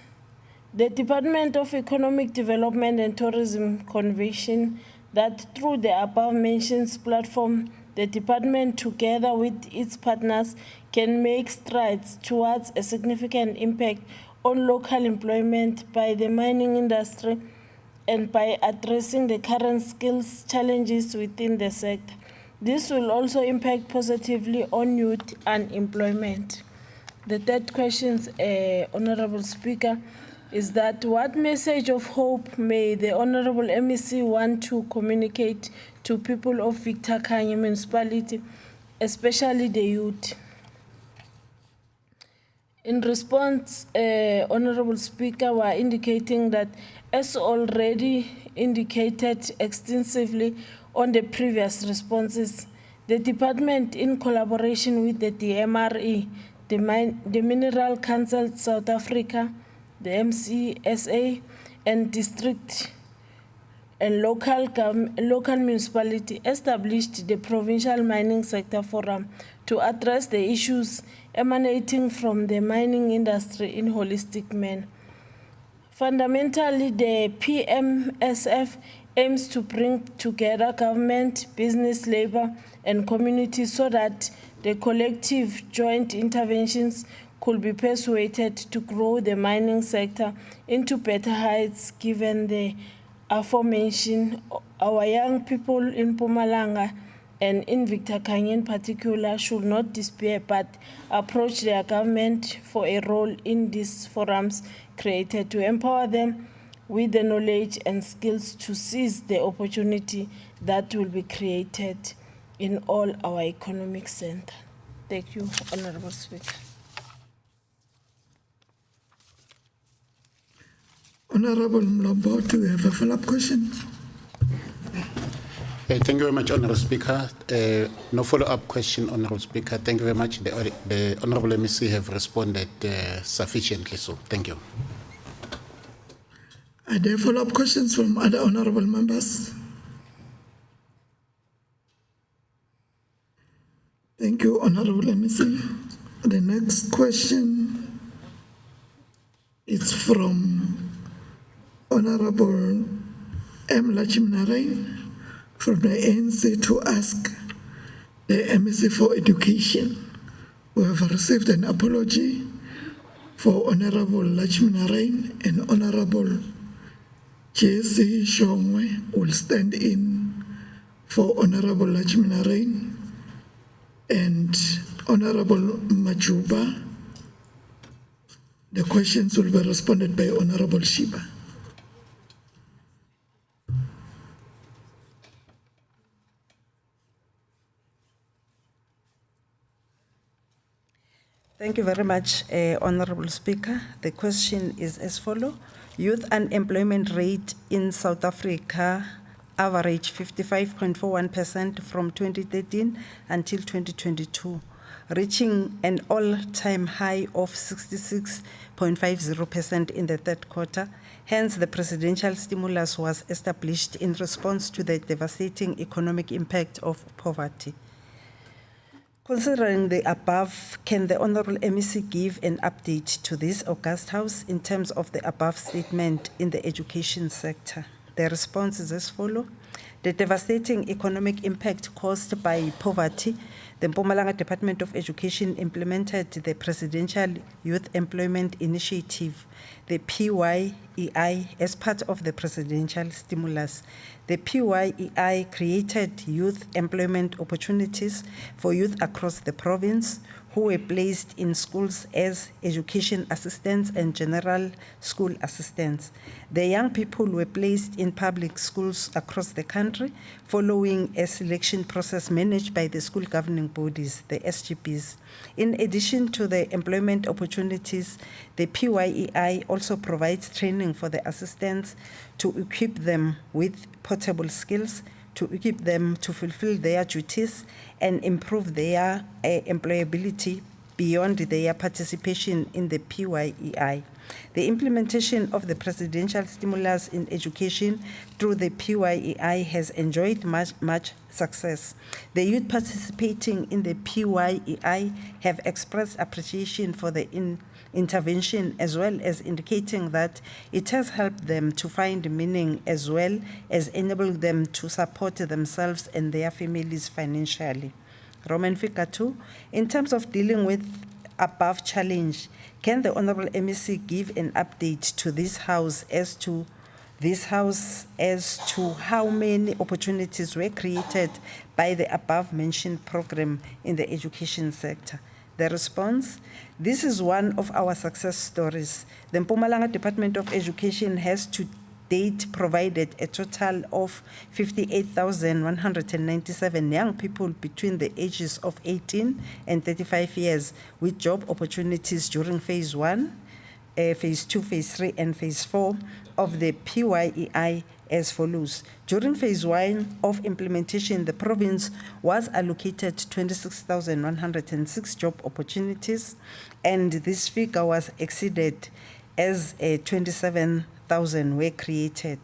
the Department of Economic Development and Tourism conviction that through the above-mentioned platform, the department, together with its partners, can make strides towards a significant impact on local employment by the mining industry and by addressing the current skills challenges within the sector. This will also impact positively on youth unemployment. The third question, Honorable Speaker, is that what message of hope may the Honorable MEC want to communicate to people of Victor Khanye municipality, especially the youth? In response, Honorable Speaker, we are indicating that, as already indicated extensively on the previous responses, the department, in collaboration with the DMRE, the Mineral Council South Africa, the MCSA, and district and local municipality, established the Provincial Mining Sector Forum to address the issues emanating from the mining industry in holistic manner. Fundamentally, the PMSF aims to bring together government, business, labor, and community so that the collective joint interventions could be persuaded to grow the mining sector into better heights. Given the aforementioned, our young people in Mpumalanga and in Victor Khanye in particular should not despair but approach their government for a role in these forums created to empower them with the knowledge and skills to seize the opportunity that will be created in all our economic centers. Thank you, Honorable Speaker. Honorable Mlombo, do you have a follow-up question? Thank you very much, Honorable Speaker. No follow-up question, Honorable Speaker. Thank you very much. The Honorable MEC have responded sufficiently, so thank you. Are there follow-up questions from other honorable members? Thank you, Honorable MEC. The next question is from Honorable M. Lachimnarain from the ANC to ask the MEC for Education. We have received an apology for Honorable Lachimnarain, and Honorable J.C. Shongwe will stand in for Honorable Lachimnarain, and Honorable Majuba. The questions will be responded by Honorable Shiba. Thank you very much, Honorable Speaker. The question is as follows. Youth unemployment rate in South Africa averaged 55.41% from 2013 until 2022, reaching an all-time high of 66.50% in the third quarter. Hence, the presidential stimulus was established in response to the devastating economic impact of poverty. Considering the above, can the Honorable MEC give an update to this August House in terms of the above statement in the education sector? The response is as follows. The devastating economic impact caused by poverty, the Mpumalanga Department of Education implemented the Presidential Youth Employment Initiative, the PYEI, as part of the presidential stimulus. The PYEI created youth employment opportunities for youth across the province who were placed in schools as education assistants and general school assistants. The young people were placed in public schools across the country following a selection process managed by the school governing bodies, the SGBs. In addition to the employment opportunities, the PYEI also provides training for the assistants to equip them with portable skills, to equip them to fulfill their duties and improve their employability beyond their participation in the PYEI. The implementation of the presidential stimulus in education through the PYEI has enjoyed much success. The youth participating in the PYEI have expressed appreciation for the intervention, as well as indicating that it has helped them to find meaning as well as enable them to support themselves and their families financially. Roman figure 2, in terms of dealing with above challenge, can the Honorable MEC give an update to this House as to how many opportunities were created by the above mentioned program in the education sector? The response: this is one of our success stories. The Mpumalanga Department of Education has to date provided a total of 58,197 young people between the ages of 18 and 35 years with job opportunities during phase 1, phase 2, phase 3, and phase 4 of the PYEI as follows. During phase 1 of implementation, the province was allocated 26,106 job opportunities, and this figure was exceeded as 27,000 were created.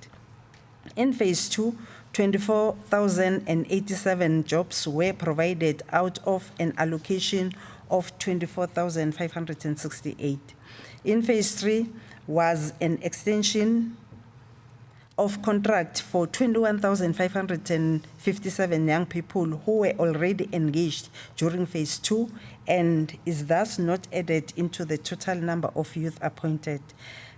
In phase 2, 24,087 jobs were provided out of an allocation of 24,568. In phase 3 was an extension of contract for 21,557 young people who were already engaged during phase 2 and is thus not added into the total number of youth appointed.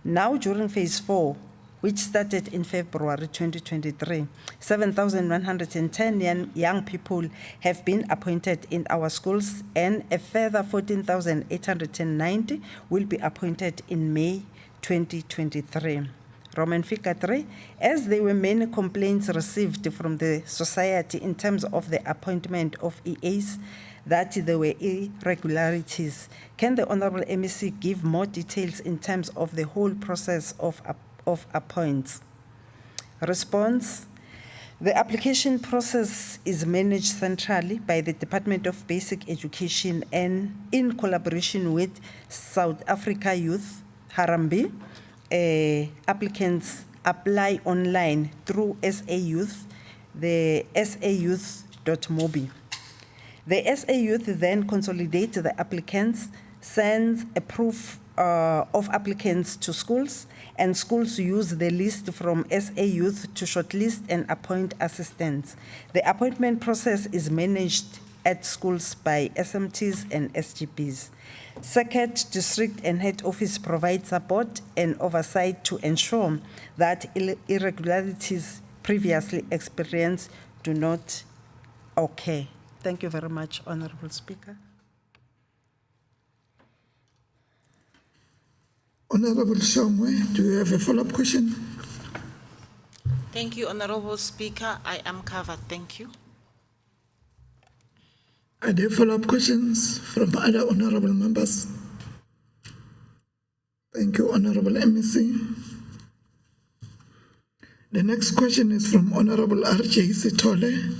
Now, during phase 4, which started in February 2023, 7,110 young people have been appointed in our schools, and a further 14,890 will be appointed in May 2023. Roman figure 3, as there were many complaints received from the society in terms of the appointment of EAs, that there were irregularities. Can the Honorable MEC give more details in terms of the whole process of appointments? Response: the application process is managed centrally by the Department of Basic Education and in collaboration with South Africa Youth, Harambee. Applicants apply online through SA Youth, the sayouth.mobi. The SA Youth then consolidates the applicants, sends a proof of applicants to schools, and schools use the list from SA Youth to shortlist and appoint assistants. The appointment process is managed at schools by SMTs and SGPs. Second, district and head office provide support and oversight to ensure that irregularities previously experienced do not occur. Thank you very much, Honorable Speaker. Honorable Shongwe, do you have a follow-up question? Thank you, Honorable Speaker. I am covered. Thank you. Are there follow-up questions from other honorable members? Thank you, Honorable MEC. The next question is from Honorable R.J. Sitole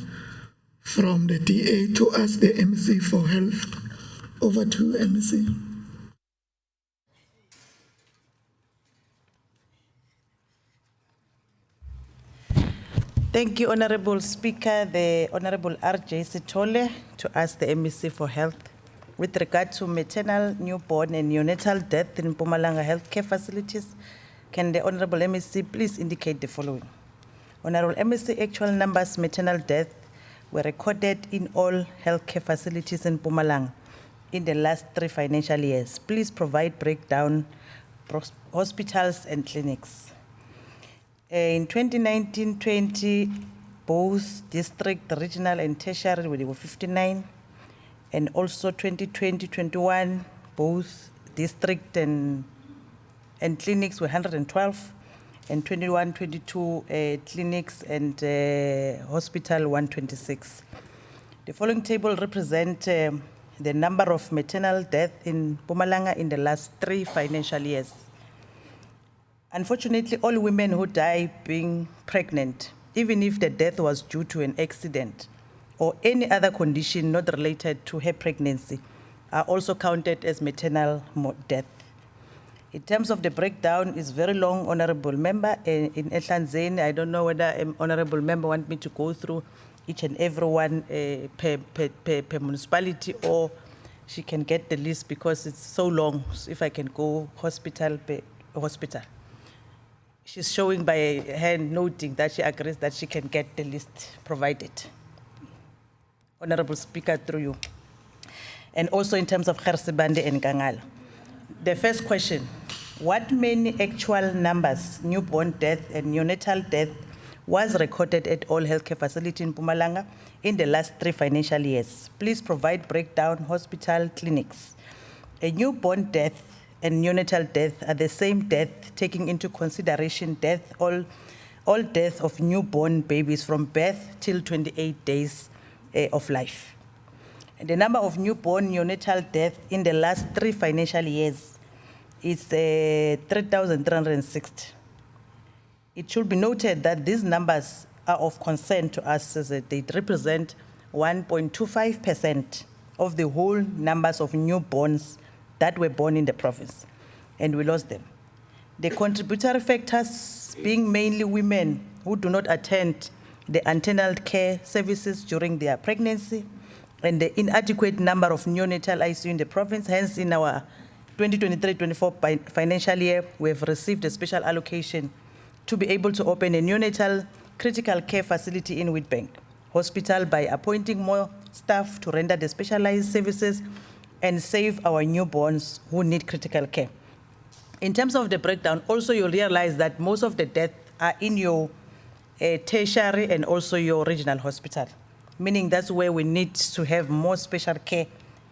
from the DA to ask the MEC for health. Over to you, MEC. Thank you, Honorable Speaker. The Honorable R.J. Sitole to ask the MEC for health. With regard to maternal, newborn, and neonatal death in Mpumalanga healthcare facilities, can the Honorable MEC please indicate the following? Honorable MEC, actual numbers maternal death were recorded in all healthcare facilities in Mpumalanga in the last 3 financial years? Please provide breakdown hospitals and clinics. In 2019-20, both district, regional, and tertiary were 59, and also 2020-21, both district and clinics were 112, and 21-22 clinics and hospital 126. The following table represents the number of maternal deaths in Mpumalanga in the last 3 financial years. Unfortunately, all women who die being pregnant, even if the death was due to an accident or any other condition not related to her pregnancy, are also counted as maternal death. In terms of the breakdown, it's very long, Honorable Member. In Ehlanzeni, I don't know whether Honorable Member want me to go through each and every one per municipality, or she can get the list because it's so long. So if I can go hospital per hospital. She's showing by her noting that she agrees that she can get the list provided. Honorable Speaker, through you. And also in terms of Gersibande and Gangal. The first question, what many actual numbers, newborn death and neonatal death, was recorded at all healthcare facilities in Mpumalanga in the last 3 financial years? Please provide breakdown hospital clinics. A newborn death and neonatal death are the same death, taking into consideration all death of newborn babies from birth till 28 days of life. And the number of newborn neonatal deaths in the last 3 financial years is 3,360. It should be noted that these numbers are of concern to us as they represent 1.25% of the whole numbers of newborns that were born in the province, and we lost them. The contributory factors being mainly women who do not attend the antenatal care services during their pregnancy, and the inadequate number of neonatal ICU in the province. Hence, in our 2023-24 financial year, we have received a special allocation to be able to open a neonatal critical care facility in Witbank Hospital by appointing more staff to render the specialized services and save our newborns who need critical care. In terms of the breakdown, also you'll realize that most of the deaths are in your tertiary and also your regional hospital, meaning that's where we need to have more special care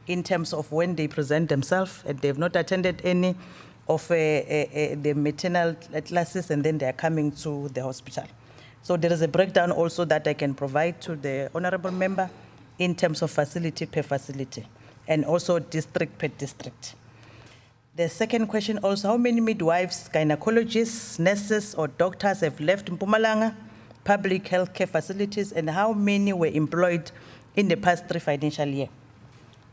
in terms of when they present themselves and they've not attended any of the maternal classes, and then they're coming to the hospital. So there is a breakdown also that I can provide to the honorable member in terms of facility per facility, and also district per district. The second question also, how many midwives, gynecologists, nurses, or doctors have left Mpumalanga public healthcare facilities, and how many were employed in the past 3 financial years?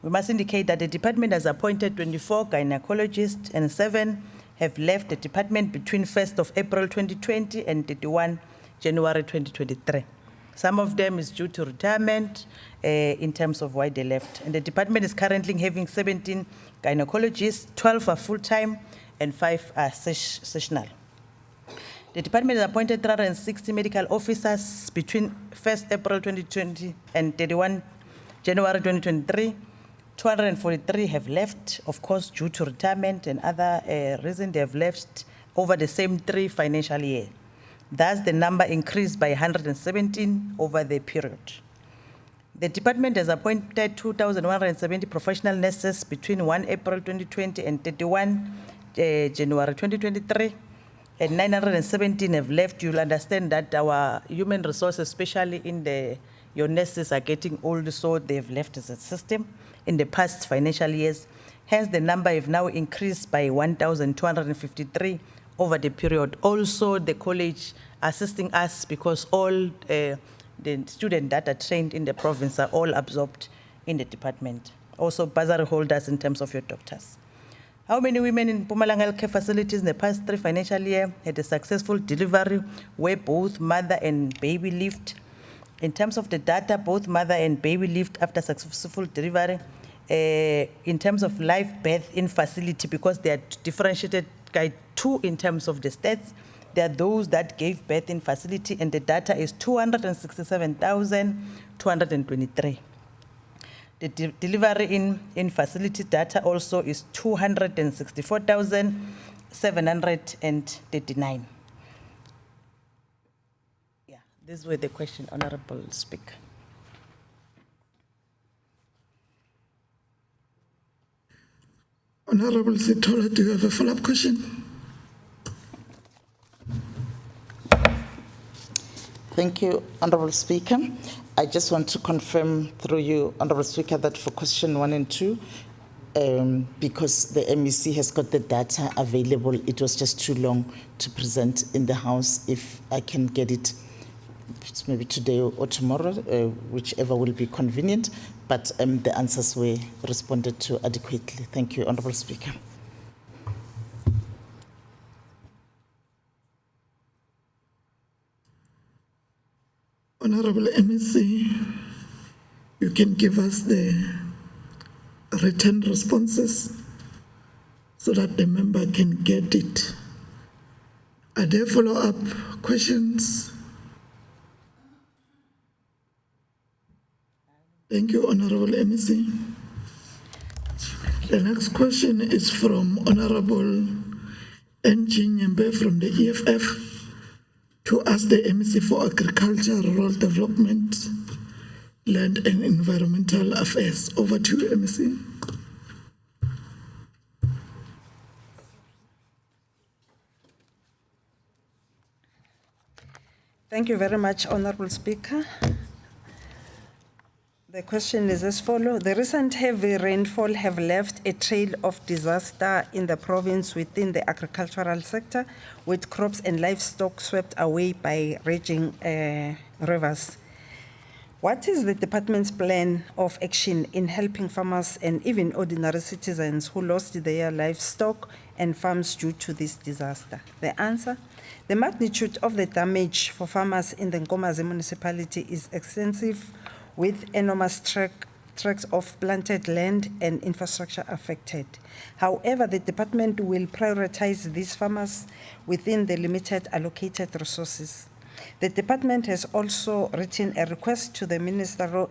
We must indicate that the department has appointed 24 gynecologists, and 7 have left the department between 1st of April 2020 and 31 January 2023. Some of them is due to retirement in terms of why they left. And the department is currently having 17 gynecologists, 12 are full-time, and 5 are sessional. The department has appointed 360 medical officers between 1st April 2020 and 31 January 2023. 243 have left, of course, due to retirement and other reasons. They have left over the same 3 financial years. Thus, the number increased by 117 over the period. The department has appointed 2,170 professional nurses between 1 April 2020 and 31 January 2023, and 917 have left. You'll understand that our human resources, especially in your nurses, are getting old, so they've left the system in the past financial years. Hence, the number have now increased by 1,253 over the period. Also, the college assisting us because all the students that are trained in the province are all absorbed in the department. Also, bursary holders in terms of your doctors. How many women in Mpumalanga healthcare facilities in the past 3 financial years had a successful delivery where both mother and baby lived? In terms of the data, both mother and baby lived after successful delivery. In terms of live birth in facility, because they are differentiated by 2 in terms of the stats, there are those that gave birth in facility, and the data is 267,223. The delivery in facility data also is 264,739. Yeah, these were the questions, Honorable Speaker. Honorable Sitola, do you have a follow-up question? Thank you, Honorable Speaker. I just want to confirm through you, Honorable Speaker, that for question 1 and 2, because the MEC has got the data available, it was just too long to present in the House. If I can get it maybe today or tomorrow, whichever will be convenient, but the answers were responded to adequately. Thank you, Honorable Speaker. Honorable MEC, you can give us the written responses so that the member can get it. Are there follow-up questions? Thank you, Honorable MEC. The next question is from Honorable N.G. Nyembe from the EFF to ask the MEC for Agriculture, Rural Development, Land and Environmental Affairs. Over to you, MEC. Thank you very much, Honorable Speaker. The question is as follows. The recent heavy rainfall have left a trail of disaster in the province within the agricultural sector, with crops and livestock swept away by raging rivers. What is the department's plan of action in helping farmers and even ordinary citizens who lost their livestock and farms due to this disaster? The answer? The magnitude of the damage for farmers in the Nkomazi municipality is extensive, with enormous tracts of planted land and infrastructure affected. However, the department will prioritize these farmers within the limited allocated resources. The department has also written a request to the Minister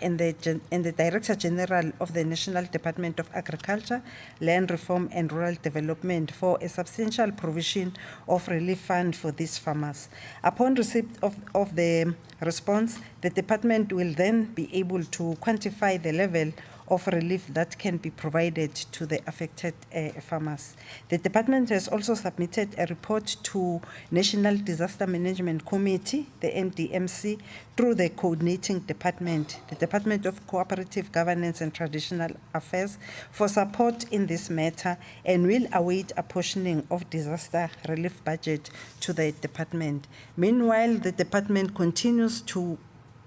and the Director General of the National Department of Agriculture, Land Reform and Rural Development for a substantial provision of relief fund for these farmers. Upon receipt of the response, the department will then be able to quantify the level of relief that can be provided to the affected farmers. The department has also submitted a report to National Disaster Management Committee, the NDMC, through the coordinating department, the Department of Cooperative Governance and Traditional Affairs, for support in this matter, and will await apportioning of disaster relief budget to the department. Meanwhile, the department continues to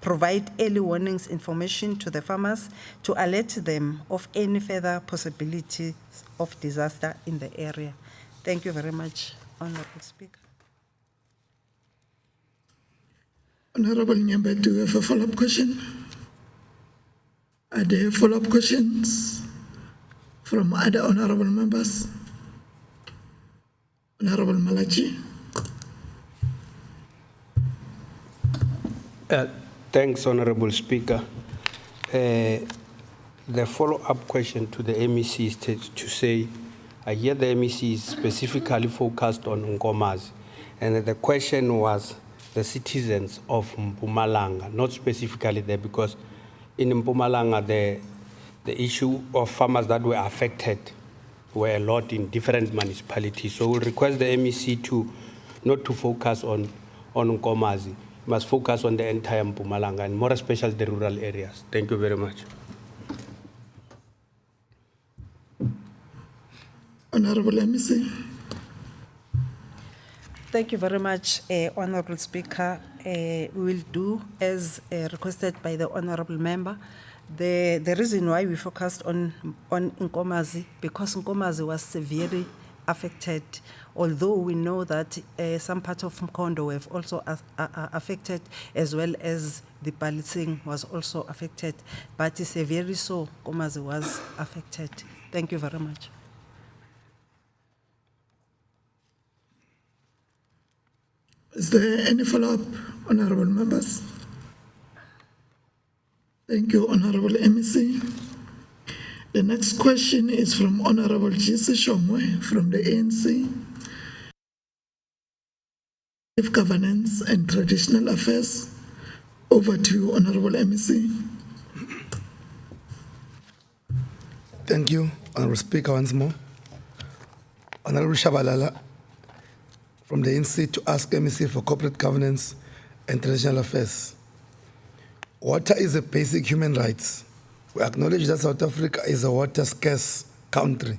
provide early warnings information to the farmers to alert them of any further possibilities of disaster in the area. Thank you very much, Honorable Speaker. Honorable Nyembe, do you have a follow-up question? Are there follow-up questions from other honorable members? Honorable Malachi. Thanks, Honorable Speaker. The follow-up question to the MEC is to say, I hear the MEC is specifically focused on Nkomazi, and the question was the citizens of Mpumalanga, not specifically there, because in Mpumalanga, the issue of farmers that were affected were a lot in different municipalities. So we'll request the MEC not to focus on Nkomazi, must focus on the entire Mpumalanga and more especially the rural areas. Thank you very much. Honorable MEC. Thank you very much, Honorable Speaker. We will do as requested by the Honorable Member. The reason why we focused on Nkomazi, because Nkomazi was severely affected, although we know that some parts of Mkondo have also affected, as well as the Balising was also affected, but severely so, Nkomazi was affected. Thank you very much. Is there any follow-up, honorable members? Thank you, Honorable MEC. The next question is from Honorable Jisi Shongwe from the ANC. Governance and Traditional Affairs. Over to you, Honorable MEC. Thank you, Honorable Speaker, once more. Honorable Shabalala from the ANC to ask MEC for Corporate Governance and Traditional Affairs. Water is a basic human right. We acknowledge that South Africa is a water-scarce country.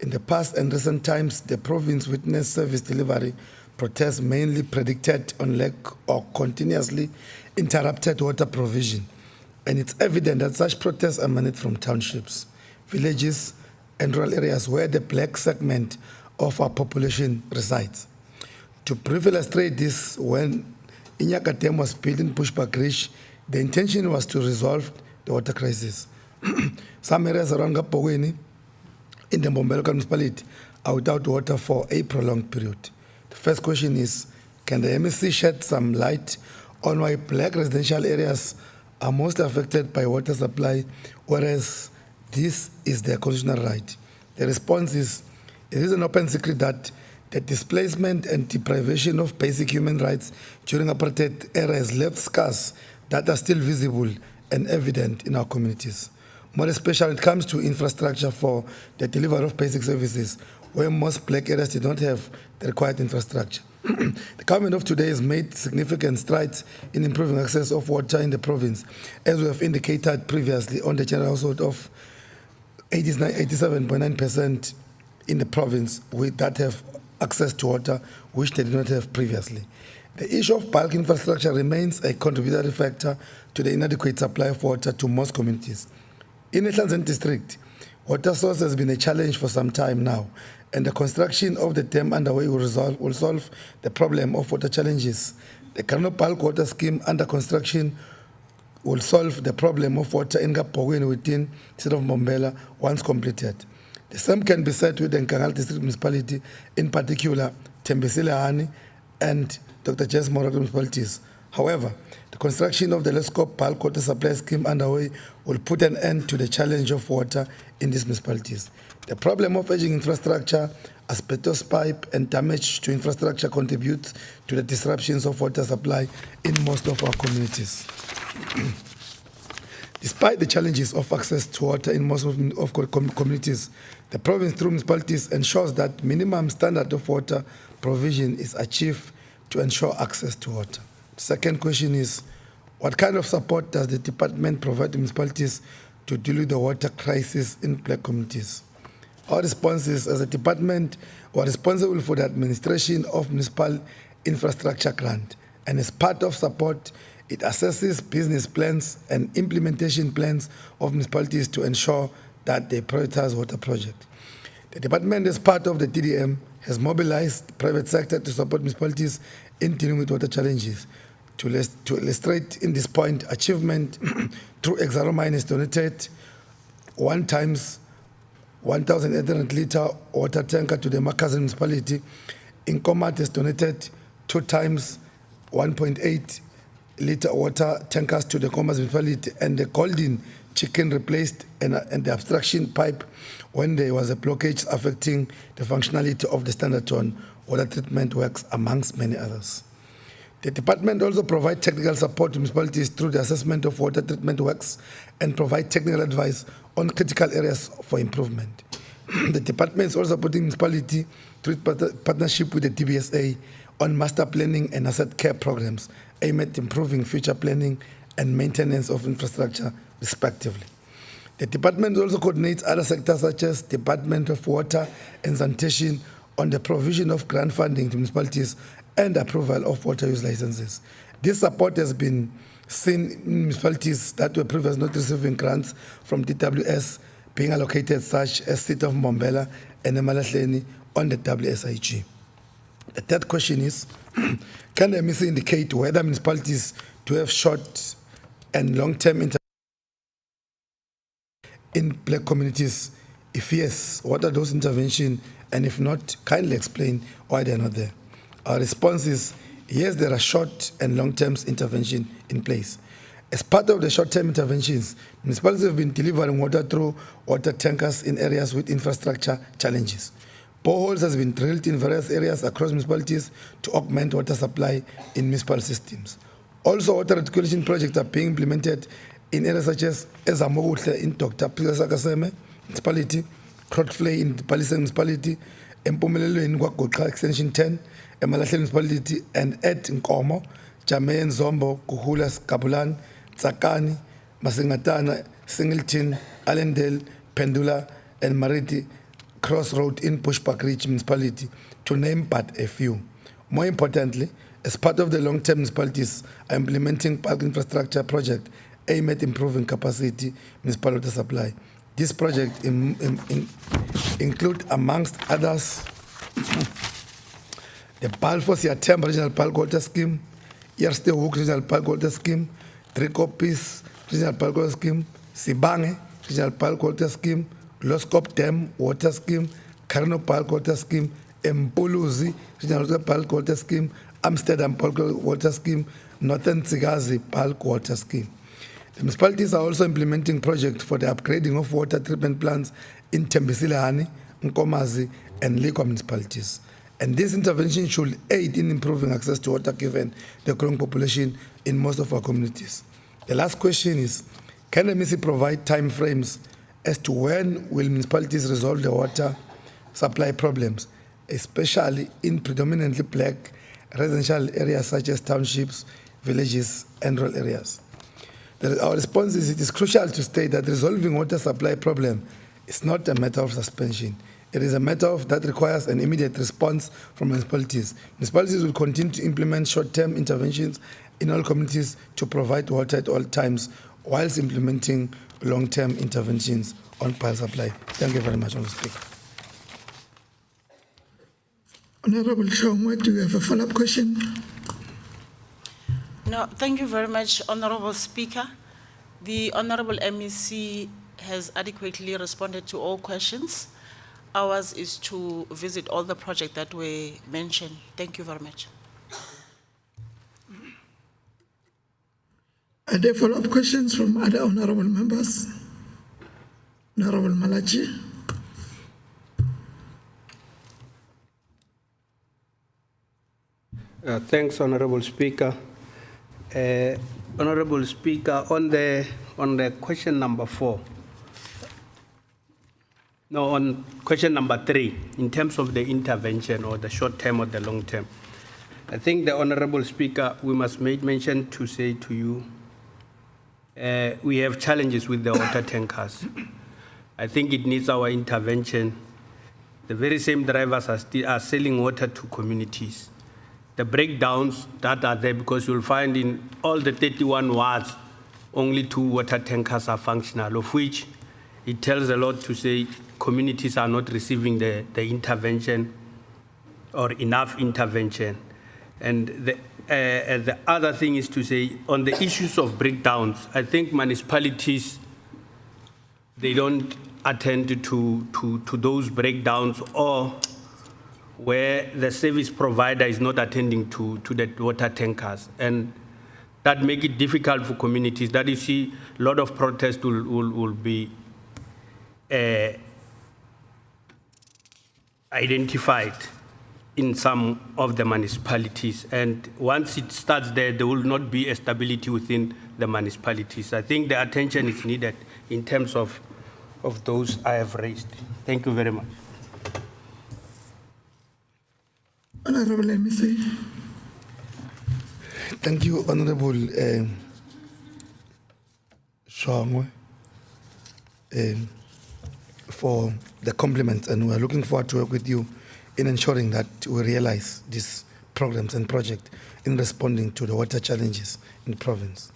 In the past and recent times, the province witnessed service delivery protests mainly predicated on lack or continuously interrupted water provision. And it's evident that such protests emanate from townships, villages, and rural areas where the black segment of our population resides. To briefly illustrate this, when Inyaka Dam was built in Bushbuckridge, the intention was to resolve the water crisis. Some areas around Gapogweni in the Mbombela municipality are without water for a prolonged period. The first question is, can the MEC shed some light on why black residential areas are most affected by water supply, whereas this is their constitutional right? The response is, it is an open secret that the displacement and deprivation of basic human rights during apartheid era has left scars that are still visible and evident in our communities. More especially when it comes to infrastructure for the delivery of basic services, where most black areas did not have the required infrastructure. The government of today has made significant strides in improving access of water in the province, as we have indicated previously on the general household of 87.9% in the province that have access to water, which they did not have previously. The issue of bulk infrastructure remains a contributory factor to the inadequate supply of water to most communities. In the Hlanzeni district, water source has been a challenge for some time now, and the construction of the dam underway will solve the problem of water challenges. The Kano Bulk Water Scheme under construction will solve the problem of water in Gapogweni within the city of Mbombela once completed. The same can be said with the Nkangala District Municipality, in particular Tembisile and Dr. James Morak municipalities. However, the construction of the Lescope Bulk Water Supply Scheme underway will put an end to the challenge of water in these municipalities. The problem of aging infrastructure, asbestos pipe, and damage to infrastructure contributes to the disruptions of water supply in most of our communities. Despite the challenges of access to water in most of communities, the province through municipalities ensures that minimum standard of water provision is achieved to ensure access to water. The second question is, what kind of support does the department provide to municipalities to deal with the water crisis in black communities? Our response is, as a department, we are responsible for the administration of municipal infrastructure grant, and as part of support, it assesses business plans and implementation plans of municipalities to ensure that they prioritize water projects. The department, as part of the DDM, has mobilized the private sector to support municipalities in dealing with water challenges. To illustrate in this point, achievement through Exaromine has donated 1 times 1,800 litre water tanker to the Makazi municipality. Incomat has donated 2 times 1.8 litre water tankers to the Nkomazi municipality, and the Golden Chicken replaced and the obstruction pipe when there was a blockage affecting the functionality of the Standerton water treatment works, amongst many others. The department also provides technical support to municipalities through the assessment of water treatment works and provide technical advice on critical areas for improvement. The department is also supporting municipality through partnership with the DBSA on master planning and asset care programs aimed at improving future planning and maintenance of infrastructure, respectively. The department also coordinates other sectors such as Department of Water and Sanitation on the provision of grant funding to municipalities and approval of water use licenses. This support has been seen in municipalities that were previously not receiving grants from DWS being allocated, such as City of Mbombela and Emalahleni on the WSIG. The third question is, can the MEC indicate whether municipalities do have short and long-term in black communities? If yes, what are those interventions? And if not, kindly explain why they're not there. Our response is, Yes, there are short and long-term intervention in place. As part of the short-term interventions, municipalities have been delivering water through water tankers in areas with infrastructure challenges. Boreholes has been drilled in various areas across municipalities to augment water supply in municipal systems. Also, water reticulation projects are being implemented in areas such as Ezamoguhle in Dr. Pilasakaseme municipality, Crotflay in Palisa municipality, Empumelelo in Kwagoqa extension 10, Emalahle municipality, and at Nkomo, Jameen, Zombo, Kuhulas, Kabulan, Tsakani, Masingatana, Singleton, Allendale, Pendula, and Mariti Crossroad in Bushbuck Ridge municipality, to name but a few. More importantly, as part of the long-term, municipalities are implementing bulk infrastructure project aimed at improving capacity municipal water supply. This project include, amongst others, the Balfour Siatemba Regional Bulk Water Scheme, Yerstehoek Regional Bulk Water Scheme, Driekopies Regional Bulk Water Scheme, Sibange Regional Bulk Water Scheme, Loskop Dam Water Scheme, Karno Bulk Water Scheme, Mpuluzi Regional Bulk Water Scheme, Amsterdam Bulk Water Scheme, Northern Tsigazi Bulk Water Scheme. The municipalities are also implementing projects for the upgrading of water treatment plants in Tembisilehani, Nkomazi, and Lekwa municipalities. And this intervention should aid in improving access to water given the growing population in most of our communities. The last question is, can the MEC provide time frames as to when will municipalities resolve the water supply problems, especially in predominantly black residential areas such as townships, villages, and rural areas? Our response is, it is crucial to state that resolving water supply problem is not a matter of suspension. It is a matter that requires an immediate response from municipalities. Municipalities will continue to implement short-term interventions in all communities to provide water at all times, whilst implementing long-term interventions on power supply. Thank you very much, Honourable Speaker. Honorable Shongwe, do you have a follow-up question? No, thank you very much, Honorable Speaker. The Honorable MEC has adequately responded to all questions. Ours is to visit all the projects that were mentioned. Thank you very much. Are there follow-up questions from other honorable members? Honorable Malachi. Thanks, Honorable Speaker. Honorable Speaker, on the question number 4. No, on question number 3, in terms of the intervention or the short term or the long term, I think the Honorable Speaker, we must make mention to say to you, we have challenges with the water tankers. I think it needs our intervention. The very same drivers are selling water to communities. The breakdowns that are there, because you'll find in all the 31 wards, only 2 water tankers are functional, of which it tells a lot to say communities are not receiving the intervention or enough intervention. And the other thing is to say, on the issues of breakdowns, I think municipalities, they don't attend to those breakdowns, or where the service provider is not attending to the water tankers. And that make it difficult for communities. That you see, a lot of protests will be identified in some of the municipalities. And once it starts there will not be a stability within the municipalities. I think the attention is needed in terms of those I have raised. Thank you very much. Honorable MEC. Thank you, Honorable Shongwe, for the compliments, and we are looking forward to work with you in ensuring that we realize these programs and projects in responding to the water challenges in the province.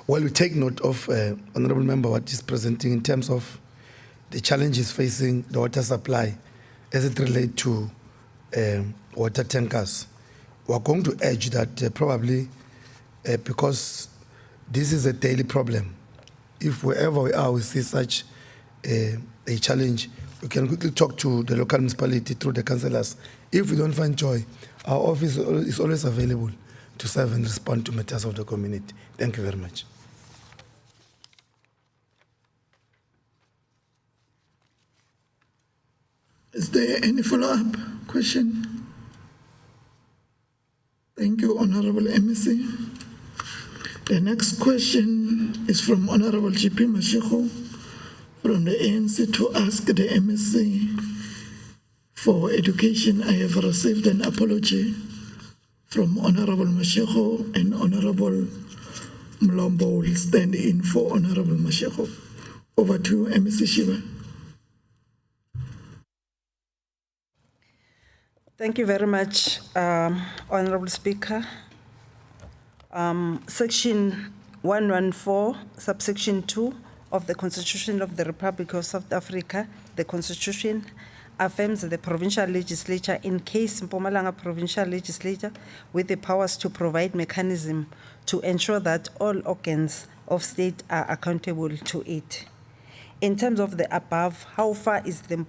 While we take note of Honorable Member what is presenting in terms of the challenges facing the water supply as it relates to water tankers, we are going to urge that probably because this is a daily problem, if wherever we are we see such a challenge, we can quickly talk to the local municipality through the councillors. If we don't find joy, our office is always available to serve and respond to matters of the community. Thank you very much. Is there any follow-up question? Thank you, Honorable MEC. The next question is from Honorable GP Mashiko from the ANC to ask the MEC for education. I have received an apology from Honorable Mashiko, and Honorable Mlombo will stand in for Honorable Mashiko. Over to you, MEC Shiva. Thank you very much, Honorable Speaker. Section 114, subsection 2 of the Constitution of the Republic of South Africa, the Constitution affirms the provincial legislature, in case Mpumalanga provincial legislature, with the powers to provide mechanism to ensure that all organs of state are accountable to it. In terms of the above, how far is the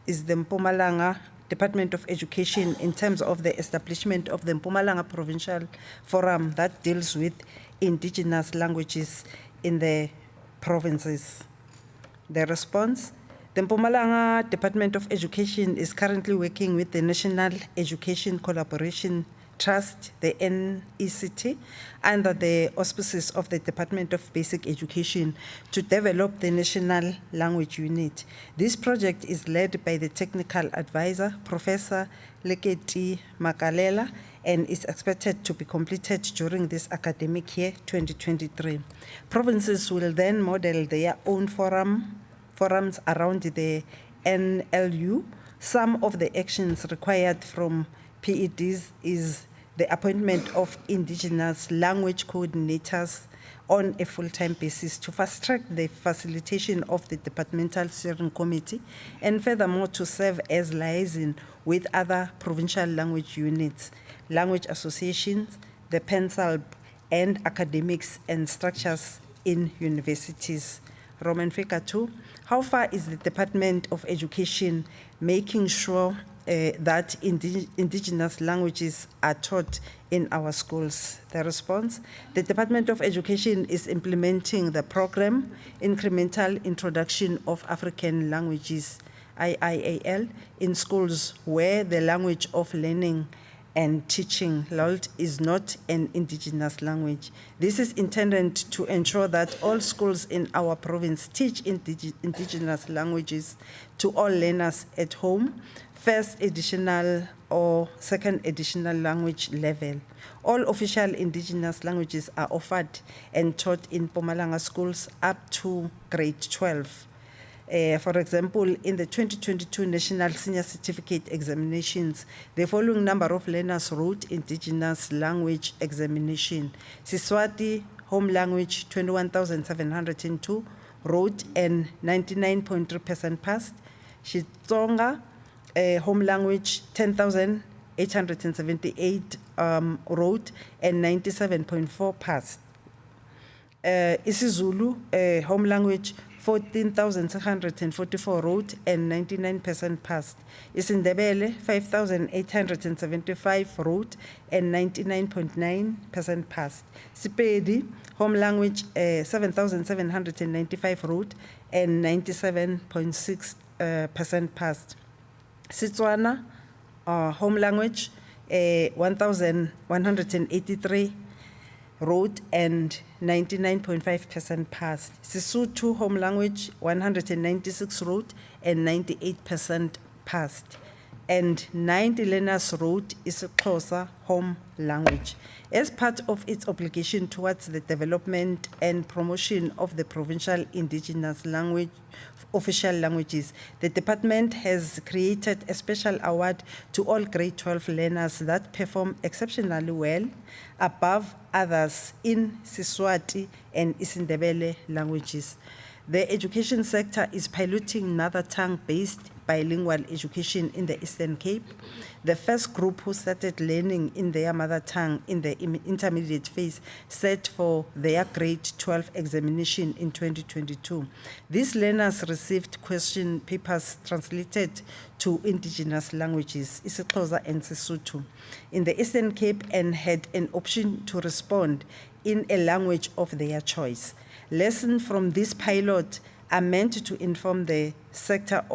Mpumalanga Department of Education in terms of the establishment of the Mpumalanga Provincial Forum that deals with indigenous languages in the provinces? The response: the Mpumalanga Department of Education is currently working with the National Education Collaboration Trust, the NECT, under the auspices of the Department of Basic Education to develop the National Language Unit. This project is led by the technical advisor, Professor Leketi Makalela, and is expected to be completed during this academic year, 2023. Provinces will then model their own forums around the NLU. Some of the actions required from PEDs is the appointment of indigenous language coordinators on a full-time basis to fast-track the facilitation of the departmental steering committee, and furthermore to serve as liaison with other provincial language units, language associations, the PENSALB, and academics and structures in universities. Roman figure 2, how far is the Department of Education making sure that indigenous languages are taught in our schools? The response: the Department of Education is implementing the program Incremental Introduction of African Languages, IIAL, in schools where the language of learning and teaching, LOLT, is not an indigenous language. This is intended to ensure that all schools in our province teach indigenous languages to all learners at home, first additional or second additional language level. All official indigenous languages are offered and taught in Mpumalanga schools up to grade 12. For example, in the 2022 National Senior Certificate Examinations, the following number of learners wrote indigenous language examination. Siswati, home language, 21,702, wrote and 99.3% passed. Xitsonga, home language, 10,878 wrote and 97.4 passed. isiZulu, home language, 14,644 wrote and 99% passed. isiNdebele, 5,875 wrote and 99.9% passed. Sepedi, home language, 7,795 wrote and 97.6% passed. Setswana, home language, 1,183 wrote and 99.5% passed. Sesotho, home language, 196 wrote and 98% passed. And 90 learners wrote isiXhosa home language. As part of its obligation towards the development and promotion of the provincial indigenous language, official languages, the department has created a special award to all grade 12 learners that perform exceptionally well above others in Siswati and isiNdebele languages. The education sector is piloting mother tongue-based bilingual education in the Eastern Cape. The first group who started learning in their mother tongue in the intermediate phase set for their grade 12 examination in 2022. These learners received question papers translated to indigenous languages, isiXhosa and Sesotho, in the Eastern Cape and had an option to respond in a language of their choice. Lessons from this pilot are meant to inform the sector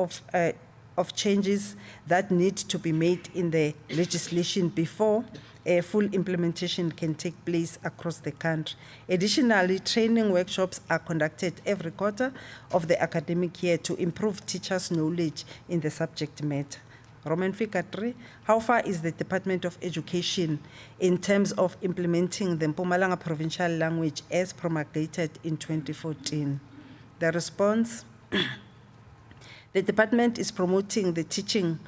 of changes that need to be made in the legislation before a full implementation can take place across the country. Additionally, training workshops are conducted every quarter of the academic year to improve teachers' knowledge in the subject matter. Roman figure 3, how far is the Department of Education in terms of implementing the Mpumalanga provincial language as promulgated in 2014? The response, the department is promoting the teaching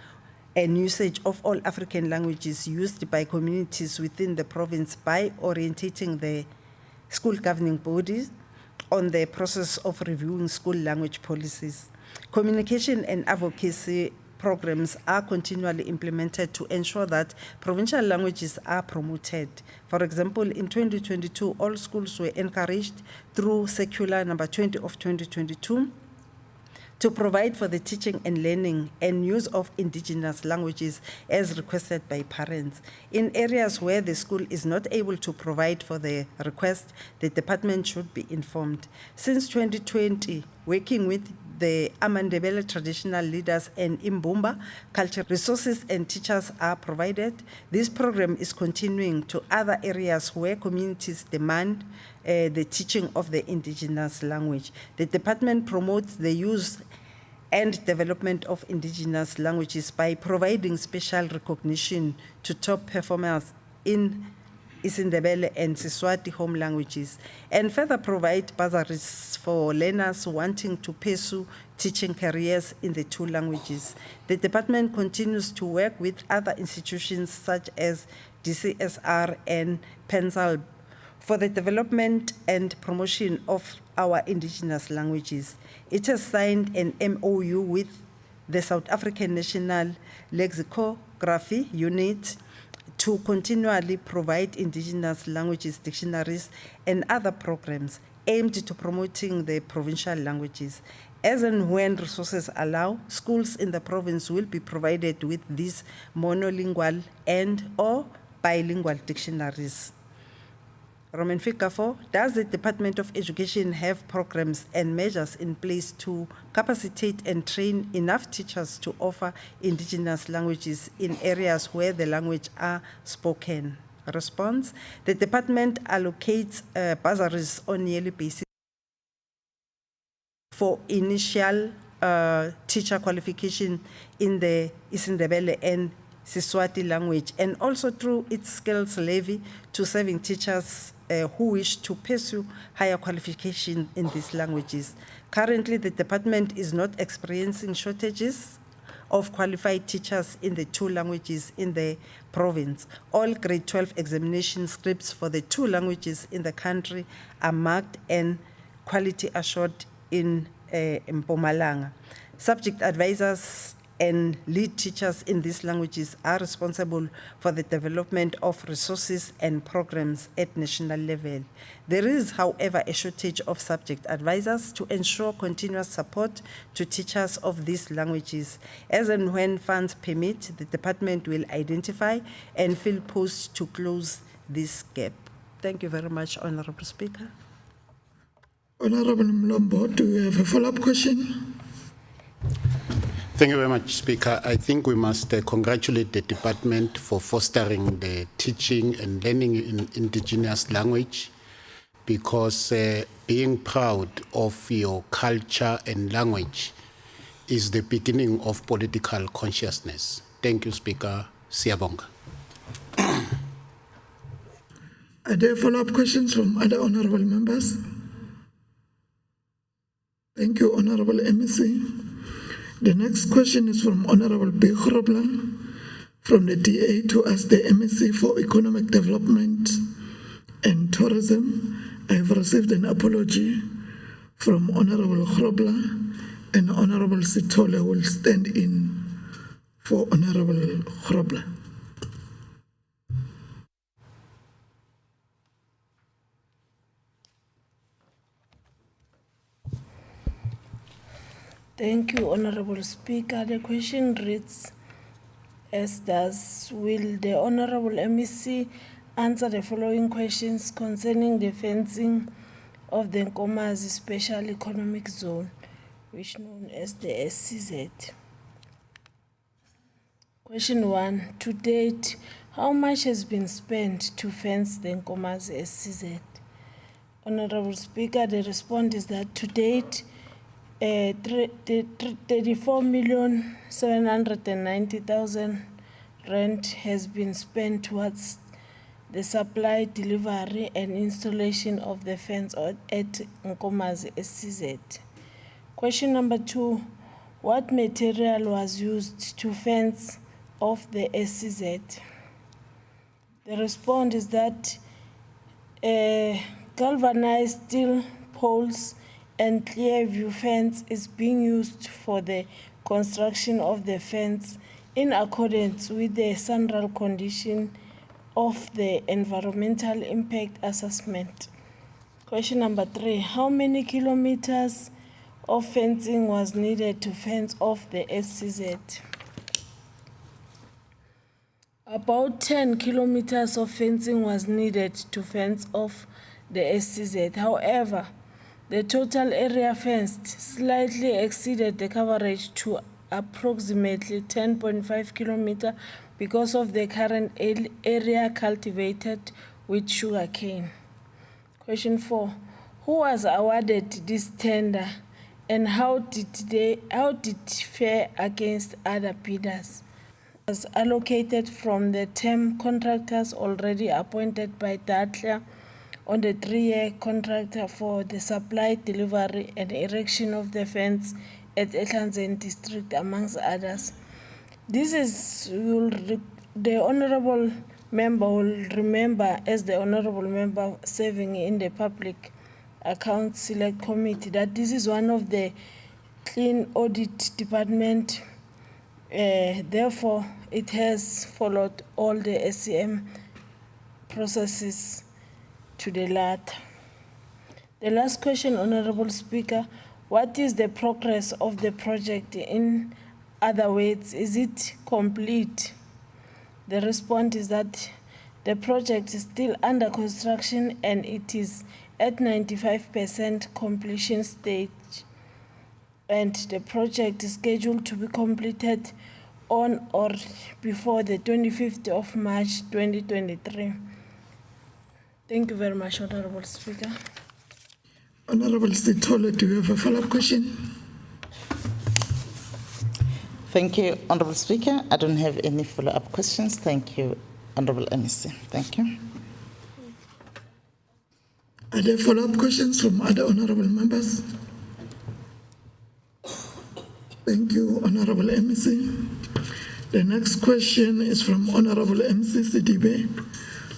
and usage of all African languages used by communities within the province by orientating the school governing bodies on the process of reviewing school language policies. Communication and advocacy programs are continually implemented to ensure that provincial languages are promoted. For example, in 2022, all schools were encouraged through Circular number 20 of 2022 to provide for the teaching and learning and use of indigenous languages as requested by parents. In areas where the school is not able to provide for the request, the department should be informed. Since 2020, working with the Amandebele traditional leaders and Imbumba cultural resources and teachers are provided. This program is continuing to other areas where communities demand the teaching of the indigenous language. The department promotes the use and development of indigenous languages by providing special recognition to top performers in isiNdebele and Siswati home languages, and further provide bursaries for learners wanting to pursue teaching careers in the two languages. The department continues to work with other institutions such as DCSR and PENSAL for the development and promotion of our indigenous languages. It has signed an MOU with the South African National Lexicography Unit to continually provide indigenous languages dictionaries and other programs aimed to promoting the provincial languages. As and when resources allow, schools in the province will be provided with these monolingual and or bilingual dictionaries. Roman figure 4, does the Department of Education have programs and measures in place to capacitate and train enough teachers to offer indigenous languages in areas where the language are spoken? Response, the department allocates bursaries on a yearly basis for initial teacher qualification in the isiNdebele and Siswati language, and also through its skills levy to serving teachers who wish to pursue higher qualification in these languages. Currently, the department is not experiencing shortages of qualified teachers in the two languages in the province. All grade 12 examination scripts for the two languages in the country are marked and quality assured in Mpumalanga. Subject advisors and lead teachers in these languages are responsible for the development of resources and programs at national level. There is, however, a shortage of subject advisors to ensure continuous support to teachers of these languages. As and when funds permit, the department will identify and fill posts to close this gap. Thank you very much, Honorable Speaker. Honorable Mlombo, do you have a follow-up question? Thank you very much, Speaker. I think we must congratulate the department for fostering the teaching and learning in indigenous language, because being proud of your culture and language is the beginning of political consciousness. Thank you, Speaker. Siyabonga. Are there follow-up questions from other honorable members? Thank you, Honorable MEC. The next question is from Honorable Begrobla from the DA to ask the MEC for Economic Development and Tourism. I have received an apology from Honorable Grobla and Honorable Sitole will stand in for Honorable Grobler. Thank you, Honorable Speaker. The question reads as does, will the Honorable MEC answer the following questions concerning the fencing of the Nkomazi Special Economic Zone, which known as the SCZ? Question 1. To date, how much has been spent to fence the Nkomazi SCZ? Honorable Speaker, the response is that to date, 34,790,000 rand has been spent towards the supply, delivery, and installation of the fence at Nkomazi SCZ. Question number 2. What material was used to fence off the SCZ? The response is that galvanized steel poles and clear view fence is being used for the construction of the fence in accordance with the SANRAL condition of the environmental impact assessment. Question number 3. How many kilometers of fencing was needed to fence off the SCZ? About 10 kilometers of fencing was needed to fence off the SCZ. However, the total area fenced slightly exceeded the coverage to approximately 10.5 kilometers because of the current area cultivated with sugarcane. Question 4. Who was awarded this tender and how did it fare against other bidders? Was allocated from the term contractors already appointed by Dattler on the 3-year contract for the supply, delivery, and erection of the fence at Ehlanzeni district, amongst others. This is, the Honorable Member will remember, as the Honorable Member serving in the Public Accounts Select Committee, that this is one of the clean audit department. Therefore, it has followed all the SCM processes to the latter. The last question, Honorable Speaker, what is the progress of the project? In other words, is it complete? The response is that the project is still under construction and it is at 95% completion stage, and the project is scheduled to be completed on or before the 25th of March 2023. Thank you very much, Honorable Speaker. Honorable Sitole, do you have a follow-up question? Thank you, Honorable Speaker. I don't have any follow-up questions. Thank you, Honorable MEC. Thank you. Are there follow-up questions from other honorable members? Thank you, Honorable MEC. The next question is from Honorable MC Sidibe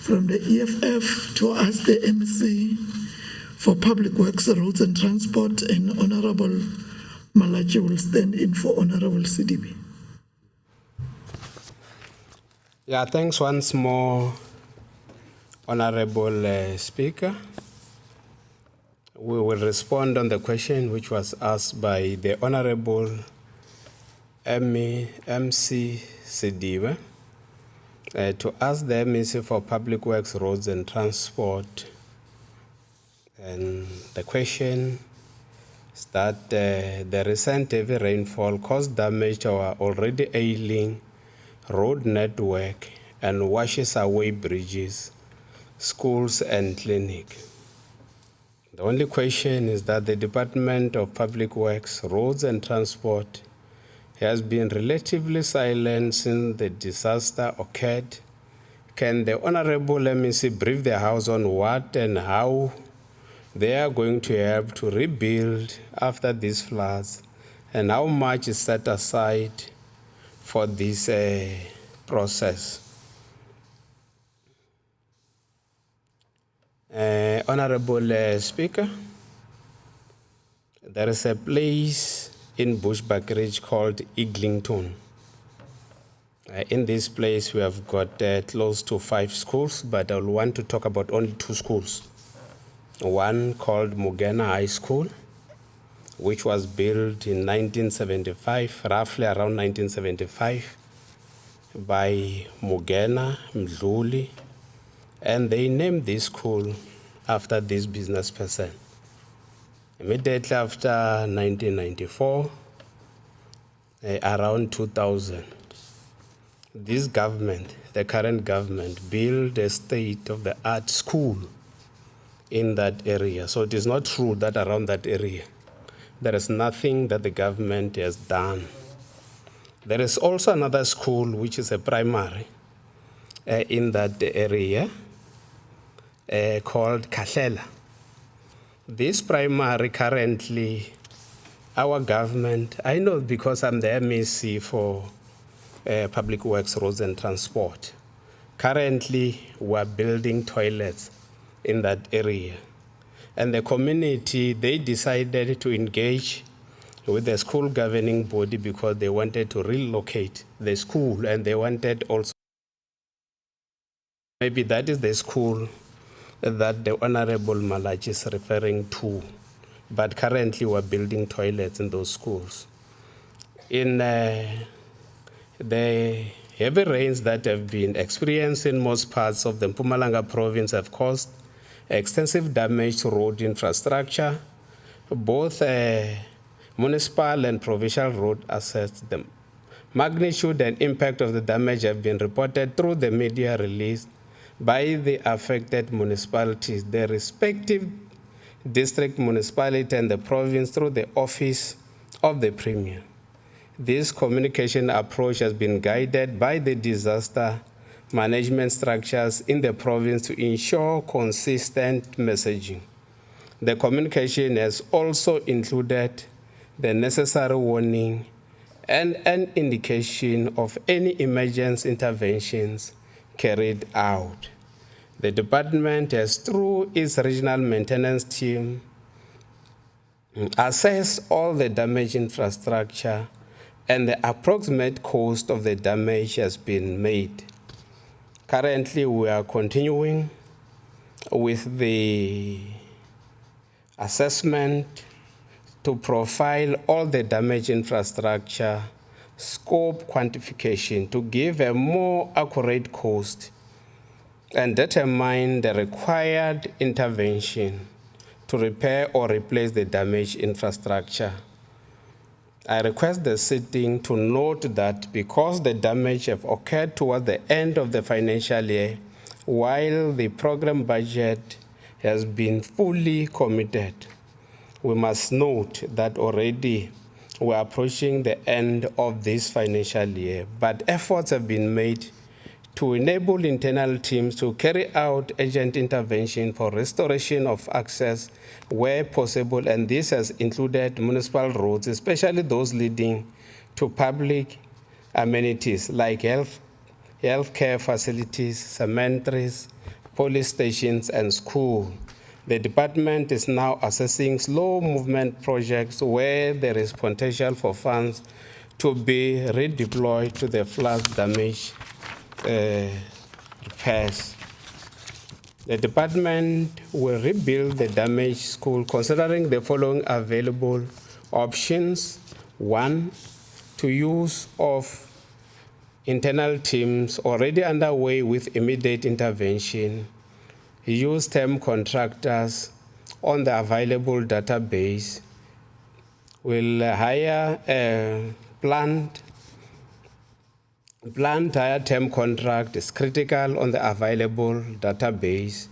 from the EFF to ask the MEC for Public Works, Roads and Transport, and Honorable Malachi will stand in for Honorable Sidibe. Yeah, thanks once more, Honorable Speaker. We will respond on the question which was asked by the Honorable MC Sidibe to ask the MEC for Public Works, Roads and Transport. And the question is that the recent heavy rainfall caused damage to our already ailing road network and washes away bridges, schools and clinic. The only question is that the Department of Public Works, Roads and Transport has been relatively silent since the disaster occurred. Can the Honorable MEC brief the House on what and how they are going to help to rebuild after these floods, and how much is set aside for this process? Honorable Speaker, there is a place in Bushbuckridge called Iglington. In this place, we have got close to 5 schools, but I want to talk about only 2 schools. One called Mugena High School, which was built in 1975, roughly around 1975, by Mugena Mdluli, and they named this school after this business person. Immediately after 1994, around 2000, this government, the current government, built a state-of-the-art school in that area. So it is not true that around that area, there is nothing that the government has done. There is also another school, which is a primary in that area called Kahlela. This primary currently, our government, I know because I'm the MEC for Public Works, Roads and Transport. Currently, we're building toilets in that area. And the community, they decided to engage with the school governing body because they wanted to relocate the school, and they wanted also, maybe that is the school that the Honorable Malachi is referring to. But currently we're building toilets in those schools. In the heavy rains that have been experienced in most parts of the Mpumalanga province have caused extensive damage to road infrastructure. Both municipal and provincial road assets. The magnitude and impact of the damage have been reported through the media release by the affected municipalities, the respective district municipality and the province through the office of the Premier. This communication approach has been guided by the disaster management structures in the province to ensure consistent messaging. The communication has also included the necessary warning and an indication of any emergency interventions carried out. The department has, through its regional maintenance team, assessed all the damaged infrastructure, and the approximate cost of the damage has been made. Currently, we are continuing with the assessment to profile all the damaged infrastructure, scope quantification to give a more accurate cost and determine the required intervention to repair or replace the damaged infrastructure. I request the sitting to note that because the damage have occurred toward the end of the financial year, while the program budget has been fully committed, we must note that already we're approaching the end of this financial year, but efforts have been made to enable internal teams to carry out urgent intervention for restoration of access where possible, and this has included municipal roads, especially those leading to public amenities like healthcare facilities, cemeteries, police stations, and schools. The department is now assessing slow movement projects where there is potential for funds to be redeployed to the flood damage repairs. The department will rebuild the damaged school considering the following available options. 1, to use of internal teams already underway with immediate intervention. Use term contractors on the available database. Will hire a planned hire term contract is critical on the available database.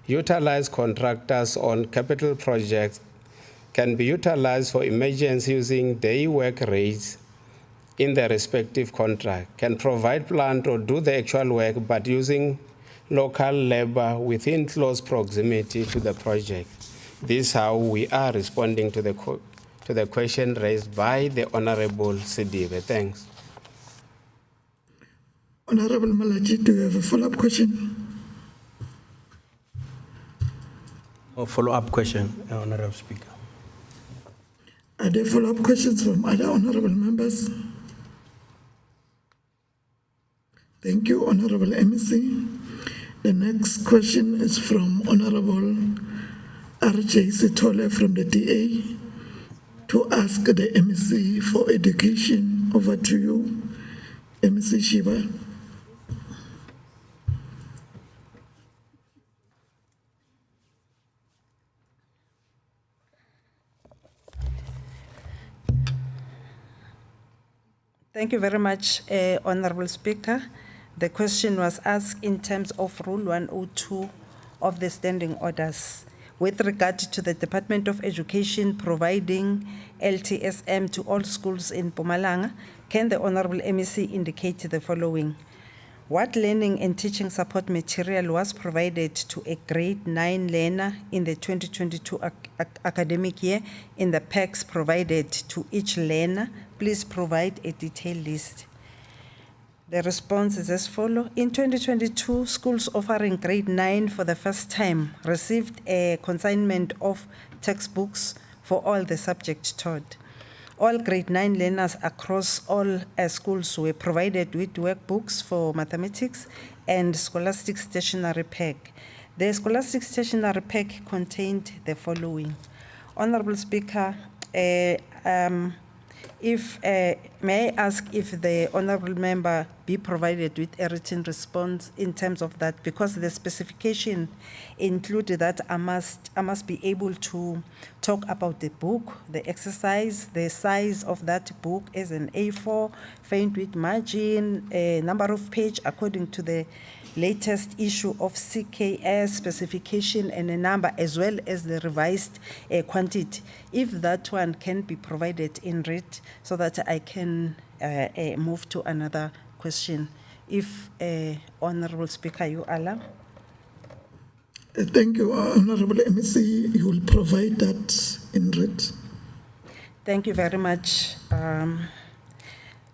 Utilize contractors on capital projects can be utilized for emergency using day work rates in the respective contract. Can provide plant or do the actual work but using local labor within close proximity to the project. This is how we are responding to the question raised by the Honorable Sidibe. Thanks. Honorable Malachi, do you have a follow-up question? A follow-up question, Honorable Speaker. Are there follow-up questions from other honorable members? Thank you, Honorable MEC. The next question is from Honorable RJ Sitole from the DA to ask the MEC for education. Over to you, MEC Shiba. Thank you very much, Honorable Speaker. The question was asked in terms of Rule 102 of the standing orders with regard to the Department of Education providing LTSM to all schools in Mpumalanga. Can the Honorable MEC indicate the following? What learning and teaching support material was provided to a grade 9 learner in the 2022 academic year in the packs provided to each learner? Please provide a detailed list. The response is as follows. In 2022, schools offering grade 9 for the first time received a consignment of textbooks for all the subjects taught. All grade 9 learners across all schools were provided with workbooks for mathematics and scholastic stationery pack. The scholastic stationery pack contained the following. Honorable Speaker, may I ask if the honorable member be provided with a written response in terms of that, because the specification included that I must be able to talk about the book, the exercise, the size of that book as an A4, faint with margin, number of page according to the latest issue of CKS specification and a number, as well as the revised quantity. If that one can be provided in read so that I can move to another question. If Honorable Speaker, you allow. Thank you, Honorable MEC. You will provide that in read. Thank you very much.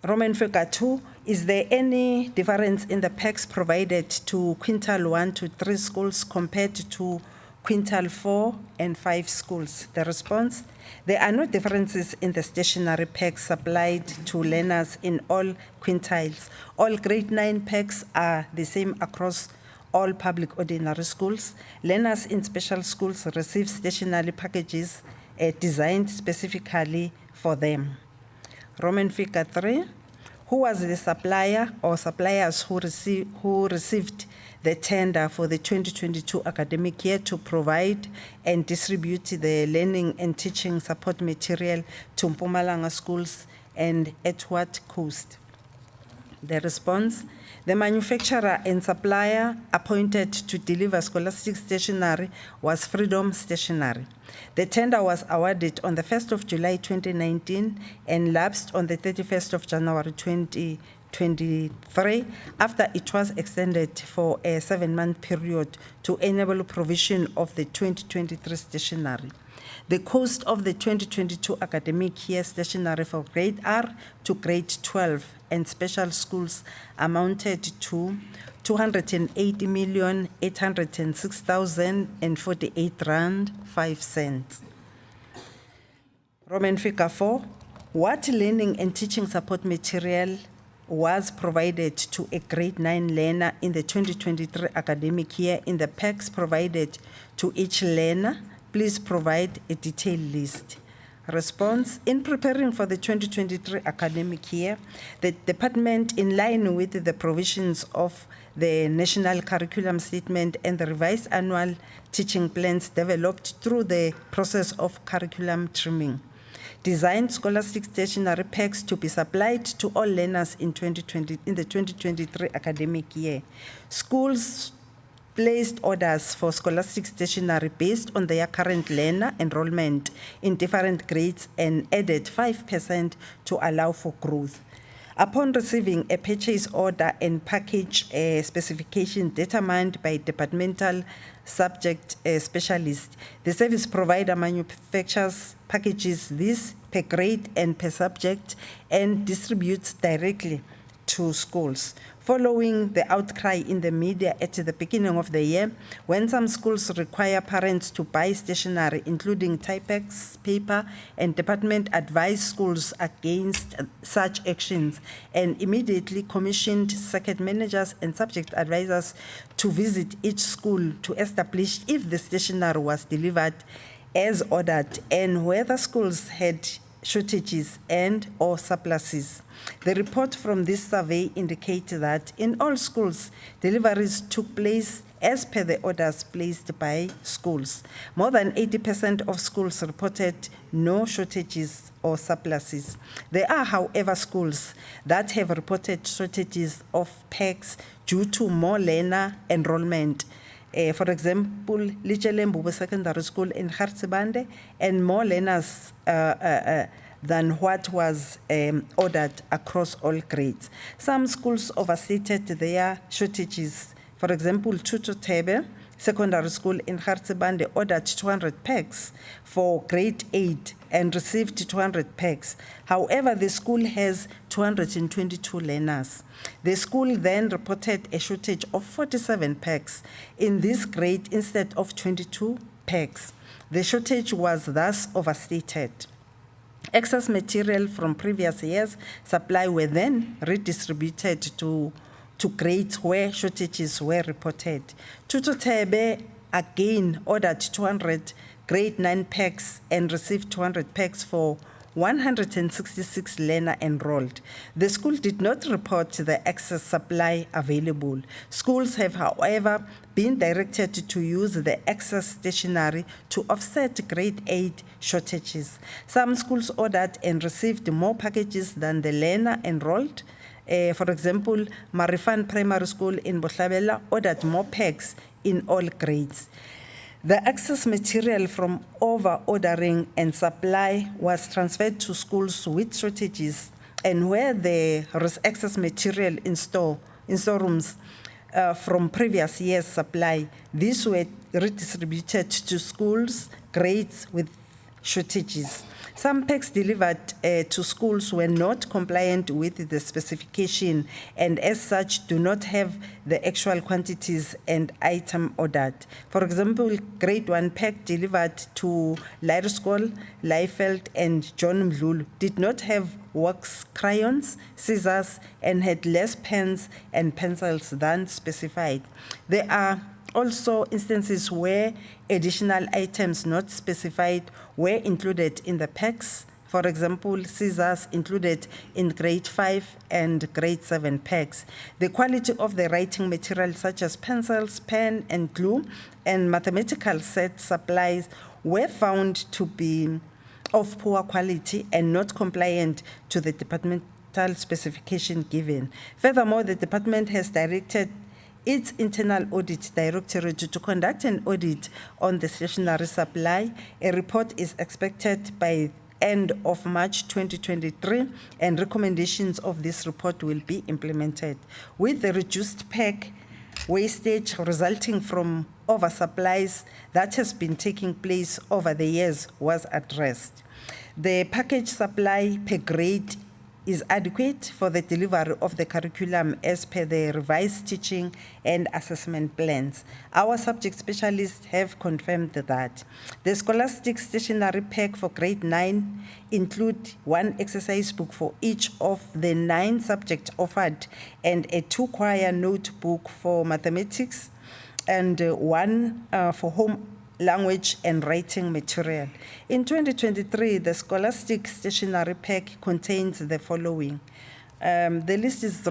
Roman figure 2, is there any difference in the packs provided to quintal 1 to 3 schools compared to quintal 4 and 5 schools? The response, there are no differences in the stationery packs supplied to learners in all quintiles. All grade 9 packs are the same across all public ordinary schools. Learners in special schools receive stationery packages designed specifically for them. Roman figure 3, who was the supplier or suppliers who received the tender for the 2022 academic year to provide and distribute the learning and teaching support material to Mpumalanga schools and at what cost? The response, the manufacturer and supplier appointed to deliver scholastic stationery was Freedom Stationery. The tender was awarded on the 1st of July 2019 and lapsed on the 31st of January 2023 after it was extended for a 7-month period to enable provision of the 2023 stationery. The cost of the 2022 academic year stationery for grade R to grade 12 and special schools amounted to 280,806,048 rand 5 cents. Roman figure 4, what learning and teaching support material was provided to a grade 9 learner in the 2023 academic year in the packs provided to each learner? Please provide a detailed list. Response, in preparing for the 2023 academic year, the department, in line with the provisions of the National Curriculum Statement and the revised annual teaching plans developed through the process of curriculum trimming, designed scholastic stationery packs to be supplied to all learners in the 2023 academic year. Schools placed orders for scholastic stationery based on their current learner enrollment in different grades and added 5% to allow for growth. Upon receiving a purchase order and package specification determined by departmental subject specialist, the service provider manufactures packages this per grade and per subject and distributes directly to schools. Following the outcry in the media at the beginning of the year, when some schools require parents to buy stationery, including Typex, paper, and department advised schools against such actions and immediately commissioned circuit managers and subject advisors to visit each school to establish if the stationery was delivered as ordered and whether schools had shortages and or surpluses. The report from this survey indicates that in all schools, deliveries took place as per the orders placed by schools. More than 80% of schools reported no shortages or surpluses. There are, however, schools that have reported shortages of packs due to more learner enrollment. For example, Lichelembu Secondary School in Hartsebande, and more learners than what was ordered across all grades. Some schools overstated their shortages. For example, Tutu Tebe Secondary School in Hartsebande ordered 200 packs for grade 8 and received 200 packs. However, the school has 222 learners. The school then reported a shortage of 47 packs in this grade instead of 22 packs. The shortage was thus overstated. Excess material from previous years' supply were then redistributed to grades where shortages were reported. Tutu Tebe again ordered 200 grade 9 packs and received 200 packs for 166 learners enrolled. The school did not report the excess supply available. Schools have, however, been directed to use the excess stationery to offset grade 8 shortages. Some schools ordered and received more packages than the learner enrolled. For example, Marifan Primary School in Bohlabela ordered more packs in all grades. The excess material from over-ordering and supply was transferred to schools with shortages, and where there was excess material in storerooms from previous year's supply, these were redistributed to schools, grades with shortages. Some packs delivered to schools were not compliant with the specification and as such do not have the actual quantities and item ordered. For example, grade 1 pack delivered to Leierskol, Leifeld and John Mlulu did not have wax crayons, scissors and had less pens and pencils than specified. There are also instances where additional items not specified were included in the packs. For example, scissors included in grade 5 and grade 7 packs. The quality of the writing material such as pencils, pen and glue and mathematical set supplies were found to be of poor quality and not compliant to the departmental specification given. Furthermore, the department has directed its internal audit directorate to conduct an audit on the stationery supply. A report is expected by end of March 2023, and recommendations of this report will be implemented. With the reduced pack wastage resulting from oversupplies that has been taking place over the years was addressed. The package supply per grade is adequate for the delivery of the curriculum as per the revised teaching and assessment plans. Our subject specialists have confirmed that. The scholastic stationery pack for grade 9 include 1 exercise book for each of the 9 subjects offered and a 2 choir notebook for mathematics and 1 for home language and writing material. In 2023, the scholastic stationery pack contains the following. The list is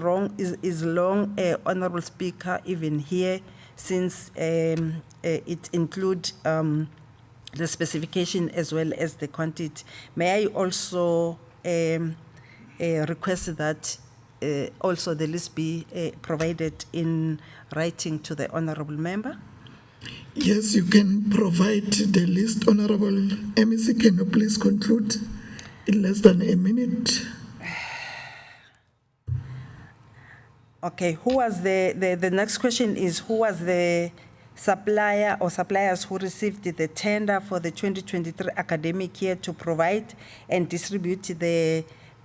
long, Honorable Speaker, even here, since it includes the specification as well as the quantity. May I also request that also the list be provided in writing to the Honorable Member? Yes, you can provide the list. Honorable MEC, can you please conclude in less than a minute? Okay, who was the next question is who was the supplier or suppliers who received the tender for the 2023 academic year to provide and distribute the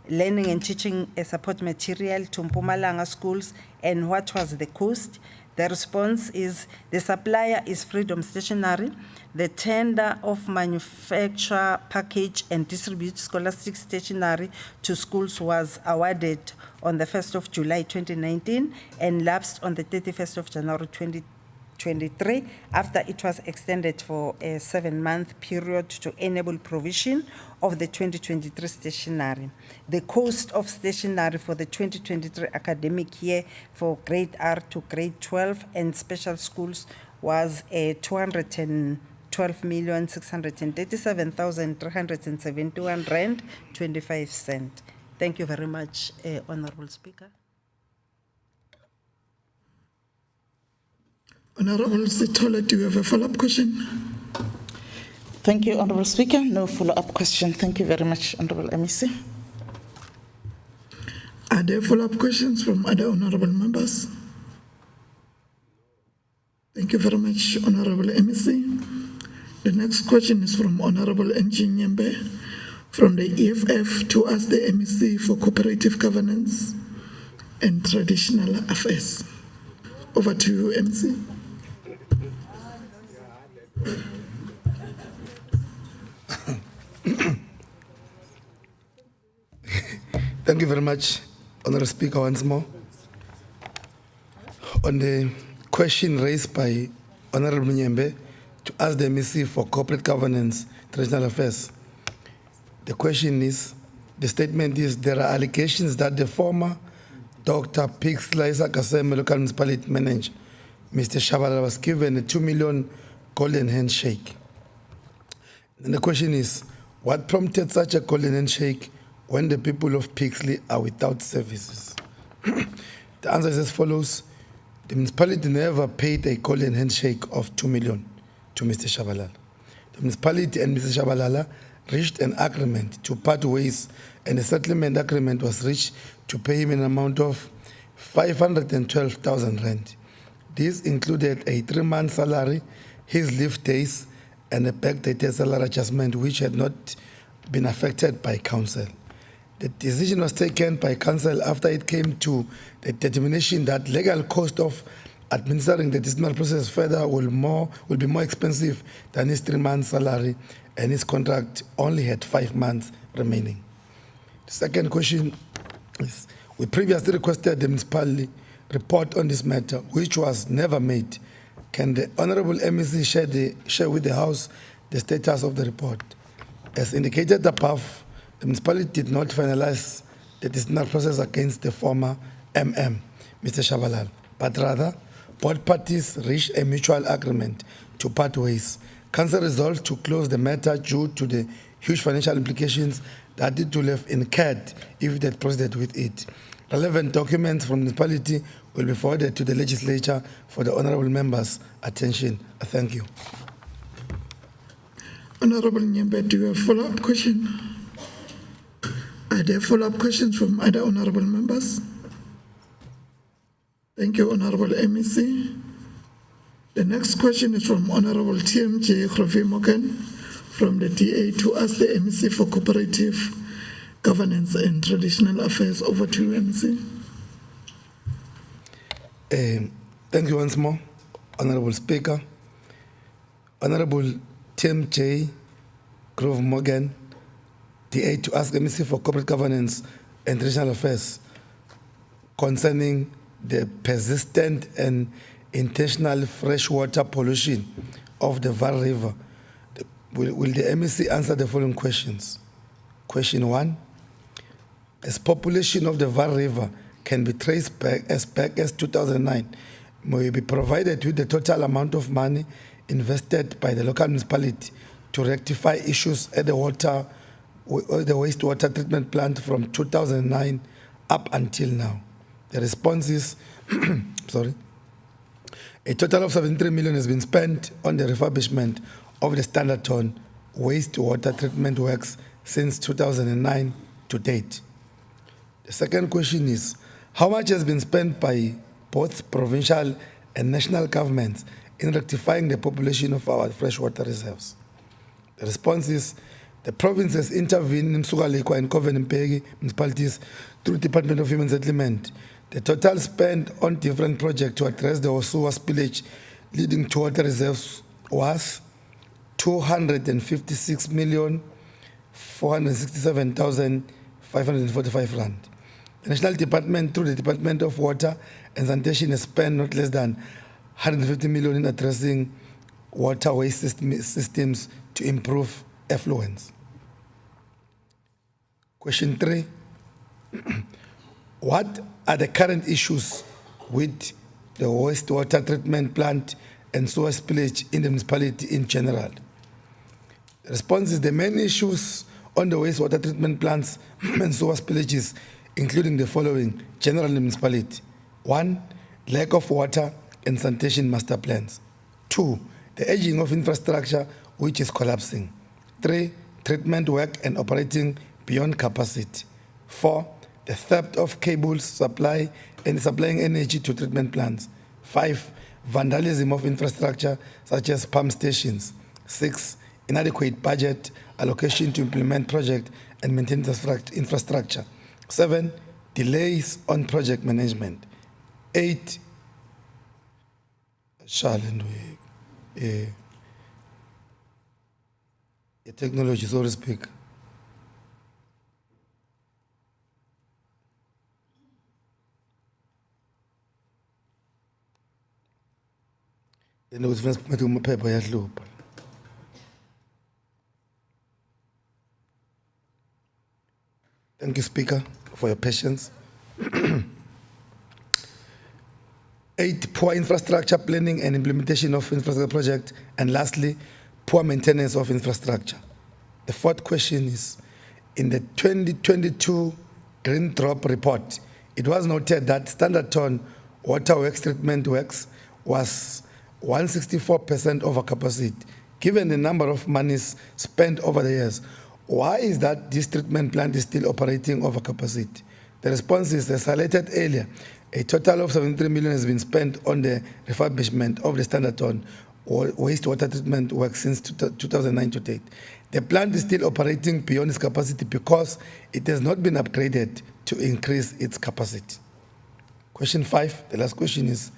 learning and teaching support material to Mpumalanga schools, and what was the cost? The response is the supplier is Freedom Stationery. The tender of manufacture, package, and distribute scholastic stationery to schools was awarded on the 1st of July 2019 and lapsed on the 31st of January 2023 after it was extended for a 7-month period to enable provision of the 2023 stationery. The cost of stationery for the 2023 academic year for grade R to grade 12 and special schools was 212,637,371 rand 25 cents. Thank you very much, Honorable Speaker. Honorable Sitola, do you have a follow-up question? Thank you, Honorable Speaker. No follow-up question. Thank you very much, Honorable MEC. Are there follow-up questions from other honorable members? Thank you very much, Honorable MEC. The next question is from Honorable NG Nyembe from the EFF to ask the MEC for cooperative governance and traditional affairs. Over to you, MEC. Thank you very much, Honorable Speaker, once more. On the question raised by Honorable Nyembe to ask the MEC for corporate governance, traditional affairs, the question is, the statement is, there are allegations that the former Dr. Pixley Kaseme local municipality manager, Mr. Shabalala, was given a 2 million golden handshake. And the question is, what prompted such a golden handshake when the people of Pixley are without services? The answer is as follows. The municipality never paid a golden handshake of 2 million to Mr. Shabalala. The municipality and Mr. Shabalala reached an agreement to part ways, and a settlement agreement was reached to pay him an amount of 512,000 rand. This included a 3-month salary, his leave days, and a backdated salary adjustment which had not been affected by council. The decision was taken by council after it came to the determination that legal cost of administering the decisional process further will be more expensive than his 3-month salary, and his contract only had 5 months remaining. The second question is, we previously requested the municipality report on this matter, which was never made. Can the Honorable MEC share with the House the status of the report? As indicated above, the municipality did not finalize the decisional process against the former MM, Mr. Shabalala, but rather, both parties reached a mutual agreement to part ways. Council resolved to close the matter due to the huge financial implications that it would have incurred if it had proceeded with it. Relevant documents from the municipality will be forwarded to the legislature for the honorable members' attention. Thank you. Honorable Nyembe, do you have a follow-up question? Are there follow-up questions from other honorable members? Thank you, Honorable MEC. The next question is from Honorable TMJ Grofi Morgan from the DA to ask the MEC for cooperative governance and traditional affairs. Over to you, MEC. Thank you once more, Honorable Speaker. Honorable TMJ Grofi Morgan, DA to ask MEC for corporate governance and traditional affairs concerning the persistent and intentional freshwater pollution of the Vaal River. Will the MEC answer the following questions? Question 1, as population of the Vaal River can be traced back as 2009, may be provided with the total amount of money invested by the local municipality to rectify issues at the wastewater treatment plant from 2009 up until now. The response is, a total of 73 million has been spent on the refurbishment of the Standerton wastewater treatment works since 2009 to date. The second question is, how much has been spent by both provincial and national governments in rectifying the population of our freshwater reserves? The response is, The province has intervened in Msugalekwa and Koven Mpegi municipalities through Department of Human Settlement. The total spent on different projects to address the Osua spillage leading to water reserves was 256,467,545 rand. The National Department, through the Department of Water and Sanitation, has spent not less than 150 million in addressing water waste systems to improve effluence. Question 3. What are the current issues with the wastewater treatment plant and sewer spillage in the municipality in general? The response is the main issues on the wastewater treatment plants and sewer spillages, including the following general in the municipality. 1. Lack of water and sanitation master plans. 2. The aging of infrastructure, which is collapsing. 3. Treatment work and operating beyond capacity. 4. The theft of cables supplying energy to treatment plants. 5. Vandalism of infrastructure such as pump stations. 6. Inadequate budget allocation to implement project and maintain infrastructure. 7. Delays on project management. 8. Technology, so to speak. Thank you, Speaker, for your patience. 8, poor infrastructure planning and implementation of infrastructure project. And lastly, poor maintenance of infrastructure. The fourth question is, in the 2022 Green Drop report, it was noted that standard ton water works treatment works was 164% over capacity. Given the number of monies spent over the years, why is that this treatment plant is still operating over capacity? The response is, as highlighted earlier, a total of 73 million has been spent on the refurbishment of the standard ton wastewater treatment work since 2009 to date. The plant is still operating beyond its capacity because it has not been upgraded to increase its capacity. Question 5, the last question is,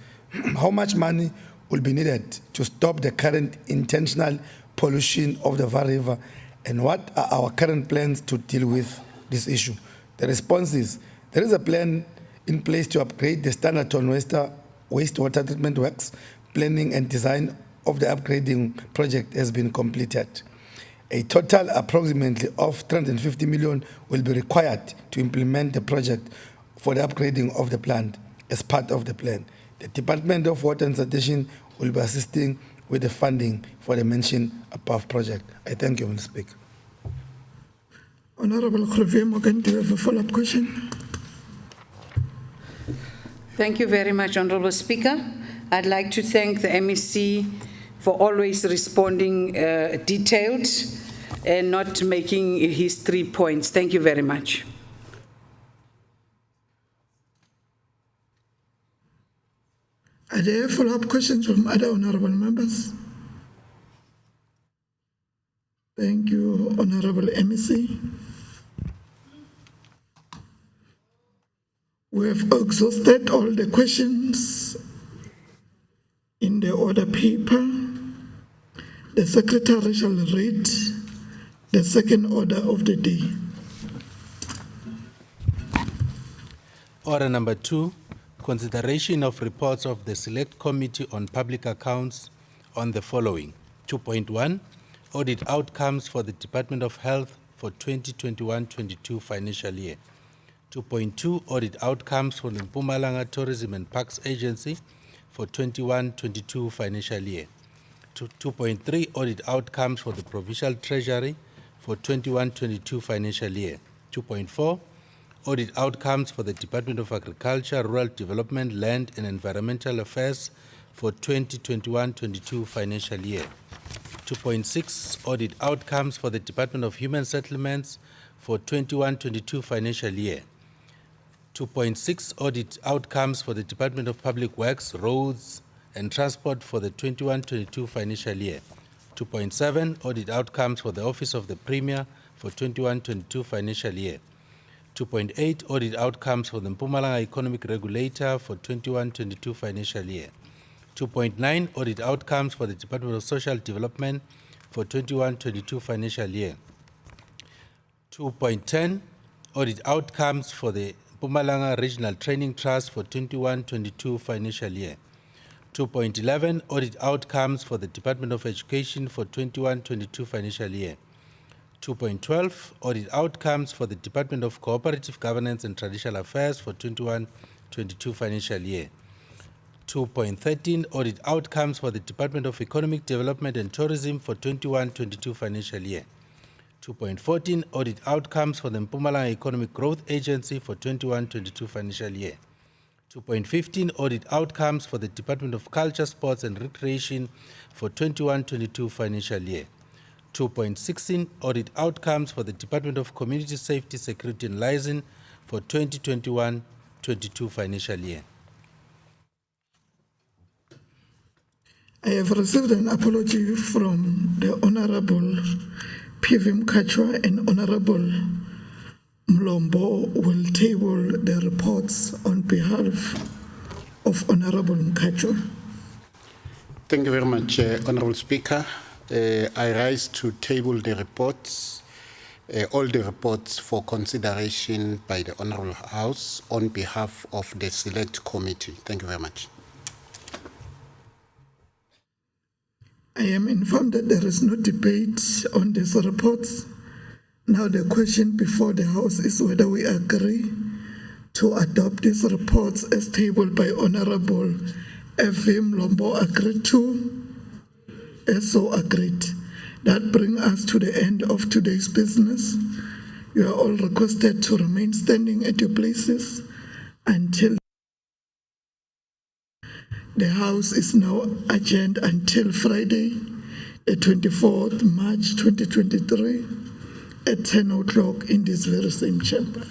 how much money will be needed to stop the current intentional pollution of the Var River, and what are our current plans to deal with this issue? The response is, there is a plan in place to upgrade the standard ton wastewater treatment works. Planning and design of the upgrading project has been completed. A total approximately of 350 million will be required to implement the project for the upgrading of the plant as part of the plan. The Department of Water and Sanitation will be assisting with the funding for the mentioned above project. I thank you, Mr. Speaker. Honorable Khurvia Morgan, do you have a follow-up question? Thank you very much, Honorable Speaker. I'd like to thank the MEC for always responding detailed and not making his 3 points. Thank you very much. Are there follow-up questions from other honorable members? Thank you, Honorable MEC. We have exhausted all the questions in the order paper. The Secretary shall read the second order of the day. Order number 2, consideration of reports of the Select Committee on Public Accounts on the following. 2.1, audit outcomes for the Department of Health for 2021-22 financial year. 2.2, audit outcomes for the Mpumalanga Tourism and Parks Agency for 21-22 financial year. 2.3, audit outcomes for the Provincial Treasury for 21-22 financial year. 2.4, audit outcomes for the Department of Agriculture, Rural Development, Land and Environmental Affairs for 2021-22 financial year. 2.6, audit outcomes for the Department of Human Settlements for 21-22 financial year. 2.6, audit outcomes for the Department of Public Works, Roads and Transport for the 21-22 financial year. 2.7, audit outcomes for the Office of the Premier for 21-22 financial year. 2.8, audit outcomes for the Mpumalanga Economic Regulator for 21-22 financial year. 2.9, audit outcomes for the Department of Social Development for 21-22 financial year. 2.10, audit outcomes for the Mpumalanga Regional Training Trust for 21-22 financial year. 2.11, audit outcomes for the Department of Education for 21-22 financial year. 2.12, audit outcomes for the Department of Cooperative Governance and Traditional Affairs for 21-22 financial year. 2.13, audit outcomes for the Department of Economic Development and Tourism for 21-22 financial year. 2.14, audit outcomes for the Mpumalanga Economic Growth Agency for 21-22 financial year. 2.15, audit outcomes for the Department of Culture, Sports and Recreation for 21-22 financial year. 2.16, audit outcomes for the Department of Community Safety, Security and Liaison for 2021-22 financial year. I have received an apology from the Honorable P.V. Mkachwa and Honorable Mlombo will table the reports on behalf of Honorable Mkachwa. Thank you very much, Honorable Speaker. I rise to table the reports, all the reports for consideration by the Honorable House on behalf of the Select Committee. Thank you very much. I am informed that there is no debate on these reports. Now the question before the House is whether we agree to adopt these reports as tabled by Honorable F.V. Mlombo. Agreed to? As so agreed. That brings us to the end of today's business. You are all requested to remain standing at your places until the House is now adjourned until Friday, the 24th March 2023 at 10 o'clock in this very same chamber.